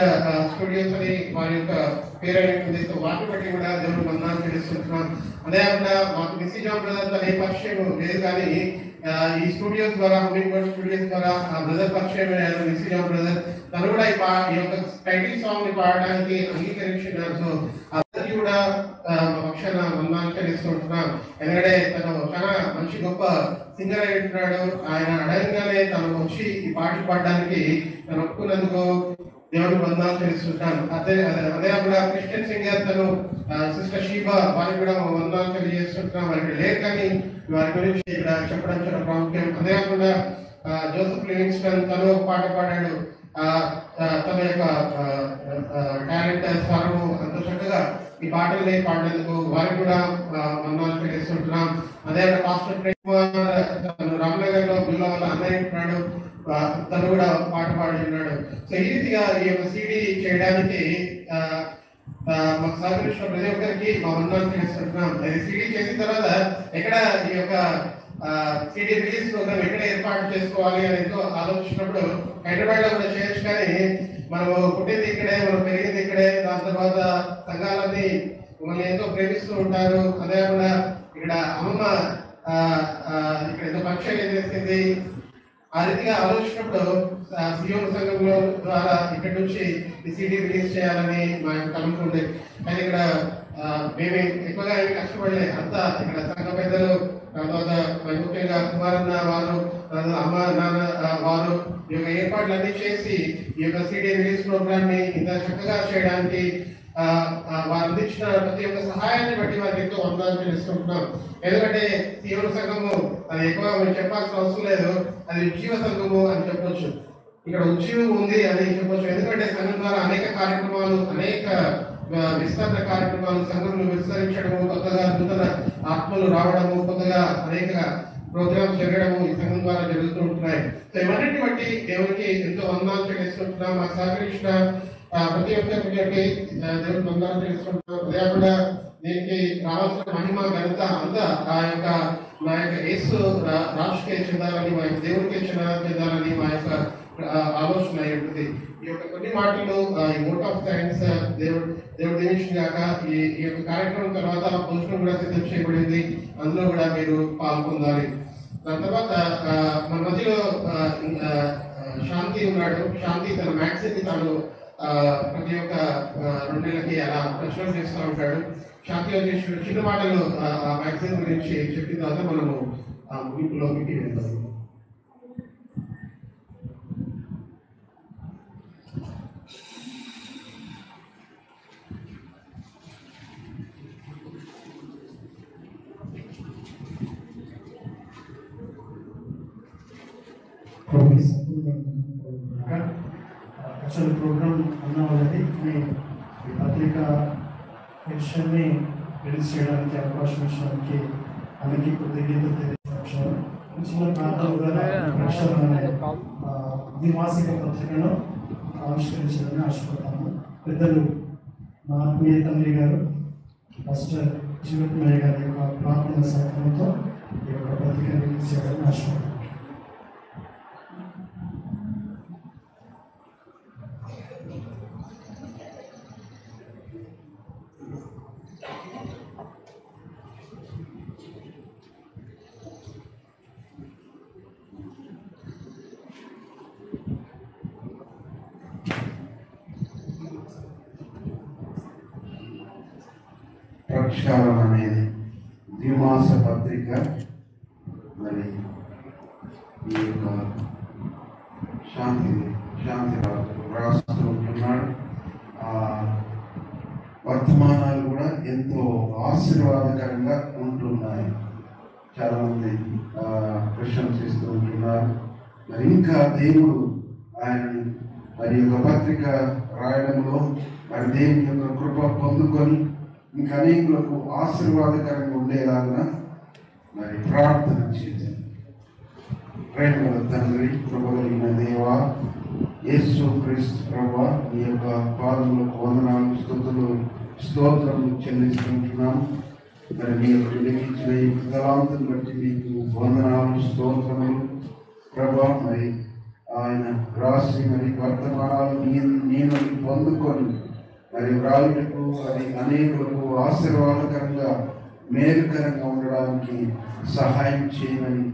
స్టూడియోస్ అని వారి యొక్క పేరు అనేది, వాటిని బట్టి కూడా దేవుడు వందనాలు చెల్లిస్తుంటున్నాం. అదే కాకుండా మాకు నిసిజాం బ్రదర్ తన ఏ పరిచయం లేదు, కానీ ఈ స్టూడియోస్ ద్వారా, అమిన్ వర్డ్ స్టూడియోస్ ద్వారా ఆ బ్రదర్ పరిచయం అయ్యారు. నిసిజాం బ్రదర్ తను కూడా ఈ యొక్క టైటిల్ సాంగ్ ని పాడడానికి అంగీకరించినారు. సో అందరికీ కూడా పక్షాన వందనాలు చెల్లిస్తుంటున్నాం. ఎందుకంటే తను చాలా మంచి గొప్ప సింగర్ అయి ఉంటున్నాడు. ఆయన అడగంగానే తను వచ్చి ఈ పాటలు పాడడానికి తను ఒప్పుకున్నందుకు దేవుడికి వందనాలు తెలుస్తుంటాను. అదే కూడా క్రిస్టియన్ సింగర్ తను సిస్టర్ షీబా వారికి కూడా వందనాలు తెలియజేస్తుంటున్నాం. వారికి లేదు కానీ వారి గురించి ఇక్కడ చెప్పడం చాలా ప్రాముఖ్యం. అదే కాకుండా జోసెఫ్ లివింగ్స్టన్ తను ఒక పాట పాడాడు. తన యొక్క టాలెంట్ స్వరము అంత చక్కగా ఈ పాటల్ని పాడేందుకు వారికి కూడా వందనాలు తెలియజేస్తుంటున్నాం. అదే పాస్టర్ తను రామనగర్లో బిల్ల వల్ల అన్నయ్య ఉన్నాడు, తను కూడా పాట పాడి ఉన్నాడు. సో ఈ రీతిగా ఈ యొక్క సీడీ చేయడానికి మాకు సహకరించిన ప్రతి ఒక్కరికి మా వందనాలు తెలుస్తున్నాం. సీడీ చేసిన తర్వాత ఎక్కడ ఈ యొక్క సీడీ రిలీజ్ ప్రోగ్రామ్ ఎక్కడ ఏర్పాటు చేసుకోవాలి అనేది ఆలోచించినప్పుడు హైదరాబాద్ లో కూడా చేయొచ్చు, కానీ మనము పుట్టింది ఇక్కడే, మనం పెరిగింది ఇక్కడే. దాని తర్వాత సంఘాలన్నీ మమ్మల్ని ఎంతో ప్రేమిస్తూ ఉంటారు. అదే కూడా ఇక్కడ అమ్మమ్మ ఇక్కడ ఏదో ఫంక్షన్ చేసింది. ఆ రీతిగా ఆలోచించినప్పుడు సియోను సంఘంలో ద్వారా ఇక్కడి నుంచి ఈ సీడీ రిలీజ్ చేయాలని మా యొక్క తలంపు ఉంది. కానీ ఇక్కడ మేము ఎక్కువగా ఏమి కష్టపడలే. అంతా ఇక్కడ సంఘ పెద్దలు, తర్వాత ముఖ్యంగా కుమారన్న వారు, అమ్మ నాన్న వారు ఈ యొక్క ఏర్పాట్లన్నీ చేసి ఈ యొక్క సీడీ రిలీజ్ ప్రోగ్రామ్ ని ఇంత చక్కగా చేయడానికి వారు అందించిన ప్రతి ఒక్క సహాయాన్ని బట్టి వారికి ఎంతో వందనాలు తెలుసుకుంటున్నాం. ఎందుకంటే సియోను సంఘము అది ఎక్కువ మేము చెప్పాల్సిన అవసరం లేదు, అది ఉజ్జీవ సంఘము అని చెప్పొచ్చు. ఇక్కడ ఉజ్జీవం ఉంది అని చెప్పొచ్చు. ఎందుకంటే సంఘం ద్వారా అనేక కార్యక్రమాలు, అనేక విస్తరణ కార్యక్రమాలు సంఘంలో విస్తరించడము, కొత్తగా నూతన ఆత్మలు రావడము, కొత్తగా అనేక ప్రోగ్రామ్స్ జరగడము ఈ సంఘం ద్వారా జరుగుతూ ఉంటున్నాయి. సో ఇవన్నిటి బట్టి దేవునికి ఎంతో వందనాలు తెలుసుకుంటున్నాం. మాకు సహకరించిన ప్రతి ఒక్కరికి దేవుడికి వందనాలు తెలుసుకుంటున్నాం. అదే కూడా దీనికి రావాల్సిన మహిమ ఘనత అంతా నా యొక్క యేసు రాజుకే చెందాలని, మా యొక్క దేవుడికే చెందాలని మా యొక్క ఆలోచన అయి ఉంటుంది. ఈ యొక్క కొన్ని మాటలు ఈ ఓట్ ఆఫ్ థ్యాంక్స్ దేవుడు దీవించిన గాక. ఈ యొక్క కార్యక్రమం తర్వాత భోజనం కూడా సిద్ధం చేయబడింది, అందులో కూడా మీరు పాల్గొందాలి. దాని తర్వాత మన మధ్యలో శాంతి ఉన్నాడు. శాంతి తన మ్యాక్సిన్ తాను ప్రతి ఒక్క 2 నెలలకి అలా ప్రశ్నలు చేస్తూ ఉంటాడు. శాంతి వచ్చేసి చిన్న మాటలు ఆ మ్యాక్సిన్ గురించి చెప్పిన తర్వాత మనము ముగింపులోకి వెళ్తాము. అసలు ప్రోగ్రామ్ అన్న వాళ్ళది ఈ పత్రిక విషయాన్ని రిలీజ్ చేయడానికి అవకాశం ఇచ్చినందుకు అందరికీ కృతజ్ఞతలు తెలియజేస్తున్నాను. చిన్న ప్రాంతం ద్వారా ద్విమాసిక పత్రికను ఆవిష్కరించాలని ఆశపడతాము. పెద్దలు మా ఆత్మీయ తండ్రి గారు మాస్టర్ జీవకుమయ్య గారి యొక్క ప్రార్థన సహకారంతో ఈ యొక్క పత్రిక రిలీజ్ చేయాలని ఆశపడతాము. ప్రక్షాళన అనేది ద్విమాస పత్రిక. మరి ఈ యొక్క శాంతి రాస్తూ ఉంటున్నాడు. వర్తమానాలు కూడా ఎంతో ఆశీర్వాదకరంగా ఉంటున్నాయి. చాలామంది ప్రశంసిస్తూ ఉంటున్నారు. మరి ఇంకా దేవుడు ఆయనని మరి యొక్క పత్రిక రాయడంలో మరి దేవుని యొక్క కృప పొందుకొని ఇంకా అనేకులకు ఆశీర్వాదకరంగా ఉండేలాగా మరి ప్రార్థన చేశాను. ప్రేమగల తండ్రి, కృపగలిగిన దేవా, యేసు క్రీస్తు ప్రభువా, మీ యొక్క పాదములకు వందనాలు, స్తుతులు, స్తోత్రము చెల్లిస్తుంటున్నాం. మరి మీ యొక్క లిఖించిన ఈ తలాంతుని బట్టి మీకు వందనాలు, స్తోత్రములు ప్రభా. మరి ఆయన రాసి మరి వర్తమానాలు నేను పొందుకొని మరి వ్రాయుటకు అది అనేకులకు ఆశీర్వాదకరంగా మేలుకరంగా ఉండడానికి సహాయం చేయమని,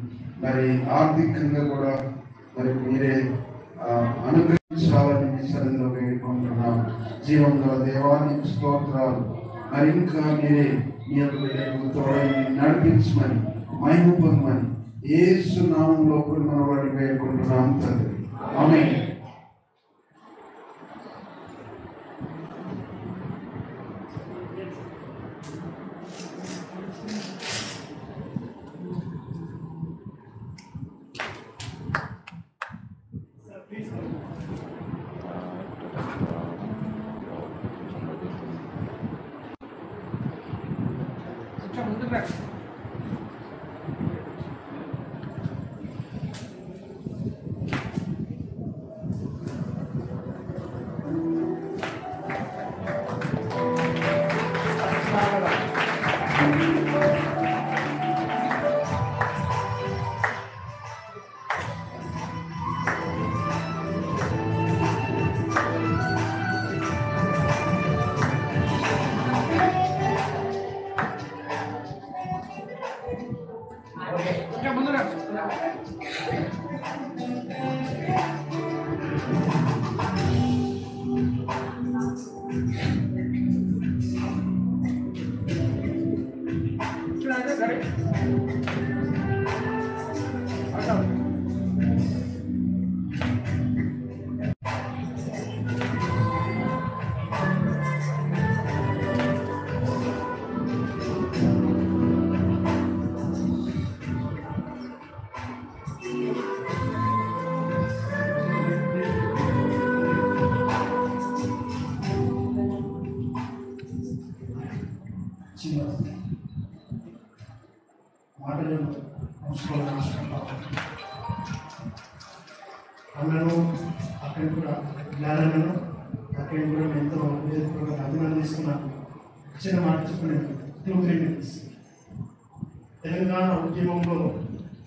మరి ఆర్థికంగా కూడా మరి మీరే అనుగ్రహించాలని మీ సన్నిధిలో వేడుకుంటున్నాం. జీవం గల దేవానికి స్తోత్రాలు. మరి ఇంకా మీరే మీ యొక్క తోడని నడిపించమని, మహిమ పొందమని యేసు నామములో మనవాడిని వేడుకుంటున్నాం తండ్రి. ఆమేన్. కొంచెం ముందుకు రండి. కొంచెం ముందు రండి. చిన్న మాటలను అన్నను అక్కడ కూడా జ్ఞానను అక్కడ కూడా ఎంతో హృదయపూర్వకంగా అభినందిస్తున్నాను. చిన్న మాట చెప్పలేదు 2-3 minutes. తెలంగాణ ఉద్యమంలో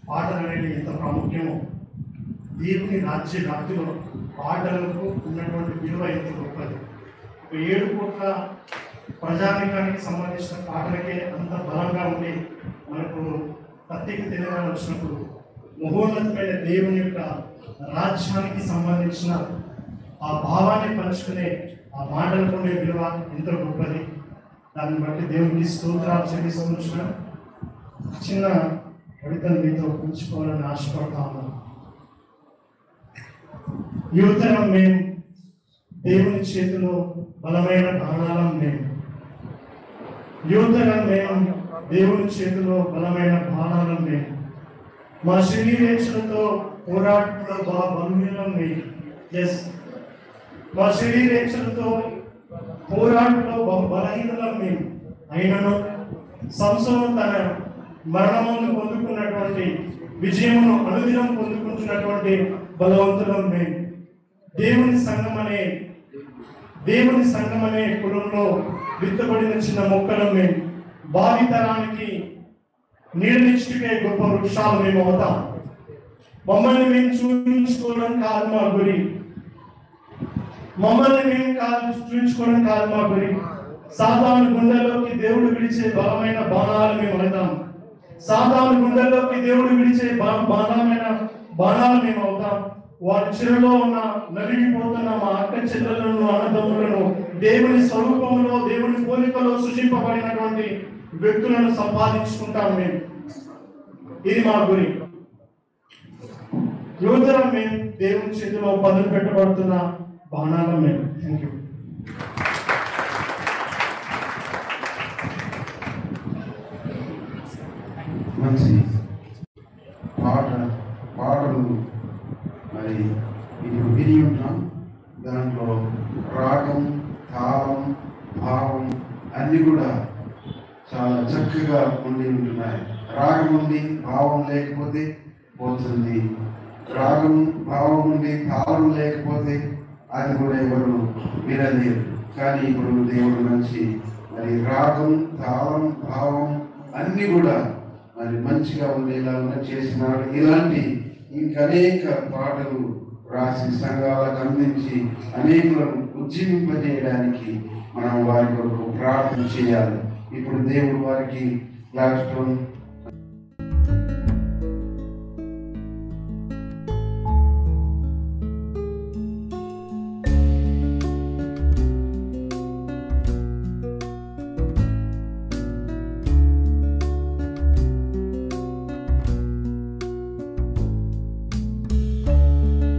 పాటలు అనేది ఎంత ప్రాముఖ్యమో దేవుని రాజ్యంలో పాటలకు ఉన్నటువంటి విలువ ఎంత గొప్పది. 7 కోట్ల ప్రజానికానికి సంబంధించిన పాటలకే అంత బలంగా ఉండి మనకు ప్రత్యేక తెలంగాణ వచ్చినప్పుడు మహోన్నతమైన దేవుని యొక్క రాజ్యానికి సంబంధించిన ఆ భావాన్ని పంచుకునే ఆ మాటలకు ఉండే విలువ ఎంతో గొప్పది. దాన్ని బట్టి దేవునికి స్తోత్రాలు చెల్లిస్తున్నాను. చిన్న కవితను మీతో పంచుకోవాలని ఆశపడతా ఉన్నాను. యువతరం మేము దేవుని చేతిలో బలమైన బాణాలం మేము. యువతరం మేము దేవుని చేతిలో బలమైన బాణాలం మేము. మా శరీరేచ్ఛలతో పోరాటంలో బలహీనం మేము. ఎస్, మా శరీరేచ్ఛలతో పోరాటంలో బలహీనం మేము. అయినను సంసోను తన మరణమును పొందుకున్నటువంటి విజయమును అనుదినం పొందుకుంటున్నటువంటి బలవంతులం మేము. దేవుని సంఘం అనే కులంలో విత్తబడిన చిన్న మొక్కలు మేము. భావితరానికి నీడనిచ్చుకే గొప్ప వృక్షాలు మేము అవుతాం. మమ్మల్ని మేము చూపించుకోవడం కాదు మా గురి. సాధారణ గుండెల్లోకి దేవుడు విడిచే బలమైన బాణాలు మేము అవుతాం. సాధారణ గుండెల్లోకి దేవుడు విడిచే బాణాలు మేము అవుతాం. వారి చెరువులో ఉన్న నలిగిపోతున్న మా అక్క చెల్లెలను అన్నదమ్ములను దేవుని స్వరూపంలో దేవుని పోలికలో సృష్టింపబడినటువంటి వ్యక్తులను సంపాదించుకుంటాం మేము. ఇది మా గురి. యువతరం మేము దేవుని చేతిలో పదులు పెట్టబడుతున్న బాణాలం మేము. Thank you. మంచి పాటలు మరి ఇప్పుడు విని ఉంటాం. దాంట్లో రాగం, తాళం, భావం అన్నీ కూడా చాలా చక్కగా ఉండి ఉంటున్నాయి. రాగం ఉంది, భావం లేకపోతే పోతుంది. రాగం, భావం ఉండి తాళం లేకపోతే అది కూడా ఎవరు వినలేరు. కానీ ఇప్పుడు దేవుడు మంచి మరి రాగం, తాళం, భావం అన్నీ కూడా మరి మంచిగా ఉండేలా చేసినాడు. ఇలాంటి ఇంకనేక పాటలు రాసి సంఘాలకు అందించి అనేకులను ఉజ్జీవింపజేయడానికి మనం వారి కొరకు ప్రార్థన చేయాలి. ఇప్పుడు దేవుడు వారికి క్లాస్